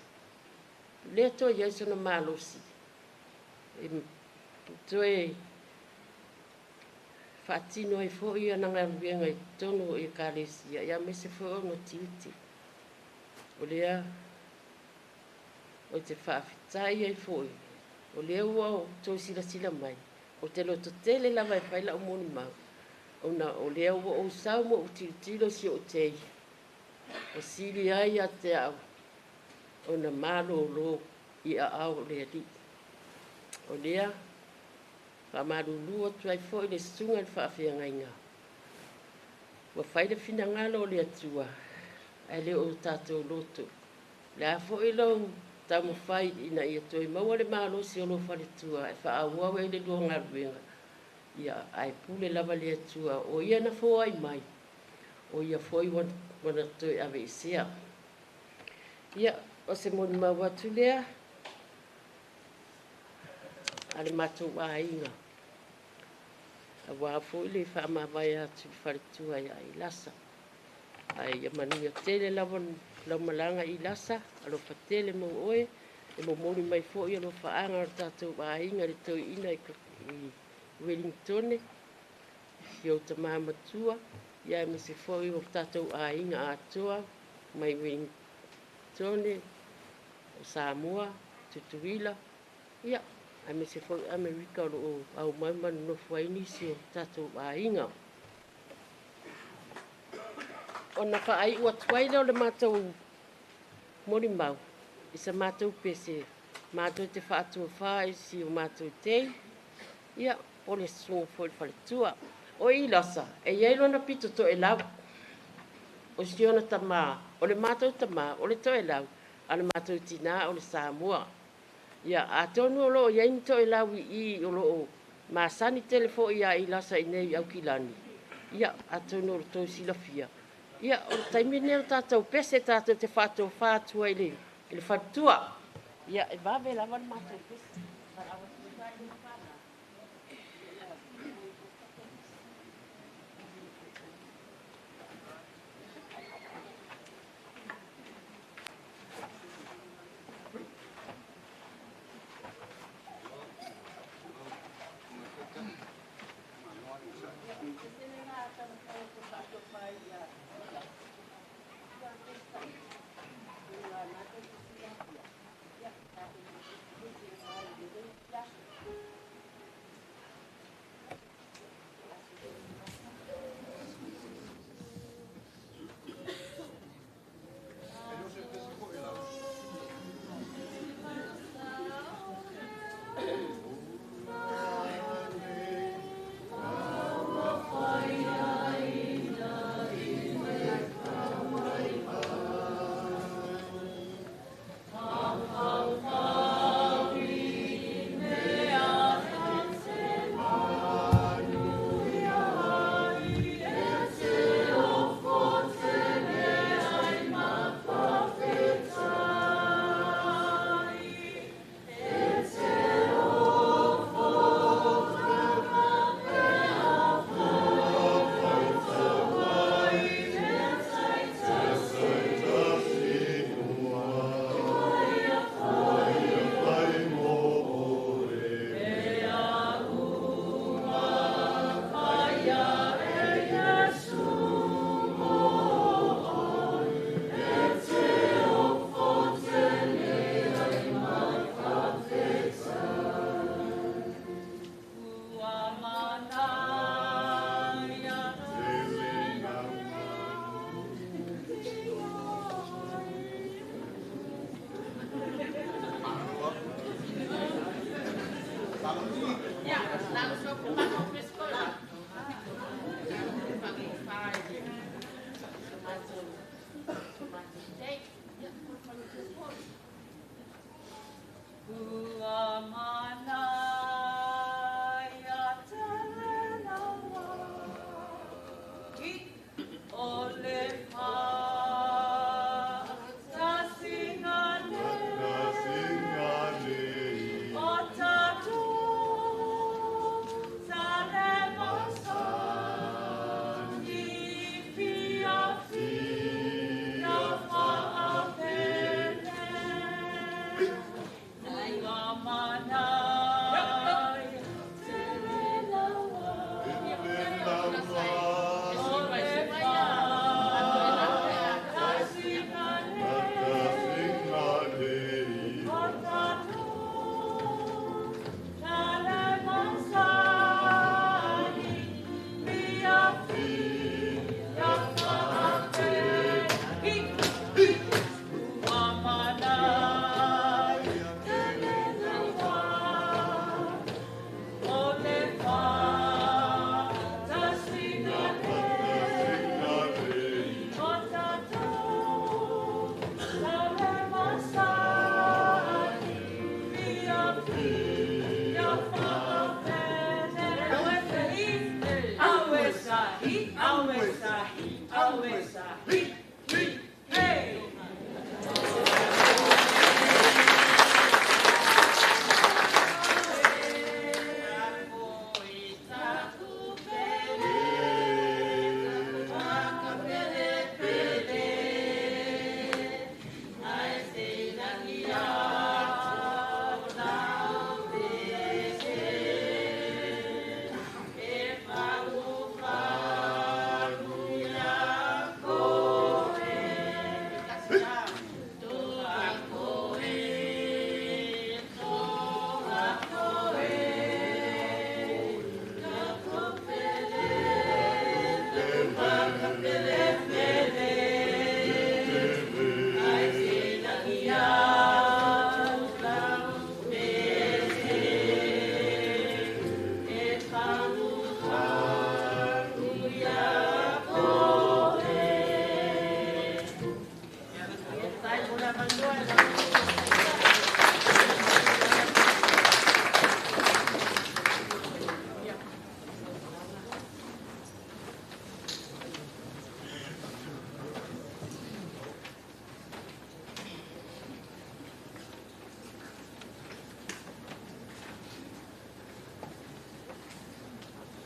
Speaker 10: Le to ia iso na malosi. E toe Fatino e fo ia nanga ruenga I tonu e kalesia. Ia me se fo no tiuti. O lea o te whaafitai e fo. O lea ua o tō sila mai. O te loto tele lava e whaila o moni mau. O lea ua o sau mo o tilo si o tei. O sili ai a te au. O na malo lo I a au lea li. O lea Whamarulu atu ai fo I le sunga I whaafia ngai ngā. Wa whaile fina ngalo o le atua. Ai le o tātou loto. Le a fo I lau tau mo whai ina I atoi. Maua le malo si o lo whale tua. E wha awau e le lua ngā ruenga. Ia ai pule lava le atua. O ia na fo ai mai. O ia fo I wana toi ave I sea. Ia o se moni mau atu lea. Ale matou a inga. A wafo le fa ma vai atu faritua ia I lasa. Ai manu tele lavon la malanga I lasa, alo fatele mo oe, e mo mori mai fo ia lo faanga tatou a inga le toi ina I Wellington. Yo te mamatua, ia me se fo I tatou a inga atoa mai Wellington, Samoa, Tutuila. Ia ai me se fo Amerika o au mai no foi nisi tatou a inga. Ona ka ai ua twaila le matou mori mau. Isa matou pese matou te whaatua whae si o matou tei. Ia o le sunga fo le tua. O I lasa e ielo na pito to e lau. O si ona tama o le matou tama o le to e lau. Ale matou tina o le Samoa. Ia a tonu lo ia into I lawi I o lo masani telefo ia I lasa I nei au kilani. Ia a tonu lo to silafia. Ia o taimine o tātou pese tātou te whātou whātua I le whatua. Ia e vawe lava le mātou pese.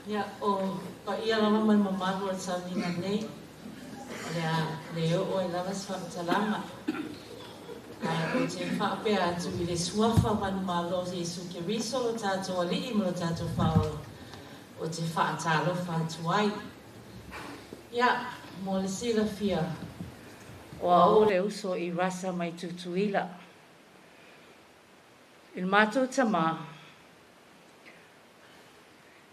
Speaker 8: Ya, o pa ia lama man mamalu at sa ningan nei. Ya, leo o ilawas fa talanga. Ai o te fa pe atu i le suafa man malo Jesu Kiriso o tato ali mo tato fao. O te fa talo fa tuai. Ya, mo le sila fia. O o le uso I rasa mai tutuila. Il mato tama.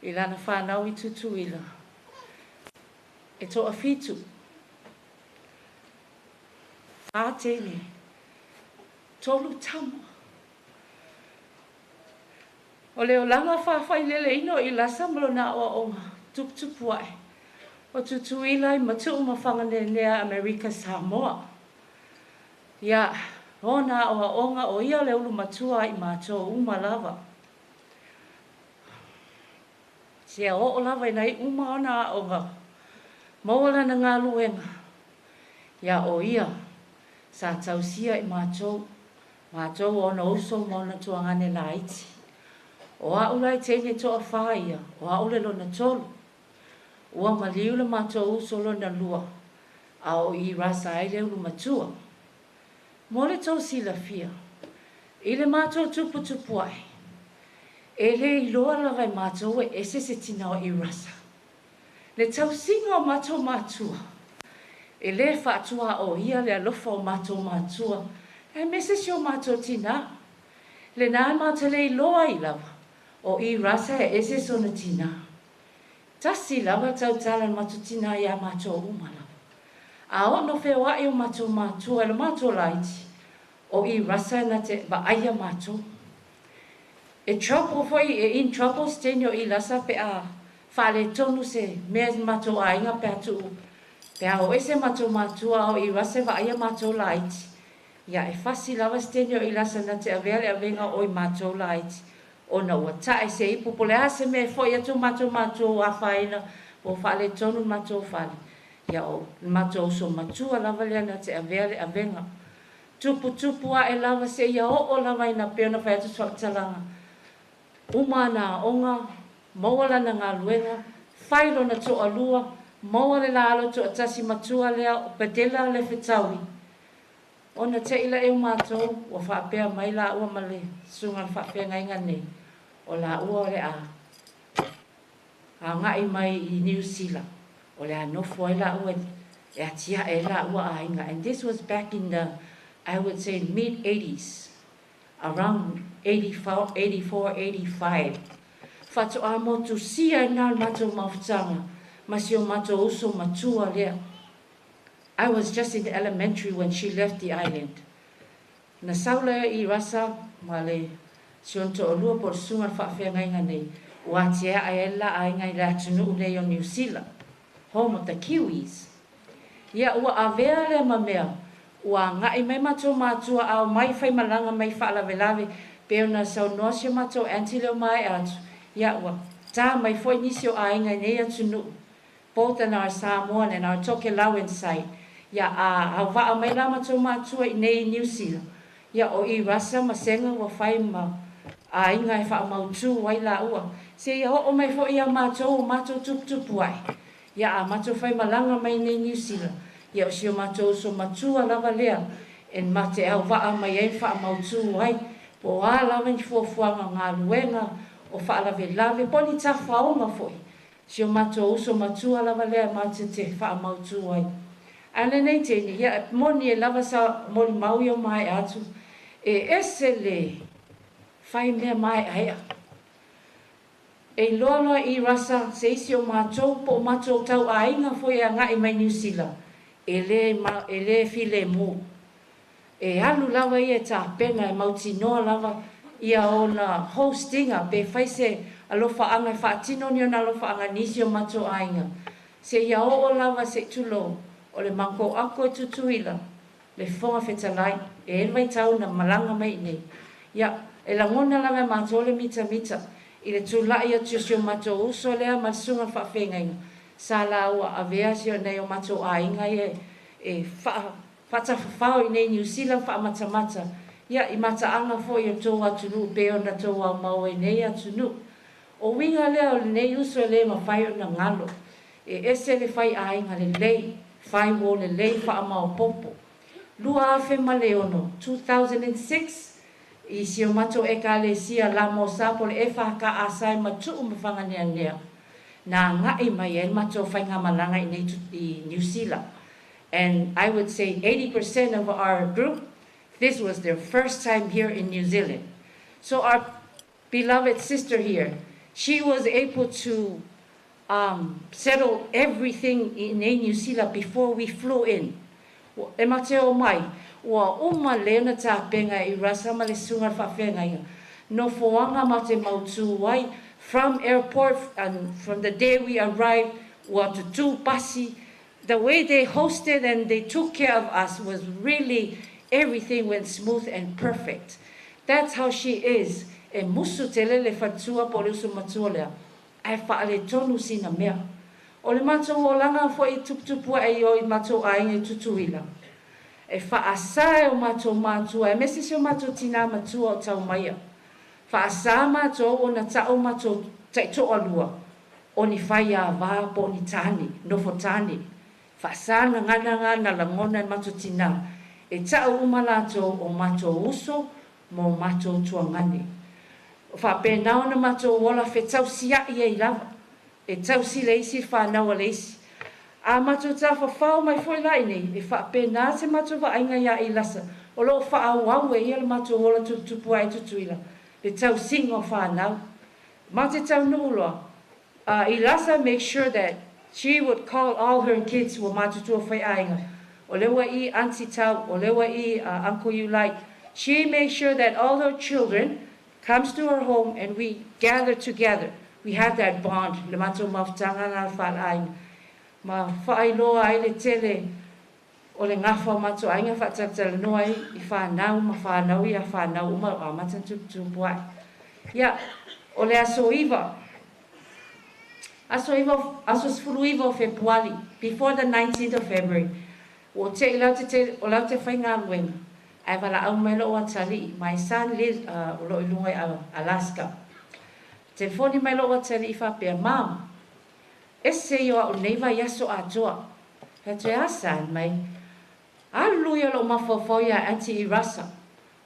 Speaker 8: I lana whanau I tutuila. E toa fitu. Ātene. Tolu tama. O leo langa whawhai lele ino I lasa malo na o onga. Tuputupu ai. O tutuila I matu umawhanga nea Amerika Samoa. Ia, ona o onga o ia leo matua I mato umalawa. Sia o lava nei uma ona onga. Mawala na ngā luenga. Ia o ia. Sa tausia I mātou. Mātou ona uso mona tuangane la iti. O aulai tene toa whaia. O aule lona tolu. Ua maliula mātou uso lona lua. A o I rasa ai leo matua. Mole tau sila fia. Ile mātou tupu ai. E le iloa lawai mātou e ese se tina o Irasa. Le tau singa o mātou mātua. E le whaatua o ia le alofa o mātou mātua. E mese si o mātou tina. Le nāi mātou le iloa I lawa. O Irasa e ese sona tina. Tasi lawa tau tala mātou tina ia mātou umalawa. A o no whewai o mātou mātua e le mātou laiti. O Irasa na te waaia mātou. E trouble foi, e in trouble stenio I lasa pe a whale tonu se mea matou a inga pe atu. Pe a o ese matou matua o I rase wa aia matou la iti. Ia e whasi lava stenio I lasa na te avele a venga o I matou la iti. O na ua tae se I pupule ase me foi atu matou a whaina o whale tonu matou whale. Ia o matou so matua lava lea na te avele a venga. Tupu a e lava se ia o lava ina peona whai atu whakatalanga. Umana onga, mawala na ngā luenga, whairo na to alua, mawale la alo to atasi matua lea o padela le whetaui. Ona te ila e mātou, o whaapea mai la ua male, sunga whaapea ngai ngane, o la ua le a. A ngai mai I New Zealand, o le a nofo e la ua, e atia e la ua a inga. And this was back in the, I would say, mid-80s, around 84, 85. Fatu a motu sia nā matou mawhitanga, masio matou uso matua lea. I was just in elementary when she left the island. Na saula I rasa, male, sionto o lua por sunga whaafea ngai nganei, watia a ela a ngai la tunu nei o New Zealand, home of the Kiwis. Ia ua avea lea mamea, ua ngai mai matou matua au mai whai malanga mai whaalavelave, peo na sau nosia matou antileo mai atu. Ia ua, tā mai foi nisio a inga nei atu nu. Both in our Samoan and our Tokelau side. Ia a waa mai la matou matua I nei New Zealand. Ia o I rasa masenga ua whai ma a inga e wha mautu wai la ua. Se ia o mai foi ia matou tupu ai. Ia a matou whai malanga mai nei New Zealand. Ia o sio matou so matua lava lea. En mate au waa mai e wha mautu wai. Po a lava ni fuafuanga ngā luenga o wha lave poni ta whaonga foi. Sio matou so matua lava lea mate te wha mautu wai. Ana nei tēne, ia moni e lava sa moni maui o mai atu. E ese le whai mea mai aia. E loa I rasa se isi o matou po matou tau a inga foi a ngai mai New Zealand. E le file mu. E alu lava ia ta pena e mauti noa lava ia o na hostinga pe whai se alofa anga e whaatino ni o na alofa anga nisi o matou a inga. Se ia o lava se tulo. O le manko ako e tutuila, le whonga whetalai, e mai tau na malanga mai nei. Ia, e langona la me mātou le mita, I le tūlai atu sio mātou uso lea masunga whawhengainga. Sa la ua avea sio nei o mātou a inga e whatawhawhau I nei New Zealand whaamatamata. Ia, I mataanga fo I o tō atunu, peo na tō au mau e nei atunu. O winga lea o le nei uso lea ma whai o na ngalo. E ese le whai a inga le lei. Whai wo le lei wha amao popo. Lua afe maleono, 2006, I sio mato e ka le sia la mo sapo le e whaka asai matu umawhanga nea nea. Nā ngai mai e mato whainga malanga I New Zealand. And I would say 80% of our group, this was their first time here in New Zealand. So our beloved sister here, she was able to settle everything in New Zealand before we flew in. E mateo mai, ua uma leona tā penga I rasa ma le sunga whawhenga. No foanga ma te mautu wai, from airport and from the day we arrived, ua to tu pasi. The way they hosted and they took care of us was really, everything went smooth and perfect. That's how she is. E musu te lele whatua po reusu matua lea. Ai whaale tonu sina mea. O le matou o langa fo I tuptupua e o I matou ainga I tutuila. E whaasae o matou matua, e mesi se o matou tina matua o tau maia. Whaasae matou o na tau matou taito alua. O ni whai a wā po ni tani, nofo tani. Whaasae na ngana langona e matou tina. E tau umalato o matou uso, mo matou tuangani. Whapena ona matou wola fe tau sia I e lava. E tau si leisi whanau leisi. A matou ta whawhau mai foi lai nei. E whapena se matou wa ainga ia I lasa. O lo whaau au e ia le matou wola tutupu ai tutuila. Le tau singo whanau. Ma te tau nuuloa. I lasa make sure that she would call all her kids wa matutua whai ainga. O lewa I auntie tau, o lewa I uncle you like. She made sure that all her children comes to our home and we gather together. We have that bond. Le matou mafutanga ngā whalainga. Ma whailoa ai le tele o le ngafa matou ainga whatatala noa I whanau ma whanau I a whanau uma o amatan tupu ai. Ia, o le aso iwa. Aso sfuru iwa o Februari, before the 19th of February. O te ilau o lau te whainga luenga. Ai wala au mai lo atali. My son lives o lo ilunga I Alaska. Telefoni mai lo atali I whapea, Mom, ese yo o neiva yaso atoa. He te asan mai. Aluia lo mafofo ya Auntie Irasa.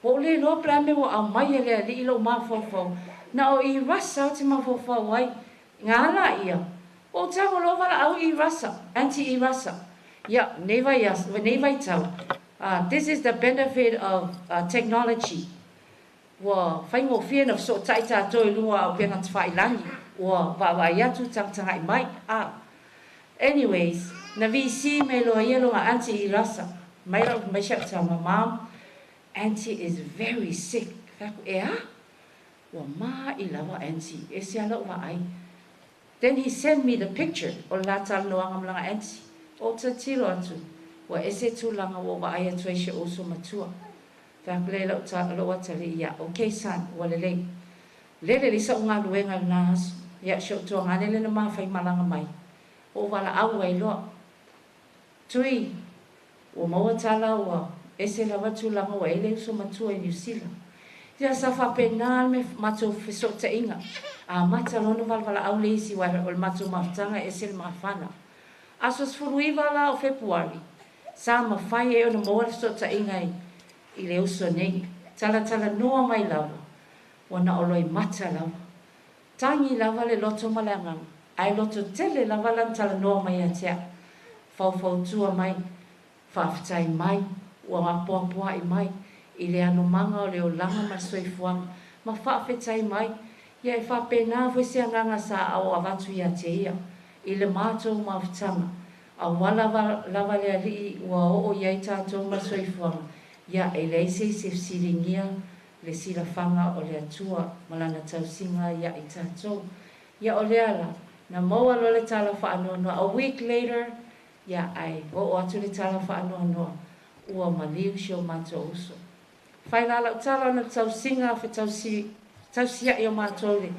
Speaker 8: O le lo plame o au mai ele li lo mafofo. Na o Irasa o te mafofo wai. Ngala ia. O tango lo wala au Irasa. Auntie Irasa. Ya, neiva yas, neiva tau. This is the benefit of technology. Wa whaingo whiana so taita toi lua au penga te whailangi. Wa waiatu tangtanga I mai. Anyways, na visi me lo yelo nga Auntie Irasa. Mai shak tell my mom, Auntie is very sick. Faku ea? Wa ma I lawa Auntie. E se ala wa ai. Then he sent me the picture. O la tal noanga mlanga Auntie. O ta tilo atu. Wa ese tūlanga wa wa ai atu eisha oso matua. Faku le lau ta alo atali ia. Okay son, wa lele. Lele lisa unga luenga nas. Ia shok tua ngane le na mawhai malanga mai. O wala au ai loa. Tui. O maua tala wa ese lawa tūlanga wa ele uso matua I New Zealand. Ia sa whapenal me matou whisok te inga. Mata lono wala au leisi wa o le matou mawhtanga ese le mawhana. Asos furuiwa la o Februari. Sa mawhai e o na maua whisok te inga I le uso nei. Tala noa mai lawa. Wana oloi mata lawa. Tangi lawa le loto malanga. Ai loto tele lawa lan tala noa mai atea. Fau tua mai. Whaafitai mai, ua mapoapoa I mai, I le anomanga o le o langa ma soifuanga, ma whaafitai mai, ia e whapena fwese anganga sa au avatu ia te ia, I le mātou mawhitanga, a wala lava le alii ua o iai tātou ma soifuanga, ia e leise se siringia le silafanga o le atua, malana tausinga ia I tātou, ia o le ala, na maua lo le tala whaanoa, a week later, ia ai o atu le tala whaanoa noa ua maliu si o mātou uso. Whai lala tala na tausinga whi tausia I o mātou le.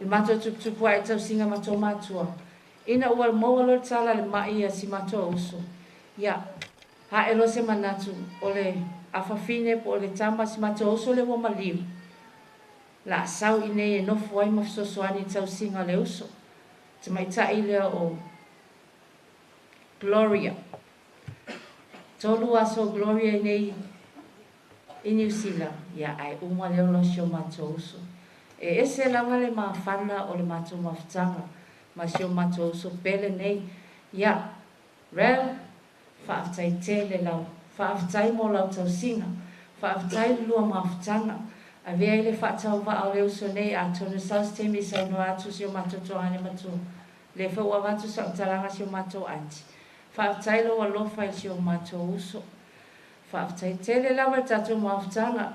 Speaker 8: I mātou tupu ai tausinga mātou mātua. Ina ua maua lo tala le mai ia si mātou uso. Ia, ha elo se manatu o le awhawhine po o le tama si mātou uso le ua maliu. La sau I nei e nofu ai mawhisosoani tausinga le uso. Te mai tai lea o Gloria. Tolu aso Gloria nei I New Zealand. Ia ai uma leo lo si o mātou uso. E ese lawa le mawhana o le mātou mawhitanga. Ma si o mātou uso pele nei. Ia, rel, whaafitai te le lau. Whaafitai mo lau tausinga. Whaafitai lua mawhitanga. A vea ile whaatau wa au le uso nei a tonu saus temi sa ino atu si o mātou tohane mātou. Le whau avatu sa utalanga si o mātou anti. Whaafitai lo alofa I si o mātou uso. Whaafitai tele lawa tātou mawhitanga.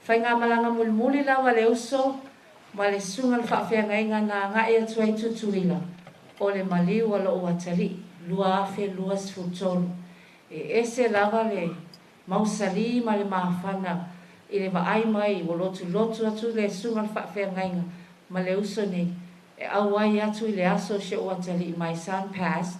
Speaker 8: Whai ngā malanga mulimuli lawa le uso. Ma le sunga le whaafeanga inga nā ngā ea tuai tutuila. O le maliu alo o atali. Lua afe lua sfutolu. E ese lawa le mausali ma le mahafana. I le vaai mai o lotu atu le sunga le whaafeanga inga. Ma le uso ni. E awai atu I le aso se o atali. My son passed.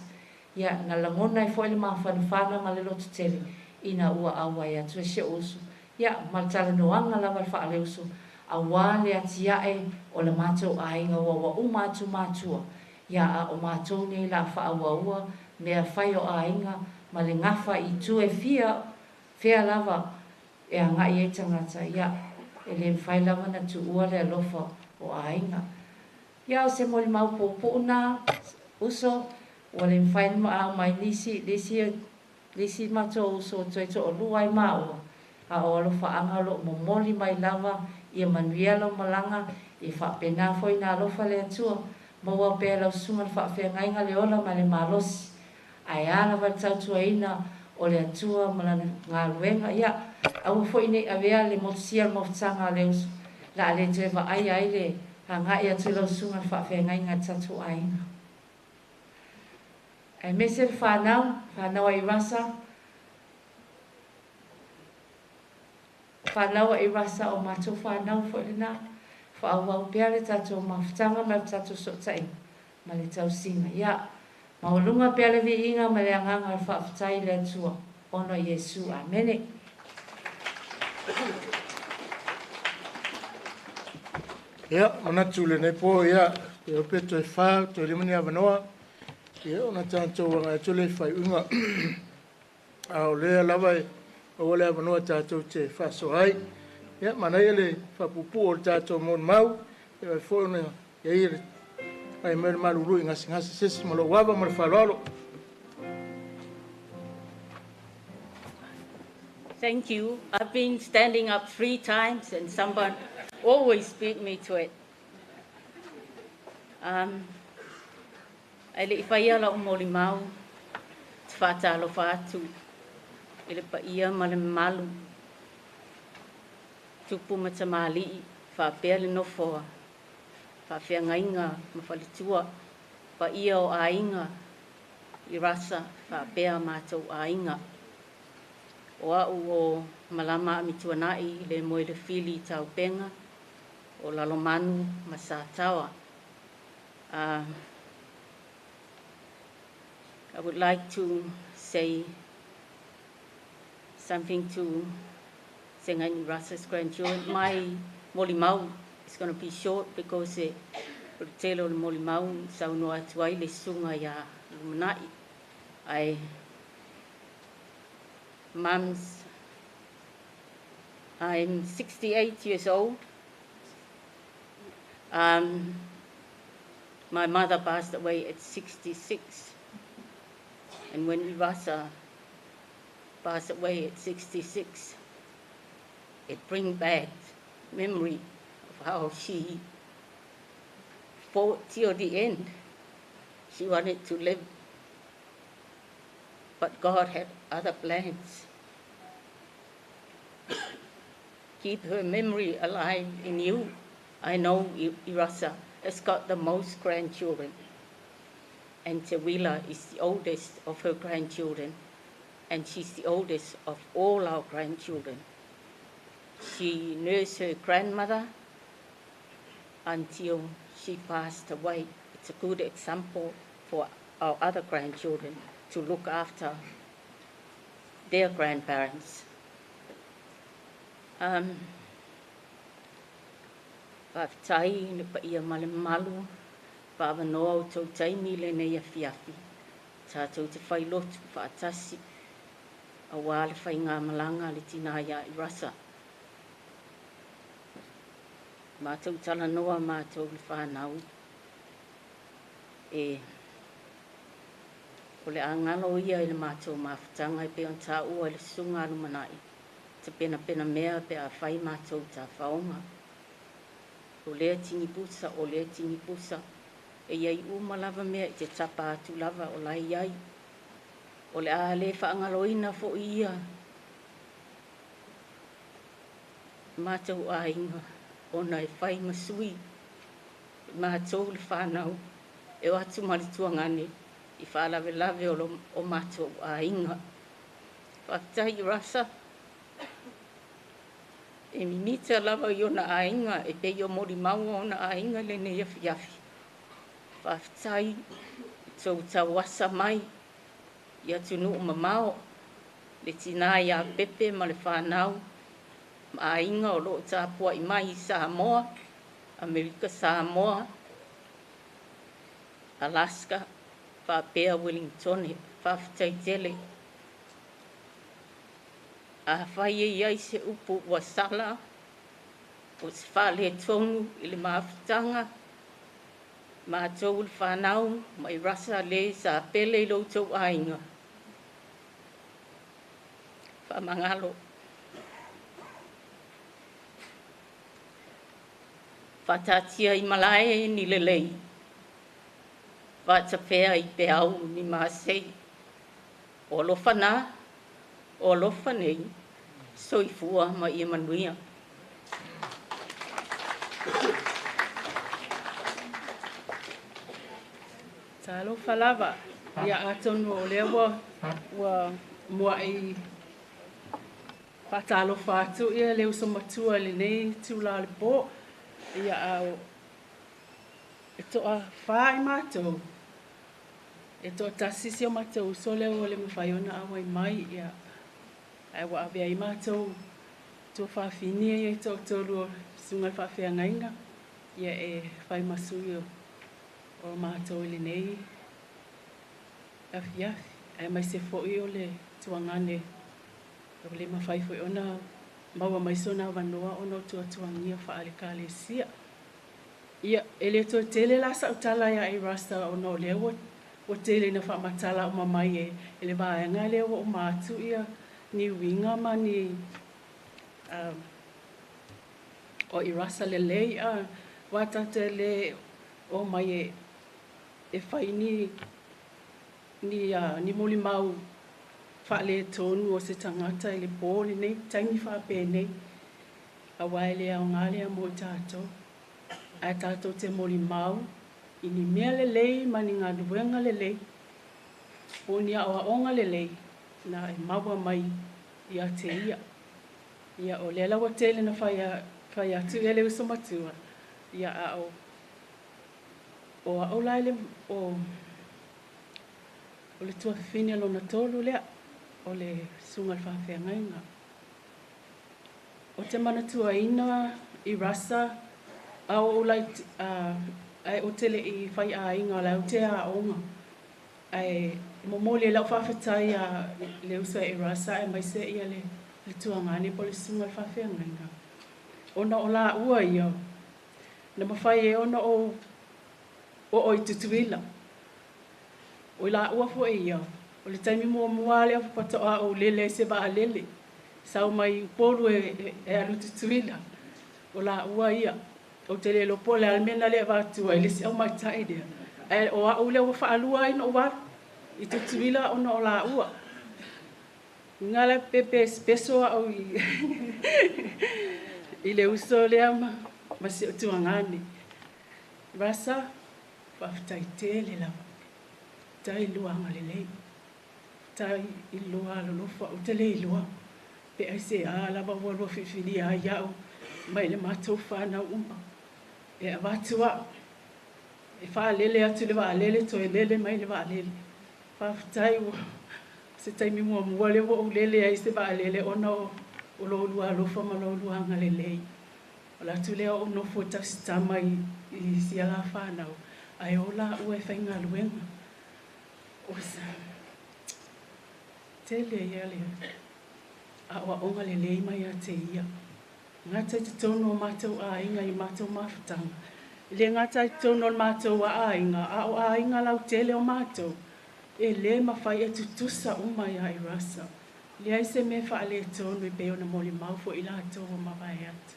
Speaker 8: Ia, na langona I fwoi le mawhanawhana ma le lotu tele. Ina ua awai atu e se uso. Ia, ma le tala noanga lawa le whaale uso. Awa le atiae o le mātou ainga wa umatu mātua. Ia a o mātou nei la whaaua mea whai o ainga ma le ngafa I tu e fia lava e a ngai e tangata. Ia, e le mwhai lava na tu ua le alofa o ainga. Ia o se mo le maupo puuna uso o le mwhai ma mai lisi mātou uso toi to o luai maua. A o alofa anga lo momoli mai lava ia manuia lo malanga I whapena foi na alofa le atua. Maua pēr lau sunga le whawhengainga le ola ma le malosi. Ai ala wa tautua ina o le atua malana ngā luenga. Ia, au foi nei avea le motusia mawhtanga le uso. La le te va ai ai le hanga ia tu lo sunga fa fe ngai nga tatu ai. Ai mese fa nau ai rasa. Fa nau ai rasa o matu fa nau fo le na. Fa au pia le tatu mafutanga ma tatu so tai. Ma le tau singa ia. Ma o lunga pia le vi inga ma le anganga fa futai le tua. Ono Yesu amene.
Speaker 3: Ia, manatu le nei po ia, e o peto e whā, to limani a wanoa, ia, ona tātou wanga e tole whai unga, a o lea lawa e, o wale a wanoa tātou te wha so hai, ia, mana ia le whapupu o tātou mon mau, e wai whona, ia ia, ai mere maruru i ngasi sesi, malo wawa mara whalalo.
Speaker 11: Thank you. I've been standing up 3 times and someone always beat me to it. Ai le iwhaia la o moli mau, te whātalo whātu, i le pa ia ma le malu, tupu ma ta mālii, whāpea le nofoa, whāwhia ngainga ma whalitua, pa ia o ainga, i rasa, whāpea mātou ainga. O au o malama amituanai le moe le fili tau penga, o lalomanu ma sātawa. I would like to say something to Sengai Irasa's grandchildren. My molimau is going to be short because telo le molimau sau no atuai le sunga ya lumanai. Mums, I'm 68 years old. My mother passed away at 66. And when Irasa passed away at 66, it brings back memory of how she fought till the end. She wanted to live, but God had other plans. Keep her memory alive in you. I know Irasa has got the most grandchildren, and Tawila is the oldest of her grandchildren, and she's the oldest of all our grandchildren. She nursed her grandmother until she passed away. It's a good example for our other grandchildren to look after their grandparents. Whaftai ne pa ia male malu, whawanoa o tau taimi le nei a fiafi. Tātou te whailotu whaatasi, a wāle whai ngā malanga le tina ia Irasa. Mātou tala noa mātou le whanau. O le angalo ia i le mātou mawhitanga i pe on tā ua le sunga alumanai. Te pena mea pe a whai mātou tā whaonga. O lea tingi pusa, e iai umalawa mea i te tapa atu lava o lai iai. O le a le whaangaloina fo ia. Mātou a inga, ona e whai masui. Mātou le whanau, e watu marituangane. I whaalawe o mātou a inga. Whaktai Irasa. E minita lava i ona a inga, e pe o mori maua ona a inga le ne iafi. Whaktai, tau tawasa mai, i atunu o mamao, le tina ia pepe ma le whanau, ma a inga o loo tāpua i mai i Samoa, Amerika Samoa, Alaska, Whapea Wellington, whawhitai tele. A whai e iai se upu ua sala, o se whale tonu i le mawhitanga, mātou le whanau, mai rasa le sa pele i loutou ainga. Whamangalo. Whatatia i malae ni lelei. Whatapea i pe au ni māsei. O lofa nā, o lofa nei, soifua ma i manuia.
Speaker 12: Talo falava ia atonu o lea wa mua i whatalo whātu ia leo so matua le nei tūla le pō ia au e toa whai mātou e toa tasisi o mātou so leo o le mwhaiona awai mai ia ai wa avea i mātou tō whawhinia ia i tō tōru o sungai whawhia ngainga ia e whai masui o mātou le nei afi ai mai se fo'i o le tuangane o le mawhai fo'i ona maua mai sona wanoa ona tuangia whaale kālesia ia e le tō tele la sa utala ia e rasta ona o leo o tele na whaamatala o mamai e le vāenga leo o mātu ia ni winga ma ni o Irasa Lemoe a watate le o mai e whai ni moli mau whaale tonu o se tangata i le pōle nei, taimi whape nei, a waele au ngālea mo tātou, a tātou te moli mau, i ni mea lelei, mani ngā nuenga lelei, o ni a onga lelei, na e maua mai i a te ia. Ia o le lawa tele na whai atu ele uso matua, ia a o a o laile o le tua whine lona tolu lea, o le sunga le whawhia ngainga. O te manatua ina i rasa, a o lai, ai o tele i whai a inga, lai o te a onga. Ai momoli e lau whawhetai a le usa i rasa, e mai se ia le tua ngane po le sunga le whawhia ngainga. Ona o la ua ia, na mawhai e ona o i tutuila. O la ua fo ia, o le taimi mua le apato a o lele se ba lele. Sau mai polu e alu tutuila. O la ua ia, o te le lo pole almena le vatua, e le si au mai taidea. O a ule o whaalua ina o war, i tutuila ona o la ua. Ngala pepe speso au i le uso le ama, ma si o tuangani. Rasa, whaftai te le lau. Tai luanga lelei. Tai i lua lolofa o te le lua. Pe ai se a lava walua whiwhiri a iau. Mai le mātou whānau uma. E a wātua. E wha lele atu le wa lele to e lele mai le wa lele. Whaftai o se taimi mua mua le wa o lele ai se wa lele ona o lo lua lofa ma lo luanga lelei. O la tu lea o nofo tasitama i si ala whānau. Ai o la ua e whainga luenga. Osa. Tele ia lea. A oa onga le lei mai a te ia. Ngata te tono o mātou a inga i mātou mawhitanga. Le ngata te tono o mātou a inga. A o a inga lau tele o mātou. E le mawhai e tutusa umai a Irasa. Le aise me whaale tono i peo na moli maufo i lātou o mawai atu.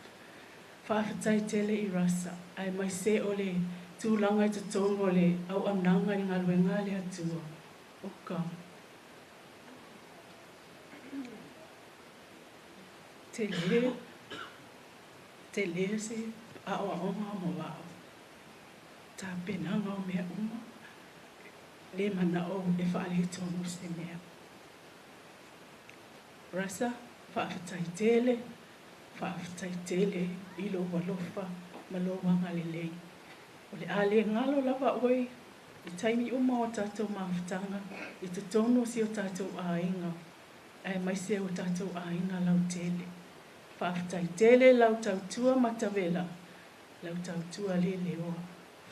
Speaker 12: Whawhitai tele Irasa. Ai mai se o le tūlanga i te tono o le au amnanga i ngā luenga le atua. Oka. Te le se a o onga mo wao. Ta penanga o mea uma. Le mana o e whaale tonu se mea. Rasa, whaafetai tele, ilo walofa, malo wanga lelei. O le ale ngalo lava oi, i taimi uma o tātou mawhitanga, i te tono si o tātou ainga, ai mai se o tātou ainga lau tele. Whaafetai tele lau tautua matawela, lau tautua le leoa.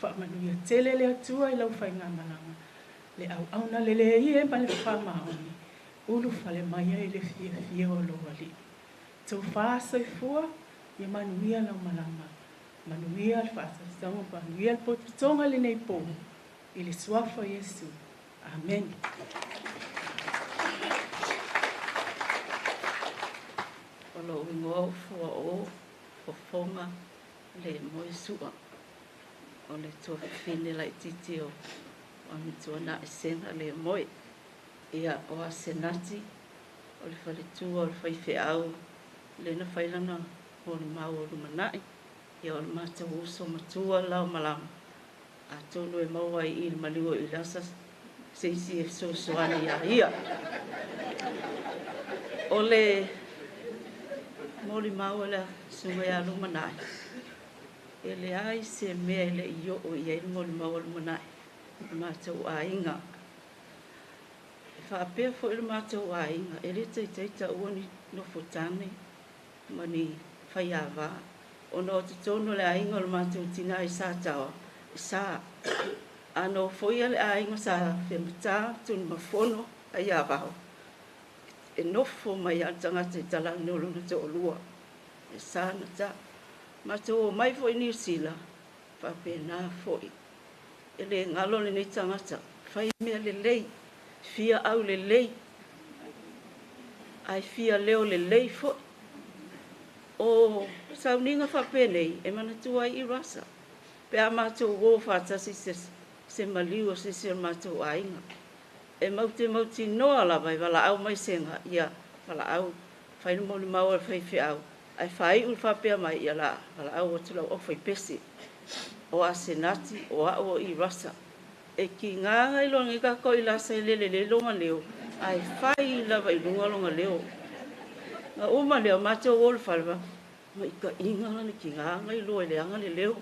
Speaker 12: Whaamanuia tele le atua i lau whainga malanga. Le au auna lele ie ma le whamaoni. Ulu whale mai ai le fia o loa li. Tau whaasai fua, ia manuia lau malanga. Manuia al whaasai, manuia al potutonga le nei pō. I le suafa Yesu. Amen.
Speaker 11: O lo ingoa fua o fonga le moisua. O le tua whine lai titi o tua na esenga le moe. Ia o a senati, o le whale tua o le whaiwhe au, le na whailana o le mau o rumanai.
Speaker 8: Ia o le mātou uso matua lau malama. A tonu e maua i le maliu i lasa seisi e sosoana ia. O le moli maua le sunga ia lumanai. E le ai se mea le i o ia i moli maua lumanai. Mātou a inga. E whaapea fo i le mātou a inga. E le teita uani no fotane mani whai awa. O no te tono le a inga le mātou tina i sā tawa. Sa ano foi ale ainga sa femta tun mafono ai avao e nofo mai atanga te tala no lo te olua e sa na ta ma to mai foi ni sila fa pena foi ele ngalo le ni tanga ta fai me le lei fia au le lei ai fia leo le lei fo o sa uninga fa pene e mana tu ai Irasa pe a mātou wō whātasi se maliu o se mātou ainga. E mauti noa lawa i wala au mai senga ia wala au whainu moni maua e whai au. Ai whai ul whapea mai ia la wala au o tulau o whai pesi. O a senati o a o Irasa. E ki nganga i longa i kako i lasa i lele longa leo. Ai whai lawa i lunga longa leo. Nga uma leo mātou wōlu whalwa. Ma i ka inga lani ki nganga i loa i leanga le leo.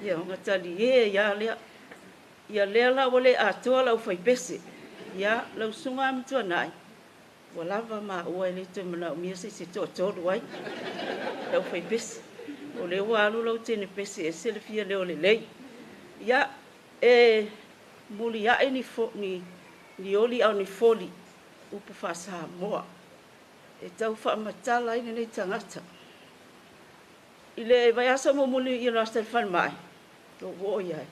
Speaker 8: Ia nga tali ia lea la wale atoa lau whai pese. Ia lau sunga amtua nai. Walawa maa ua ele te mana umia se toa tolu ai. Lau whai pese. O leo alu lau tene pese e sele fia leo le lei. Ia e muli ae ni oli au ni foli. Upu whasa moa. E tau wha matala ina nei tangata. Ile vai asa mo muli i rasta le whan mai. No wo iai.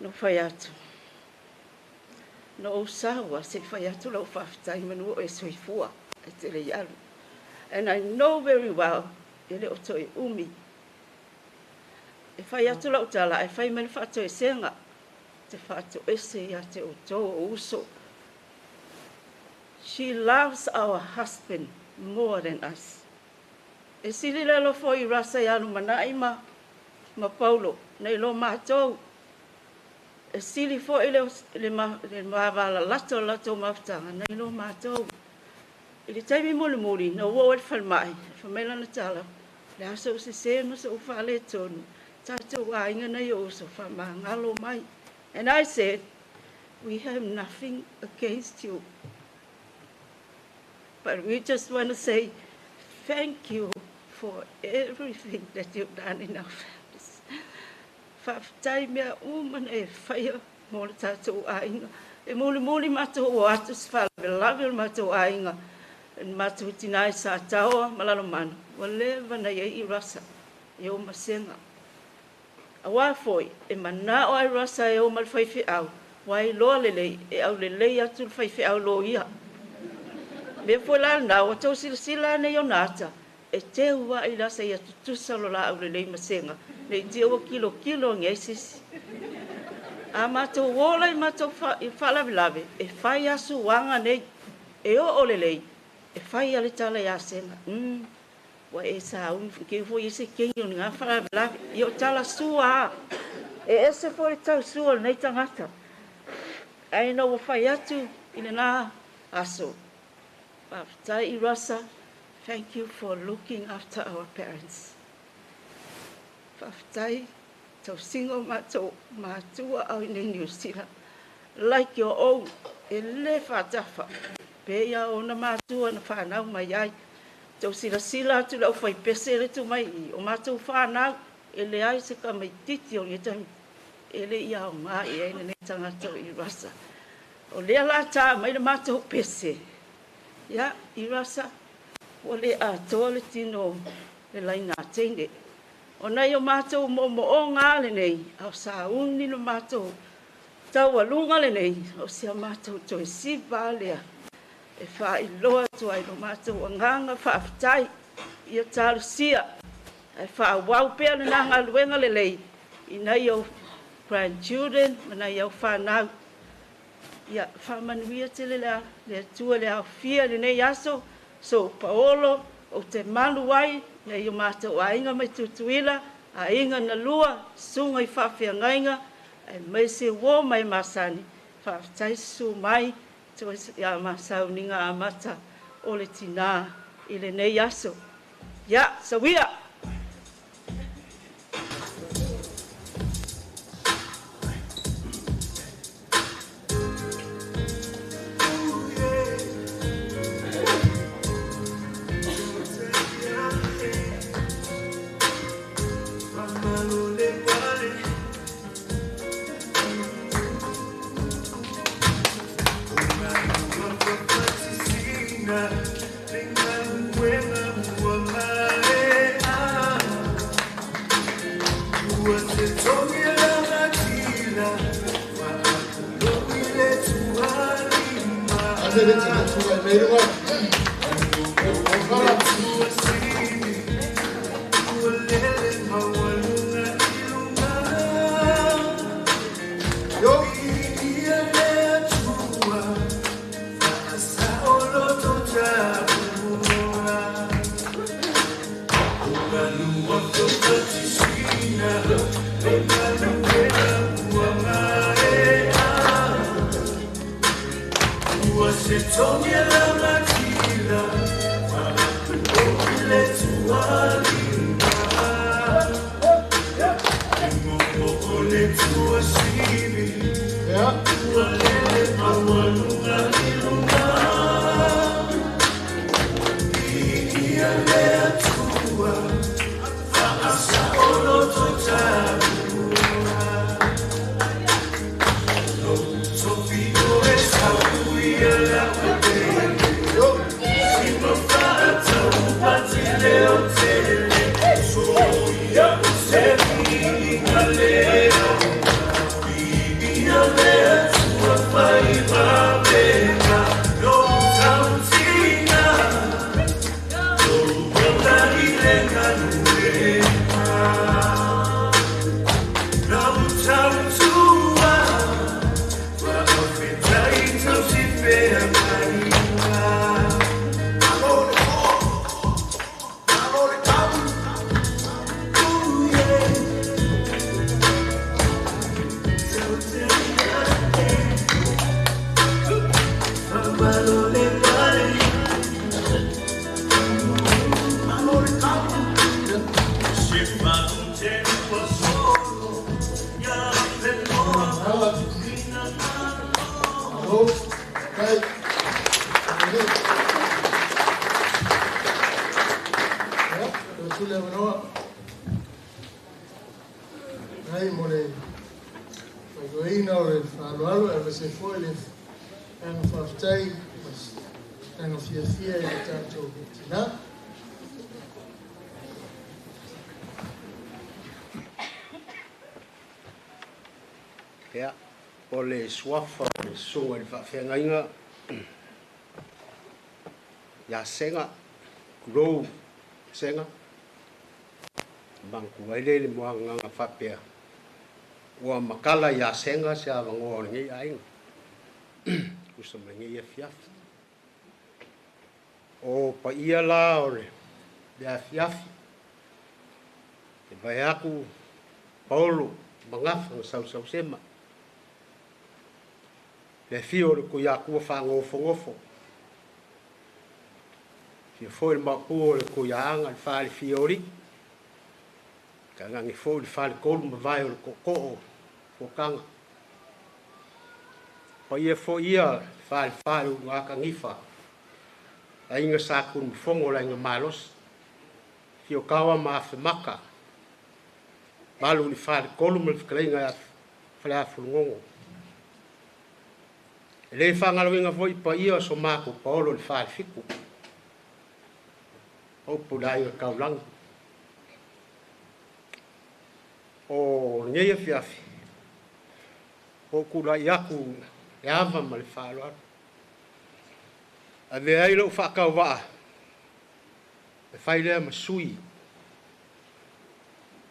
Speaker 8: No whai atu. No o sawa se whai atu lau whawhitai manu o e soifua. E te le ialu. And I know very well ele o toi umi. E whai atu lau tala e whai mani whaato e senga. Te whaato ese ia te o tō o uso. She loves our husband more than us. E sili lelo fo i rasa i anu manai ma Paulo, nei lo mātou. E sili fo i le mawala lato maftanga, nei lo mātou. I le taimi muli, na ua o whalmai, whamela na tala. Le asa o se ma sa ufa le tonu. Tātou a inga nei o so whama ngalo mai. And I said, we have nothing against you. But we just want to say, thank you for everything that you've done in our families. Whaftai mea uman e whaia mō le tātou ainga. E muli mātou o atu se whalawelawe mātou ainga. Mātou tinai sa taua malalo mana. Walewa na iei Irasa e o masenga. A wāfoi e mana o Irasa e o malwhaiwhi au. Wai loa lelei e au lelei atu le whaiwhi au lo ia. Me foi la na o tau sila ne yo nata e te ua I rasa ia tutusa lo la au lelei masenga le te o kilo ngesis a matou wola I matou I whalavelave e whai asu wanga nei e o lelei e whai ale tala ia senga wa e sa un ke foi ese ke yo nga whalavelave I o tala sua e ese foi tau sua nei tangata ai no wa whai atu ina na aso Whaftai Irasa, thank you for looking after our parents. Whaftai, tau singo mātua au ne New Zealand, like your own, e le whatafa. Pea o na mātua na whanau mai ai. Tau sila tu lau whai pese le tu mai I, o mātua whanau, e le ai se ka mai titi o ni tami. E le ia o ngā I aina ne tangata o Irasa. O lea la tā mai le mātua pese. Ya, Irasa, wale a toa le tino le laina teine. O nei o mātou mo o ngā le nei, au sa uni no mātou tau alunga le nei, o sia mātou toi siva lea. E wha I loa toa I no mātou a nganga whaaftai, ia tālu sia. E wha a waupea le nanga luenga le lei, I nei o grandchildren, ma nei au whanau. Ia whamanuia te le tua le au fia le nei aso, so Paolo o te malu ai
Speaker 13: Ia i o mātou a inga mai tutuila, a inga na lua, sunga i whawhia ngainga, e mai se wō mai masani, whawhtai su mai, to ia masau ninga a mata o le tina i le nei aso. Ia, sawia!
Speaker 5: Ia, o le suafa, le sunga, le whawhiangainga, ia senga, kurou senga, mangku aile le moanga whapea. Ua makala ia senga se a wangoa o ngi ainga. Kusa mlengi ia fiafi. O pa ia la o le ia fiafi. E vai aku Paulo mangafa sau sema. Le fio le ko ia kua whangofo. Fio foi ma ko le ko ia anga le fale fiori. Ka ngangi foi le fale kolu ma vai o le koko o kanga. Pa ia foi ia fale o ngaka ngifa. A inga saku mfongo la inga malos. Fio kawa ma afe maka. Malu ni fale kolu ma le fikainga fale afulungongo. Le whangaroinga voi pa ia so mako Paulo le whae whiku. O pulai o kaulang. O ngeia fiafi. O kula iaku e ava ma le whaeroa. A vea ilo whakau waa. E whailea ma sui.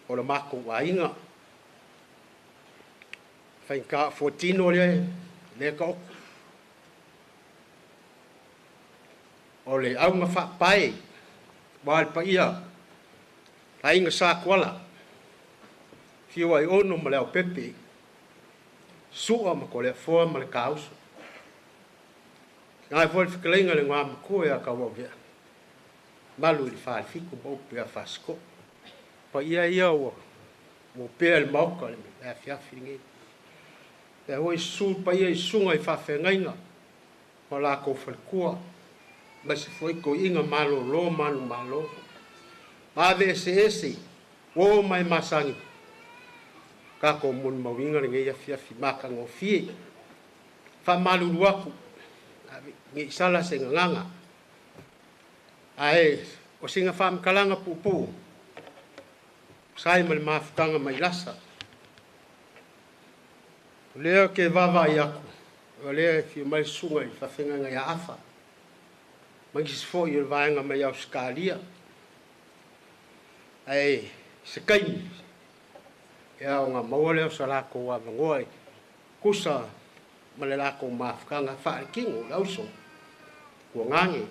Speaker 5: O la mako wa inga. Whainka 14 o le ka oku. O le aunga whapai, wale pa ia,
Speaker 14: Hainga sa kuala. Fiwa I ono ma leo pepe. Sua ma ko le foa ma le kausu. Ngai foi fikilinga le ngā mkua ya kawa vea. Malu I whaare fiku mo pia whasko. Pa ia o pia le mauka le me fiafi nge. E hoi su pa ia I sunga I whawhengainga. Ma la ko whalkua. Ma se foi ko inga malo lo manu malo. Ma ese. O mai masangi. Ka ko mun mawinga le nge fiafi maka ngofie. Fa malu luaku. Ngi sala se nganga. Ai, o singa fam kalanga pupu. Sai mal mafukanga mai lasa. Lea ke vava yaku. O lea fi mai sunga I whawhenga ya afa. Mai sifo I vaenga mai Australia. Ai, se kaini. Ia o ngā maua leo sa lako wa vangoai. Kusa ma le lako mafukanga whaarikingo lauso. Kua ngange.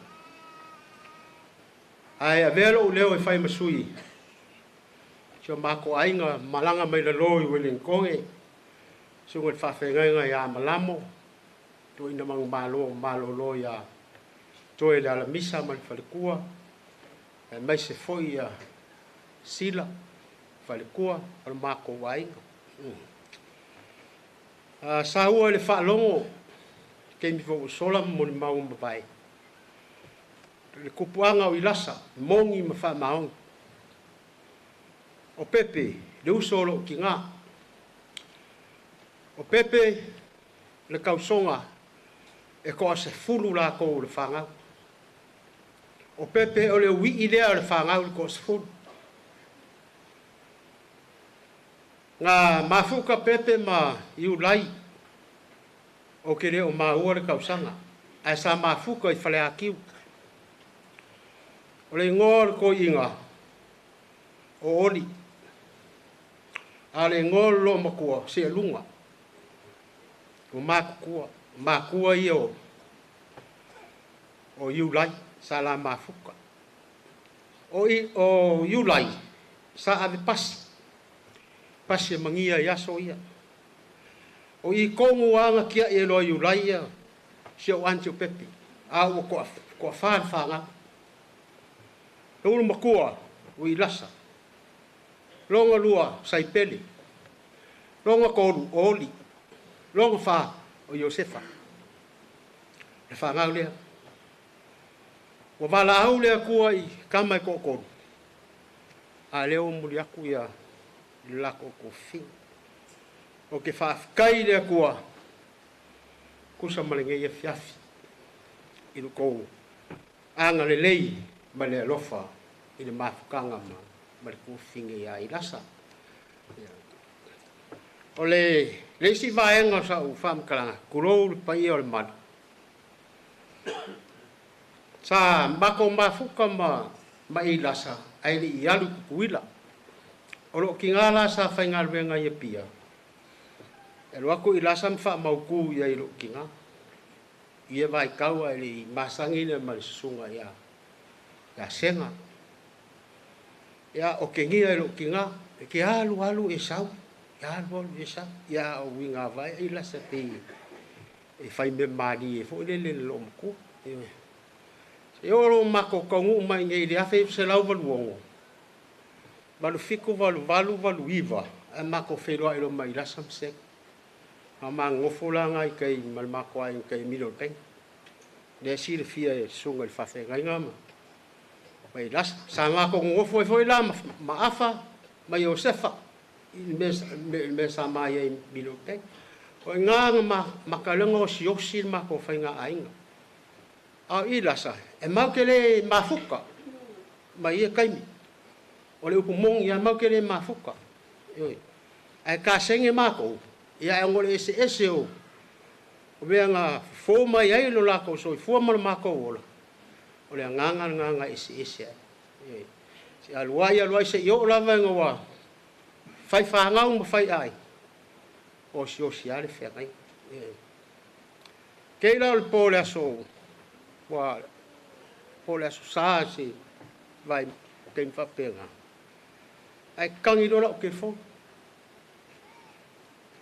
Speaker 14: Ai a velo leo I whai masui. Sio mako ainga malanga mai le loi Wellingkonge. Sunga I whawhengainga ia malamo. Toi na mang malo lo ia. Toi le ala misa man whalikua. Ai mai se foi ia sila. Whalikua. Ala mako wainga. Sa ua le whaalongo. Kei mi fo sola mo ni mau mawai. Le kupuanga o Irasa, mongi ma wha maong. O pepe, le usolo ki ngā. O pepe, le kausonga, e koa se fulu la kou le whangau. O pepe, o le ui lea le whangau le koa se fulu. Ngā mafuka pepe ma iu lai, o ke leo maua le kausanga. Ai sa mafuka I whale akiu. O le ngor ko inga o oli. A le ngor lo makua se lunga. O makua I o iulai sa la mafuka. O iulai sa ave pasi. Pasi mangia yaso ia. O I kongu anga kia I lo iulai ia. Se o anti o pepe. A o ko whaanga. Ulu makua o Irasa. Longa lua saipele. Longa koru o oli. Longa wha o Iosefa. Le whangau lea. Wa wala au lea kua I kamai kokoru. A leo muri aku ia lako ko fin. O ke whaafikai lea kua. Kusa malenge ia fiafi. Ilu kou. Anga le lei. Ma le alofa I le mafukanga ma le kufinge ia Irasa. O le si vaenga sa u whamkalanga, kurou le pai o le madu. Sa mako mafuka ma Irasa, ai le ialu kupuila. O lo ki ngala sa whainga ruenga ia pia. E lo ako Irasa mwha mauku ia I lo ki ngā. Ia vai kaua ai le masangi le ma le sunga ia. Ya senga. Ya o ke ngia lo ki ngā. E ke alu e sau. Ya alu e sau. Ya o winga vai. I lasa te. E whai me maari e fo le lo mako. E oro mako kongu mai ngei le afe se lau valuongo. Valu fiku valu iwa. E mako wheroa ilo mai lasa msek. Ma ma ngofo la ngai kai mal mako ai kai milo teng. Le si le fia e sunga le whawhe ngai ngama. Mai las sama ko ngofo foi la maafa mai Josefa me sama ye bilotek o nga makalengo siosi ma ko fainga ainga a ilasa e maukele mafuka mai e kaimi o le upumong ya maukele mafuka yo ai ka senge mako ya ngole ese o venga fo mai ai lo la ko so fo mal mako ola o le nganga ese si aluai se yo lava ngoa fai whanga ma fai ai o si ale whengai kei lau le pole aso pole aso saa si vai kei mwhapenga ai kangi dola o ke fo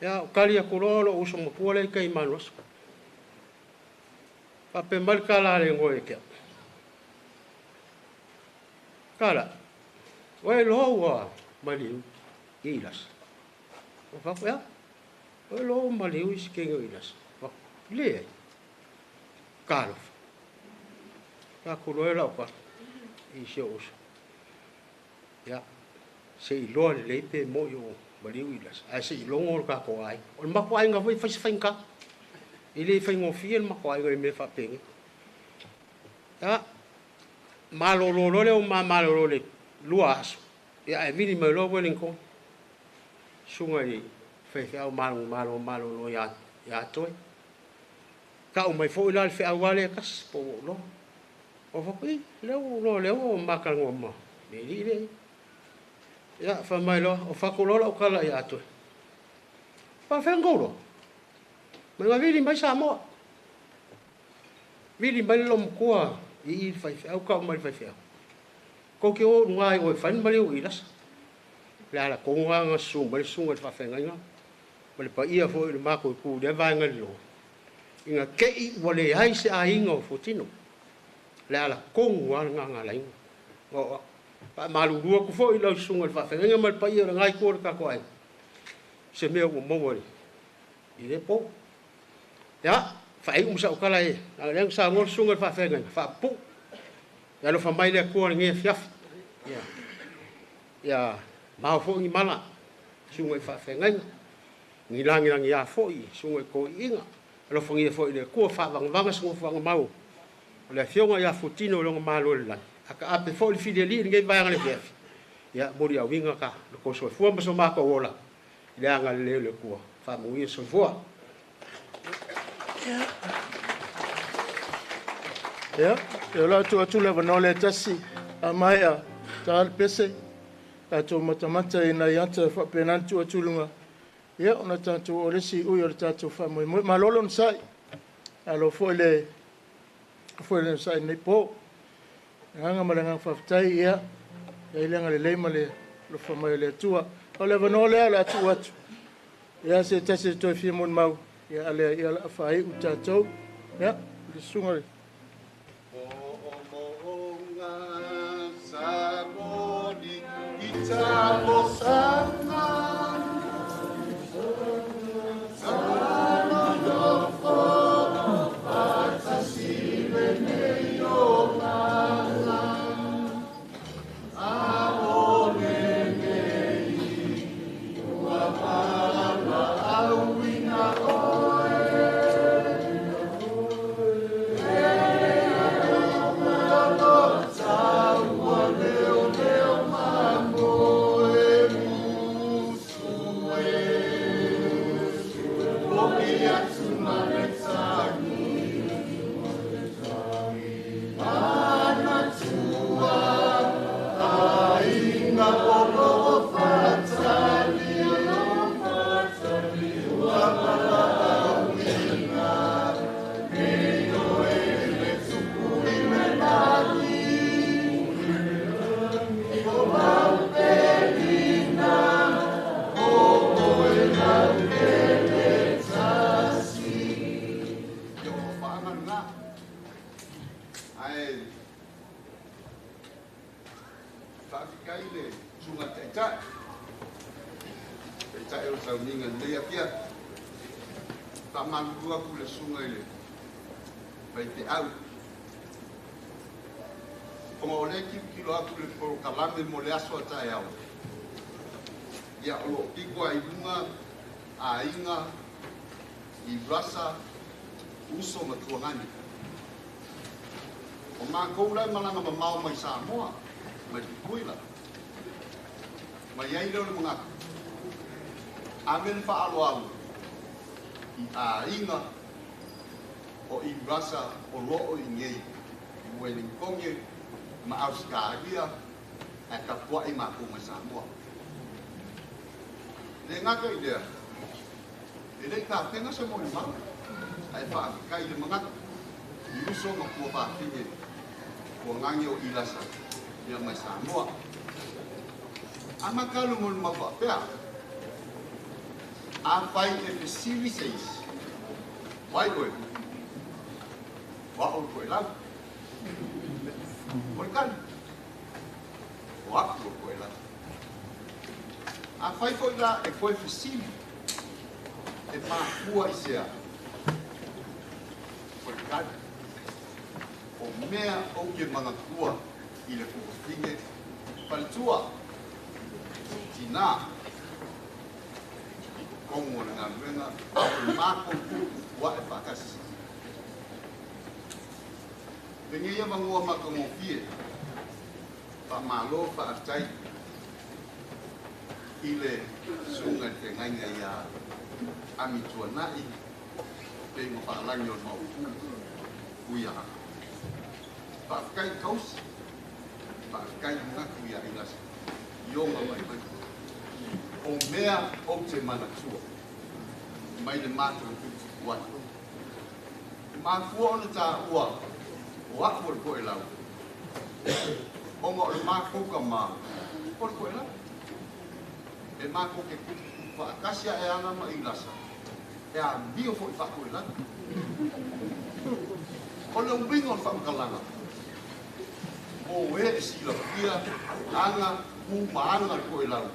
Speaker 14: ya o kali a kurolo uso mo pole kai manos pa pe mal kala le ngoe ke kala wai lo wa mali ilas o fa ya wai lo mali is ke ilas fa le kala ka kurolo pa i se uso ya se lo le pe mo yo mali ilas a se lo ngor ka ko ai o ma ko ai nga vai fai fai ka ile fai ngo fiel ma ko ai nga me fa pe ya malo lo le o ma malo lo le luas ya e vini me lo wen ko sunga ni fai fai malo lo ya toi ka o mai fo ila fe awale kas po lo o fa pi le o ma ka ngoma me ile ya fa mai lo o fa ko lo o kala ya toi pa fe ngolo me va vini mai sa mo vini mai lo mo i fai au ka mai fai ko ke o ngai o fan mai o ilas la ko nga su mai su fa fa nga mai pa ia fo i ma ko ku de va nga lo inga ke i wale ai se a inga o fotino la ko nga la o pa malu rua ku fo i lo su fa fa nga mai pa ia ngai ko ka ko ai se me o mo mo i le po ya fai sa o kala e ang sa ngor sunga fa fa ngai fa pu ya lo fa mai le ko nge fiaf ya ma fo ngi mala sunga fa fa ngai ngi lang ya fo i sunga ko inga lo fo ngi fo le ko fa vang sunga fa mau le fionga ya futino lo ma lo la aka ape fo le fideli ngai va ngai fiaf ya mori a winga ka lo ko so fu ma so ma ko ola le anga le ko fa mo i so fo
Speaker 3: ya yo la tu le vanole tasi amaya tal pese tu matamata ina yanta fa penantu tulunga ya ona tantu orisi uyo tatu fa mo malolo sai alo foi le sai ne po nga malanga fa tai ya ile nga le male lo fa mo le tua ole vanole ala tu atu ya se tasi to fi mon mau ya ale ya fa ai utato ya le sungare
Speaker 15: ya o piko ai bunga a inga i rasa uso matuangani o ma koula malanga mau mai Samoa mai kuila mai ai lo mga amen fa alo i a inga o i rasa o lo o ingei weli konge ma auskaria e ka po i ma ko mai Samoa le ngaka idea ele ka tenga se mo ma ai fa kai le manga i uso ma ko pa fine ko ngangi o ilasa ya mai Samoa Amakalu mo mawapea. Apai e series is. Why go? Wa o ko la. Morkan. Wa o ko la. Apai ko la e ko series. E ma fua isea. Morkan. O mea o ke mana tua I le kukufinge palitua. Tina. Kongo na ngā au mako wa e whakasi. Penge ia mangua maka ngofie. Pa malo pa atai. I le sunga te ngainga ia amitua nai. Pengo pa alangi o mau uia. Pa kai kaus. Pa kai ngaku ia ilasa. Ionga mai mai. O mea o te mana tua. Mai le mātua kutu watu. Mākua ona tā ua. O aku ko e lau. O ngā o le mākuka mā. O ko e lau. E mākuka ke kutu whaakasia e ana ma ilasa. E a bio fo I whaku e lau. O le uwingo o whakakalanga. O e sila kia. Anga ku maanga ko e lau.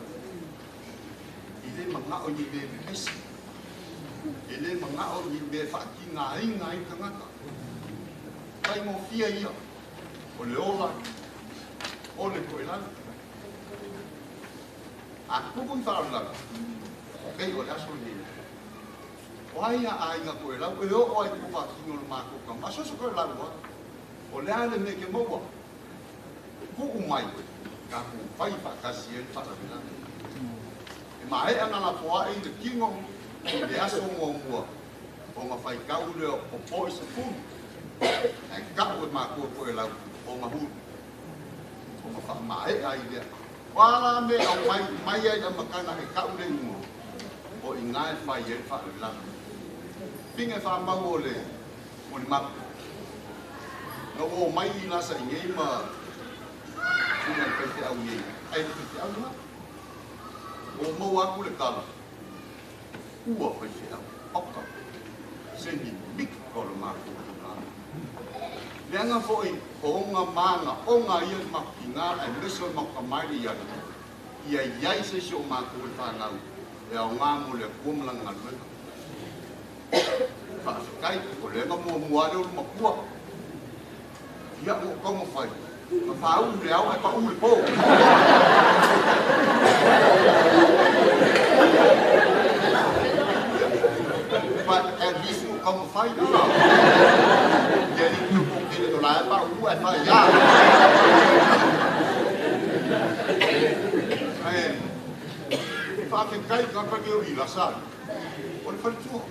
Speaker 15: Ele mga o ni be besi. Ele mga o ni be faki ngai tangata. Kai mo fia ia. O le ola. O le koilan. A kupun farla. Kai o aso ni. O ai a inga koilan. O o ai ku faki no ma ko kam. Aso so koilan wa. O le ale me ke mo wa. Ku umai. Ka ku fai fa kasien fa la. Ma e ana la poa I le kingo le aso mo mua o ma fai kau le o po se fu e kau ma ko e la o ma hu o ma fa ma e ai le wala me o mai ai da makana e kau le mo o I ngai fai e fa la pinga fa ma o le mo ma no o mai la sa ngai ma una pe au ye ai pe au ma o mau aku le kala. Ua pai whia, oka. Sendi bik kolo māku o kala. Leanga fōi, o ngā mānga, o ngā ia maki ngā, e meso maka mairi iari. Ia iai se si o māku o whanau, e au ngā mo le kuamlanga luena. Whaafikai, o leanga mua muare o makua. Ia mo kongo whai. Ma whau le au, e pa ule pō. But at least you come fight now. Getting you to the life about who I find out. If I can take up a girl, you'll say, what if I do?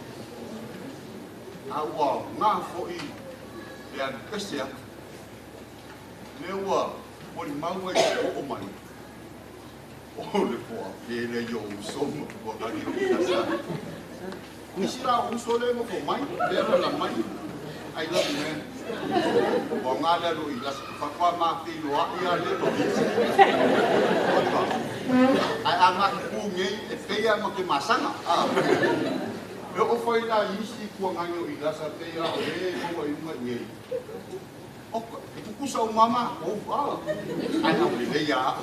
Speaker 15: I will not for you. They are Christian. They were what in my way of money. Oh, the poor, they are your son, what are you? Nisira usole mo ko mai, pero la mai. I love you man. O ngala lo ilas pakwa ma fi lo ia le to. Ai ama ku ngai e feia mo ke masanga. Eu o foi da isi ku nganyo ilas te ia o e mo i ma ngai. O ku kusa o mama o fa. Ai na le ia.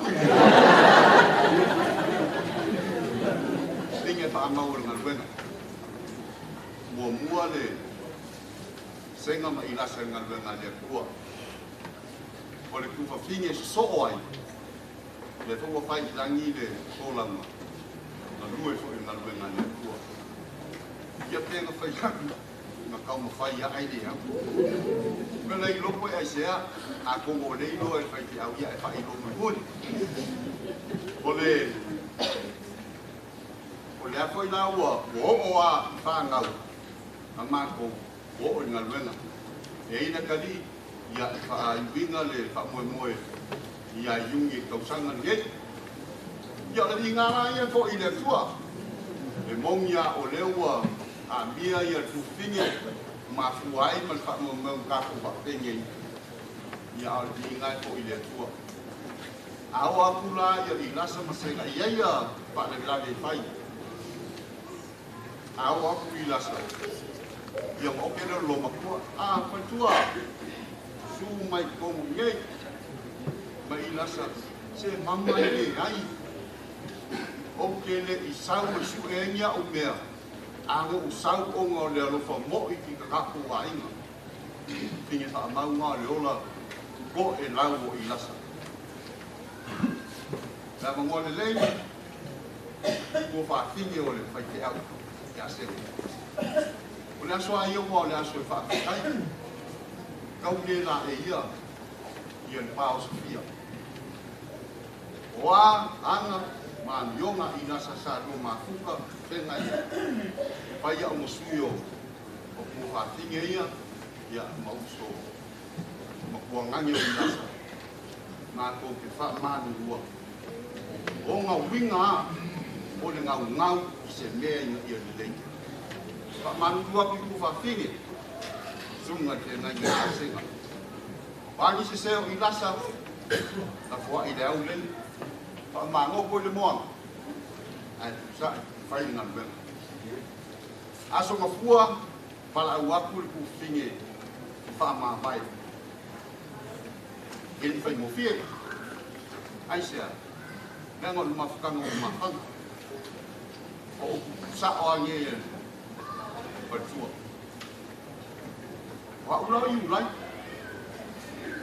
Speaker 15: Tinha pa ma o na buena. Mua le senga ma ilasa ngalwenga le kua. O le kufa finge so ai. Le fo fai langi le kolanga. Na lue fo ngalwenga le kua. Ia penga fai langi. Na kau ma fai ia ai dia. Me le lopo ai sea a kongo le lo e fai te au ia e fai lo mo. O le foi la ua o a fa ngau. Amako o ngā luenga. E ina kali ia whaaiwinga le whamoemoe ia yungi tausanga nge. Ia le ngā rā ia fo i le tua. E mongia o leua a mia ia tuwhinge ma fuai man whamoemoe kako whapenge. Ia le ngai fo i le tua. Awa pula ia Irasa masenga ia pa le grave fai. Awa pu Irasa. Ia mo kena lo makua patua. Su mai komu ngei. Ma Irasa se mama le ai. O kele I sau su enya o mea. Ango usau onga le alofa mo I ki kakako wa inga. Tinge ta maunga le ola ko e lau o Irasa. La mangole lei ko fa tinge o le fai te au ya se o le aso ai o le aso fa ai kau le la e ia ia le pao Sofia wa anga ma yonga ina sa no ma fuka tenga pai ya o suyo o ko fa tinge ia ya ma uso ma ko ngani o ina sa na ko ke fa ma ni ua o ngā winga o le ngau I se mea inga ia le leike. Pa manua ki ku whawhinge, sunga te nai ngā asenga. Pāni se seo Irasa, na fua I le au lei, pa mango ko le moanga. Ai sa whai ngā luenga. Aso ngā fua, pala au aku le ku whinge, wha maa mai. Keni whai mo fie, ai sea, Nengo le mafukanga o mafanga. O sa o ange patua. Wa ula I ulai.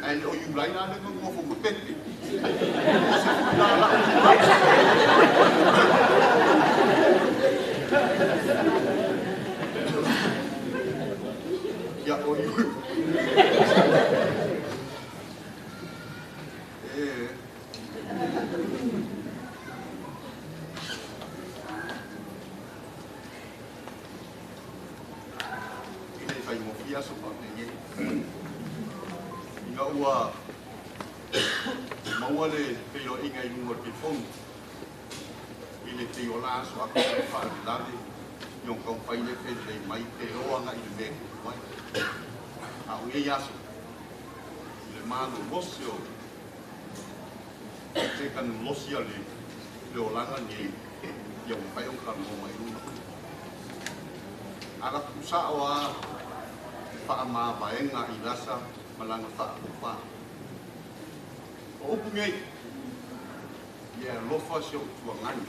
Speaker 15: Ai o ulai na le ngofo mo pete. Ya o Inga ua mawale peo inga I mua ki fonu. Ile peo la so aku whaarelale. Iong kau whaile pele mai te roanga I le meku mai. A unge yaso. Ile mano losio. Te kanu losia le olanga ni iong whaiong kanu mai una. Ara kusa oa Whaama vaenga Irasa malanga wha. O upu ngei, ia lofa sio tua ngani.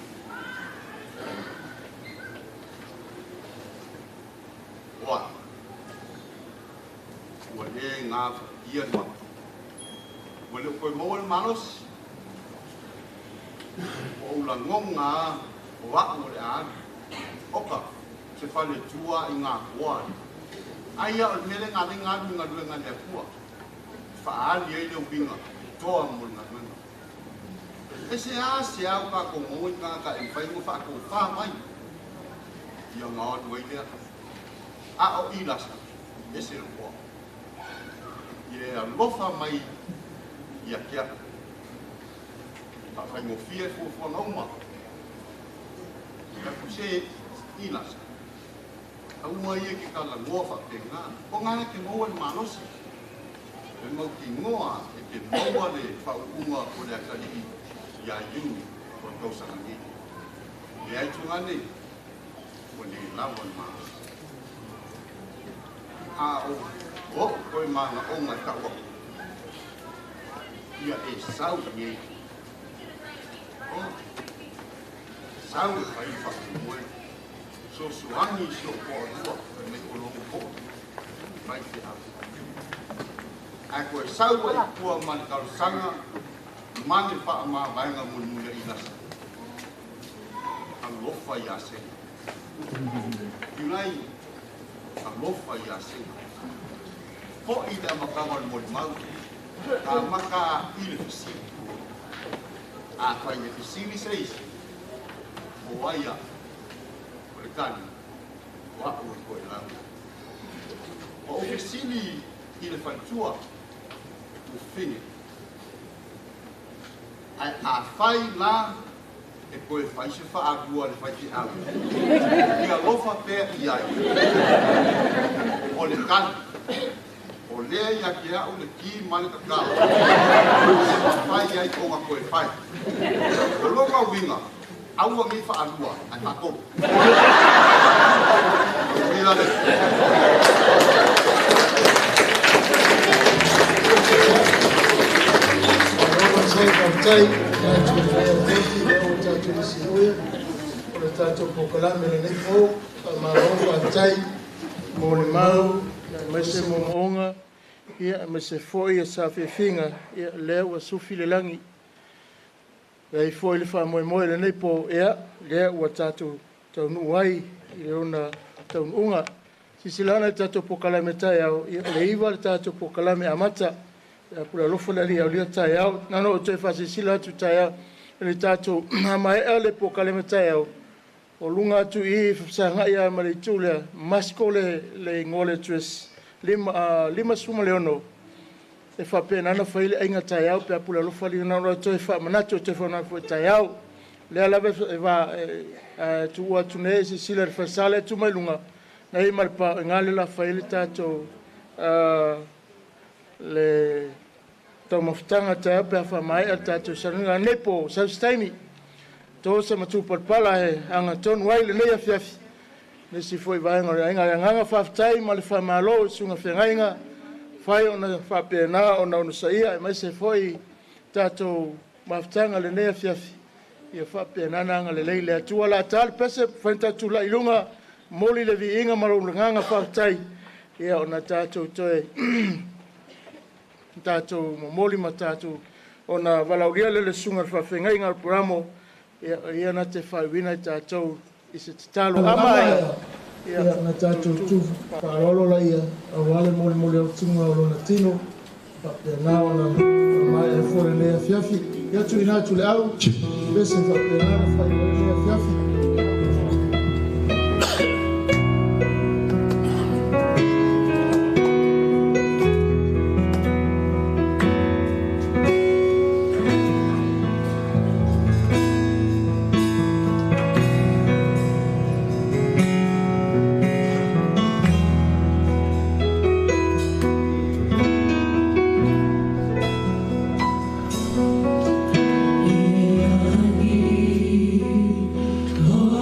Speaker 15: Oa, ua le ngā ia ma. Ua le koe maua le manos, o ula ngonga o aku le aani. Oka, se whale tua I ngā kuari. Aia o mele ngā luenga le kua. Whaali ei leo binga, toa mo ngā luenga. E se au ka ko ngoi ka e whai mo whako wha mai. Ia ngā atu ei lea. A o Irasa, e se roa. Ia lofa mai ia kia. Ta whai mo fie fua nauma. Ia ku se Irasa. Au mai e ki kala ngoa whapenga. Ko ngana ke ngoa le manosi. E mau ki ngoa e ke ngoa le whauunga o le akari ia iuni o le kausanga ni. Le ai tungane o le lawa le manosi. A o koe maanga o ngai kawa. Ia e sau ni. Sau e whai whakumue. So suangi so po tua me kolongo po mai te au. Ai koe sau ai kua mani sanga mani wha ma vaenga munu le Irasa. Ang lofa I ase. Yunai ang lofa I ase. Po I le amakawa le mori mau. A maka I le fisili. A kai le fisili seisi. O aia. Kani, wa o koe lau. O fisili I le whantua o whine. Ai a whai la e koe whai se whaagua le whai te au. Ia lofa pēr I ai. O le kani, o o lea ia ke au le ki male kakao. Whai ai konga koe whai. O longa winga, aua mi wha alua, ai whakoro. Mila le.
Speaker 3: Aroa sai kautai, tātou whea teki, leo tātou isi oia. O le tātou pokalame le nei po, maronga kautai, mo le mau, mai se mo moonga, ia mai se foi e sa whiwhinga, ia leo a sufi le langi. Ia i foi le wha moe moe le nei po, ia, lea ua tātou tau nuai, i le ona tau unga. Sisilana i tātou pokalame tai au, ia le iwa le tātou pokalame amata, ia pula lofo le lia o lia tai au, nano o toi whasisila atu tai au, le tātou hamae le pokalame tai au, o lunga atu I whasanga ia ma le tūlea, masko le ngole tues, lima suma le ono, e whape nana whaile ainga tai au, pe apula lofa li nana o toi wha manatu o toi whanau fo tai au, lea lawe e wa tu ua tune si sila re whasale atu mai lunga, na I marpa ngale la whaile tātou le tau mawhitanga tai au, pe a whamai a tātou sanunga nepo, saustaimi, tō sa matu palpala he anga tonu wai le nei a fiafi. Nesi foi vaenga le nganga whaftai ma le whamalo sunga whengainga whai ona whapena ona ona saia e mai se foi tātou mawhtanga le nei a fiafi. Ia whapena nanga le leile atua la tal pese whaintatu la ilunga moli le vi inga maro le nganga whaftai. Ia ona tātou toe tātou moli ma tātou ona walauria le sunga whawhengainga al puramo ia na te whaiwina I tātou I se te talo amai. Ia na tātou tu whaarolo la ia a wale mole mole au tunga o lona tino. Ia nā ona mai e fore lea fiafi. Ia tu ina tu le au. Bese whapenana whaiwina lea fiafi.
Speaker 1: Oh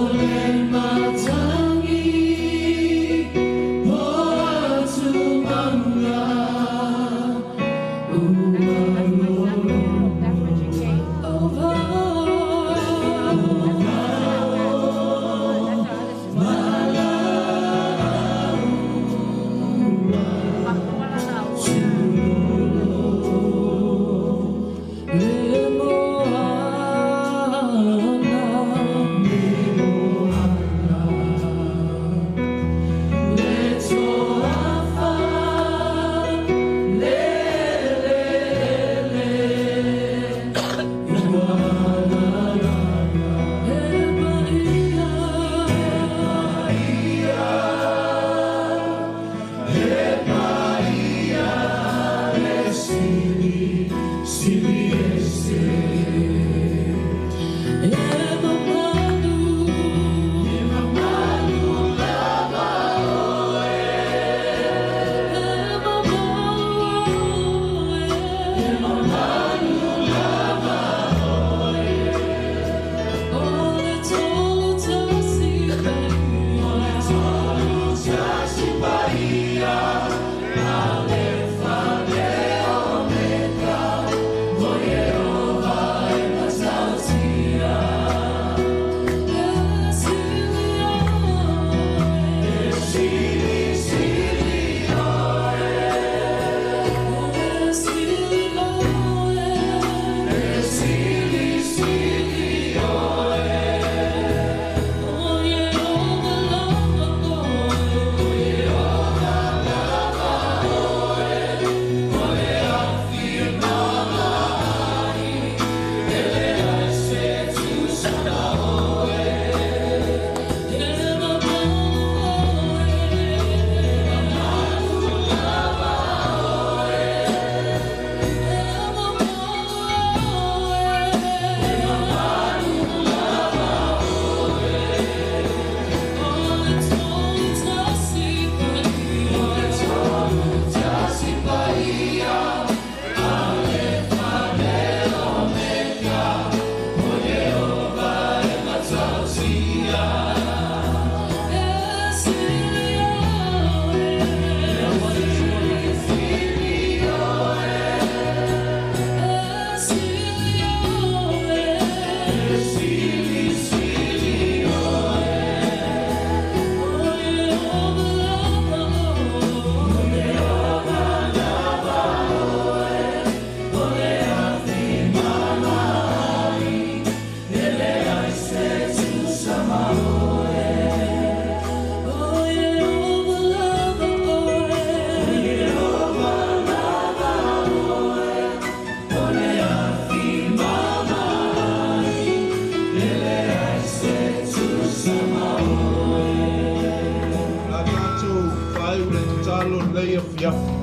Speaker 16: alo nei a fiafi.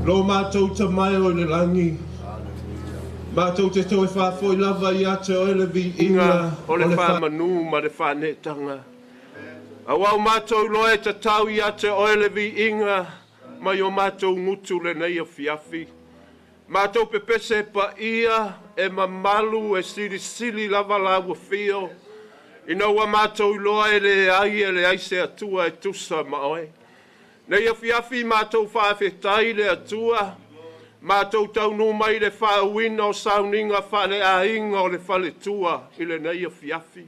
Speaker 16: Lo mātou ta mai o le langi. Mātou te toi whāwhoi lava I ate o ele vi inga o le whamanu ma le whanetanga. A wau mātou loe ta tau I ate o ele vi inga mai o mātou ngutu le nei a fiafi. Mātou pepese pa ia e mamalu e sili lava lawa fio. Ina ua mātou loa e le aise atua e tusa maoe. Nei a fiafi mātou whaafetai le atua. Mātou taunu mai le whaawina o sauninga whale a inga o le whale tua I le nei a fiafi.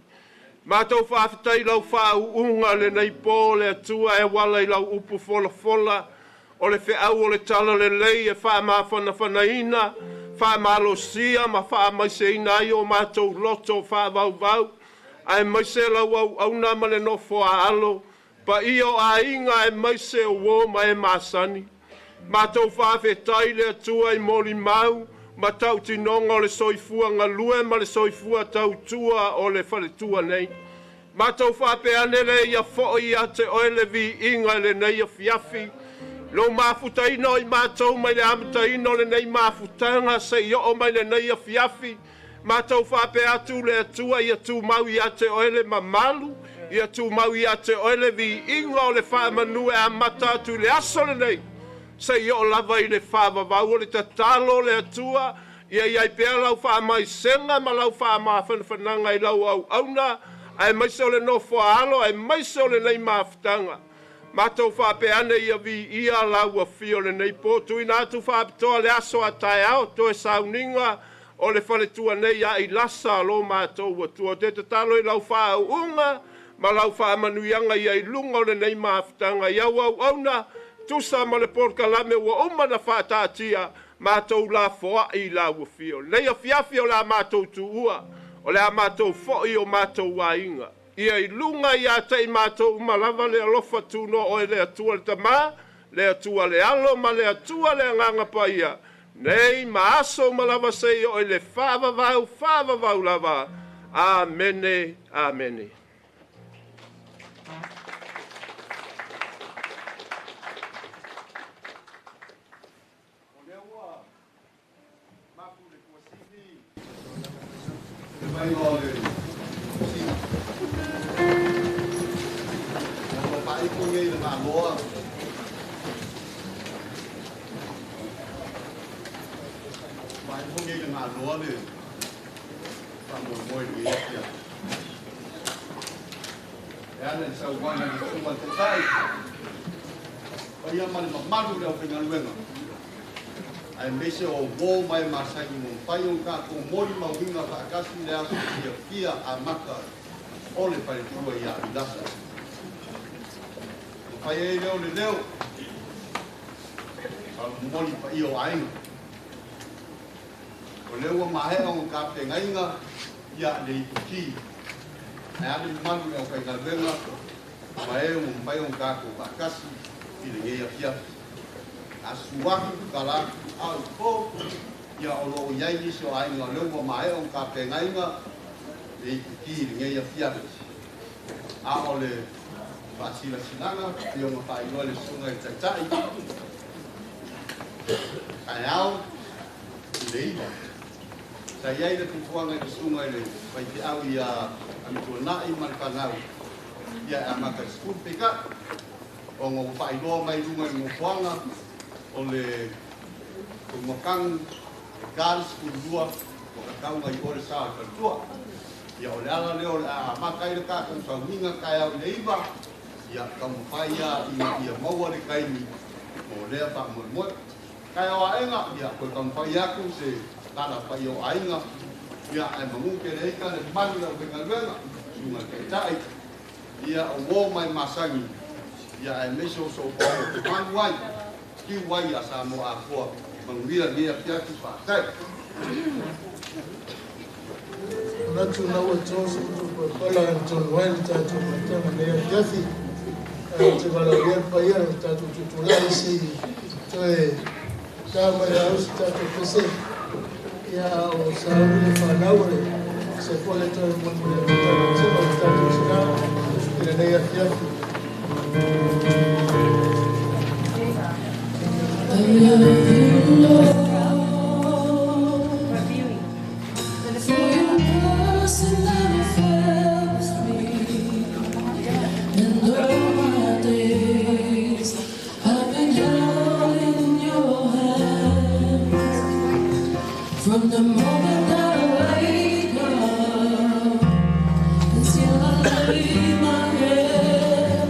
Speaker 16: Mātou whaafetai lau whaauunga le nei pō le atua e wala I lau upu fola o le whiau o le tala le lei e wha mawhana whanaina, wha malosia ma wha maiseina I o mātou loto wha vau. Ai maise lau au na ma le nofo a alo, pa I o a inga e maise o wō ma e masani. Mātou whawhetai le atua I moli mau, ma tau tinonga o le soifua ngalue ma le soifua tau tua o le whale tua nei. Mātou whapeane le ia fo I ate o ele vi inga le nei a fiafi. Lo mafutaina I mātou mai le amataina o le nei mafutanga se I o mai le nei a fiafi. Mātou whape atu le atua I atu mau I ate o ele mamalu, I atu mau I ate o ele vi inga o le whaamanu e amata atu le aso le nei. Se I o lava I le whaavavau o le tatalo le atua, ia iai pēr lau wha mai senga ma lau wha maa whanwhananga I lau au auna, ai maise o le nofo alo, ai maise o le nei maafutanga. Mātou wha peane ia vi ia lau a fio le nei pōtu I nātu wha apitoa le aso a tae ao, to e sauninga o le whale tua nei a I lasa lo mātou wa tua. Te tatalo I lau wha au unga, ma lau wha manuianga ia I lunga o le nei maafutanga, iau au auna, tusa ma le porkalame ua uma na whātātia mātou la foa I la ua fio. Nei a fiafi o la mātou tuua, o le a mātou fo'i o mātou wainga. Ia I lunga I a tei mātou umalawa le alofa tuno o le atua le tamā, le atua le alo ma le atua le nganga pa ia. Nei maaso umalawa sei o le whāvavau lava. Amene, amene.
Speaker 15: Mai o le o pai ko ngai na loa pai ko ngai na loa le pa mo moi ni ya ana sa wana ni ko man tai o ia man malu le o fenga luenga ai mese o wo mai masai mo pai o ka ko mori ma winga ka kasi le aso kia a maka ole pai tua ia I lasa o pai e leo le leo a mori pai o ainga o leo ma he o ka pe ngainga ia le ki ai ade manu o pai ka venga ma e o pai o ka ko kasi I le ia kia asuaki kala au ko ia o lo iai ni so ai nga leo mai on ka pe ngai nga e ki nge ia fia a o le pasila sinanga ia mo tai no le sunga e tai ai au leiva sa iai le tuanga le sunga le pai te au ia am tu na I man kanau ia a maka skul peka o ngo pai no mai lunga mo fuanga o le kumokang garis kudua o kakau mai ore sa katua ia o le ala leo a makai le ka kan sa minga kai au leiva ia kampaya ia maua le kaimi o le pa mo kai o ainga ia ko kampaya ku se tala pa yo ainga ia ai mamu ke le ka le manu le bengalwenga sunga ke tai ia o wo mai masangi ia ai meso so ko manu ai G-VAI a Samoa Foa, manguia nia pia ki whātai.
Speaker 3: Natu na ua tōsu tuku pala tōnu wai tātou matama nea jafi. Te wala rea paia tātou tutulai si toe tāmai ausi tātou pese. Ia o sauri whanaure se pole tōru monu le tātou tina i le nea jafi.
Speaker 1: From the moment that I wake up until I lay my head,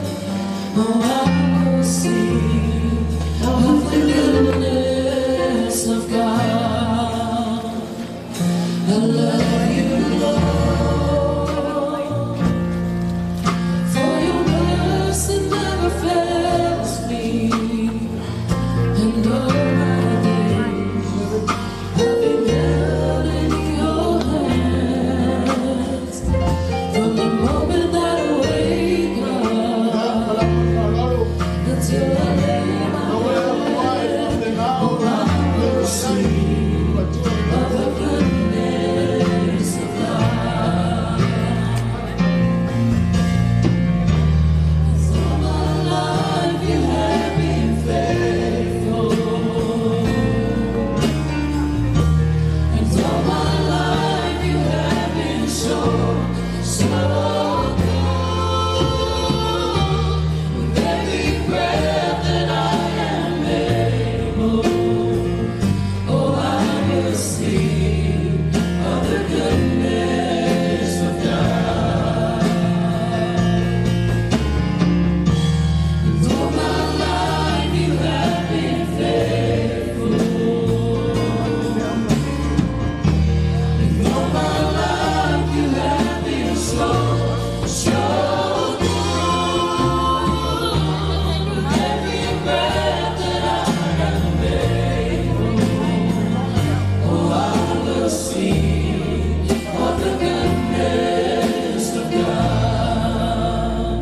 Speaker 1: oh, I will sing of the goodness of God. I love you, Lord, for your mercy never fails me, and all my days I've been held in your hands. From the moment that I wake up until I lay my head, oh, I will sing of the goodness of God. 'Cause all my life you have been faithful. And all my life you have been so good. With every breath that I am able, oh, I will sing of the goodness of God. And all my life you have been faithful. And all my life you have been so good. With every breath that I am able, oh, I will sing of the goodness of God.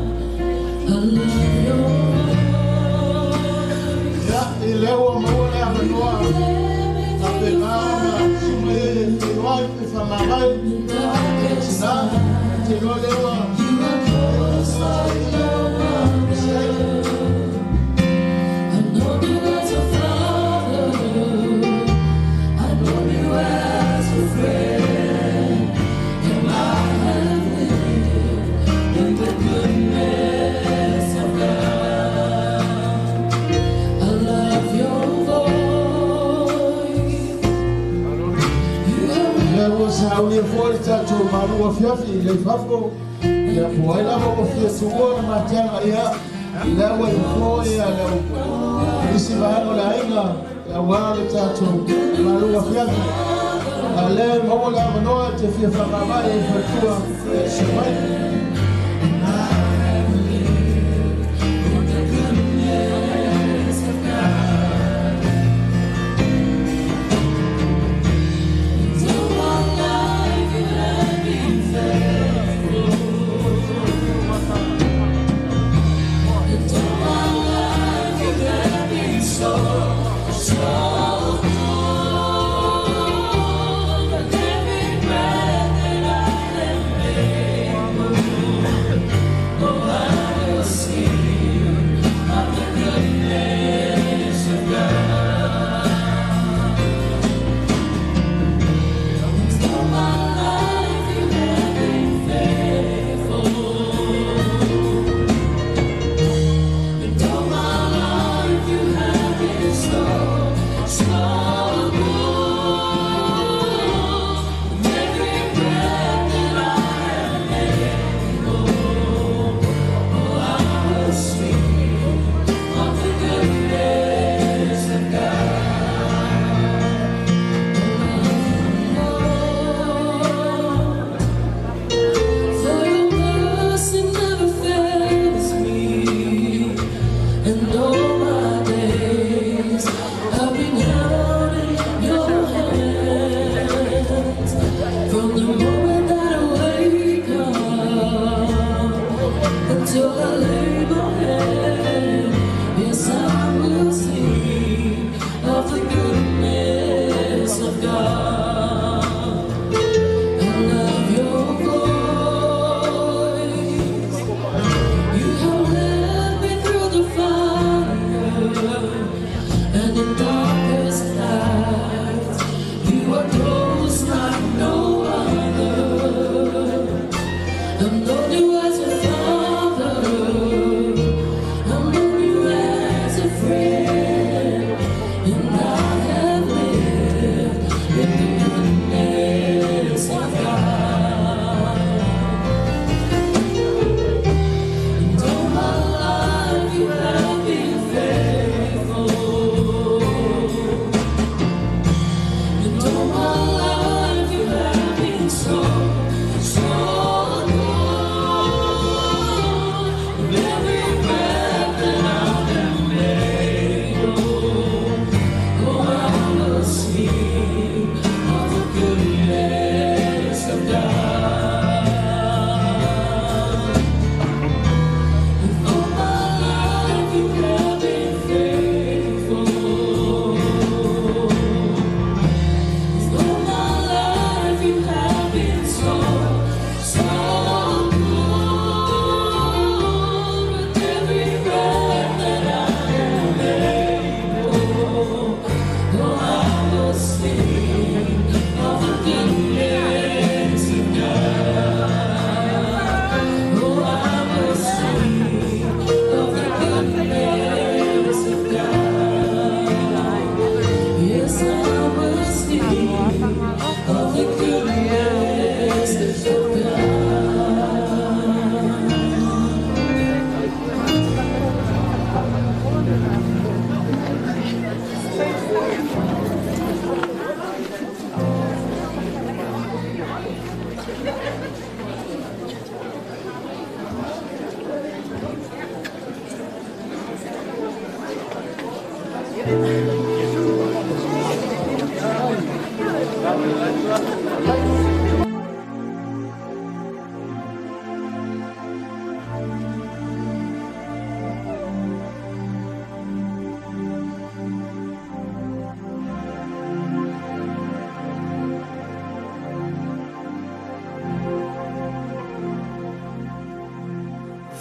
Speaker 1: I love your voice.
Speaker 3: I lewa maua ya manoa na pekama sume te wai te whamawai tina te lolewa
Speaker 1: I know you as a father, I know you as a friend, and I have lived in the goodness of God. I love your voice.
Speaker 3: lewa sa unia fori tato marua fiafi le fafo ya puaila mo fia suona matianga ya lewa ifoi ya lewa isi maano la inga ya wale tato marua fiafi ale mo la manoa te fia whamawai fatua semai.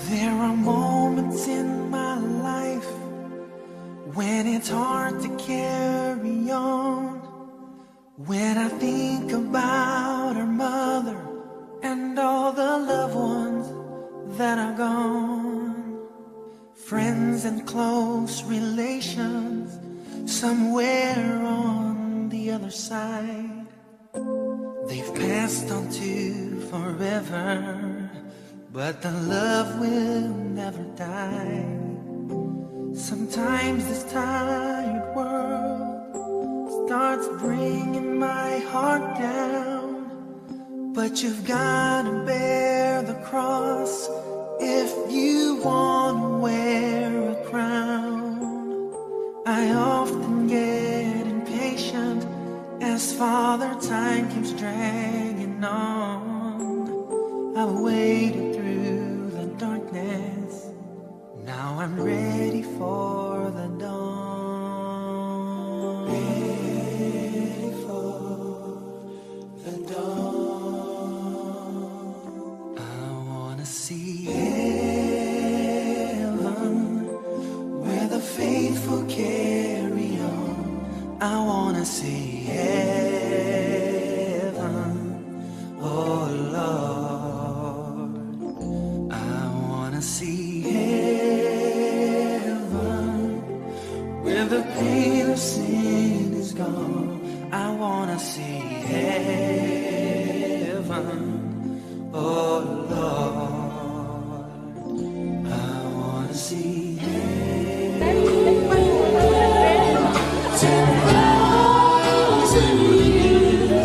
Speaker 1: There are moments in my life when it's hard to carry on. When I think about our mother and all the loved ones that are gone, friends and close relations somewhere on the other side, they've passed on to forever, but the love will never die. Sometimes this tired world starts bringing my heart down, but you've got to bear the cross if you want to wear a crown. I often get impatient as Father time keeps dragging on. I've waited through the darkness, now I'm ready for the dawn. Ready for the dawn. I wanna see heaven where the faithful carry on. I wanna see heaven, oh Lord. I wanna see heaven where the pain of sin is gone. I wanna see heaven, oh Lord. I wanna see heaven. 10,000 years,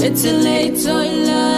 Speaker 1: It's a late toilet.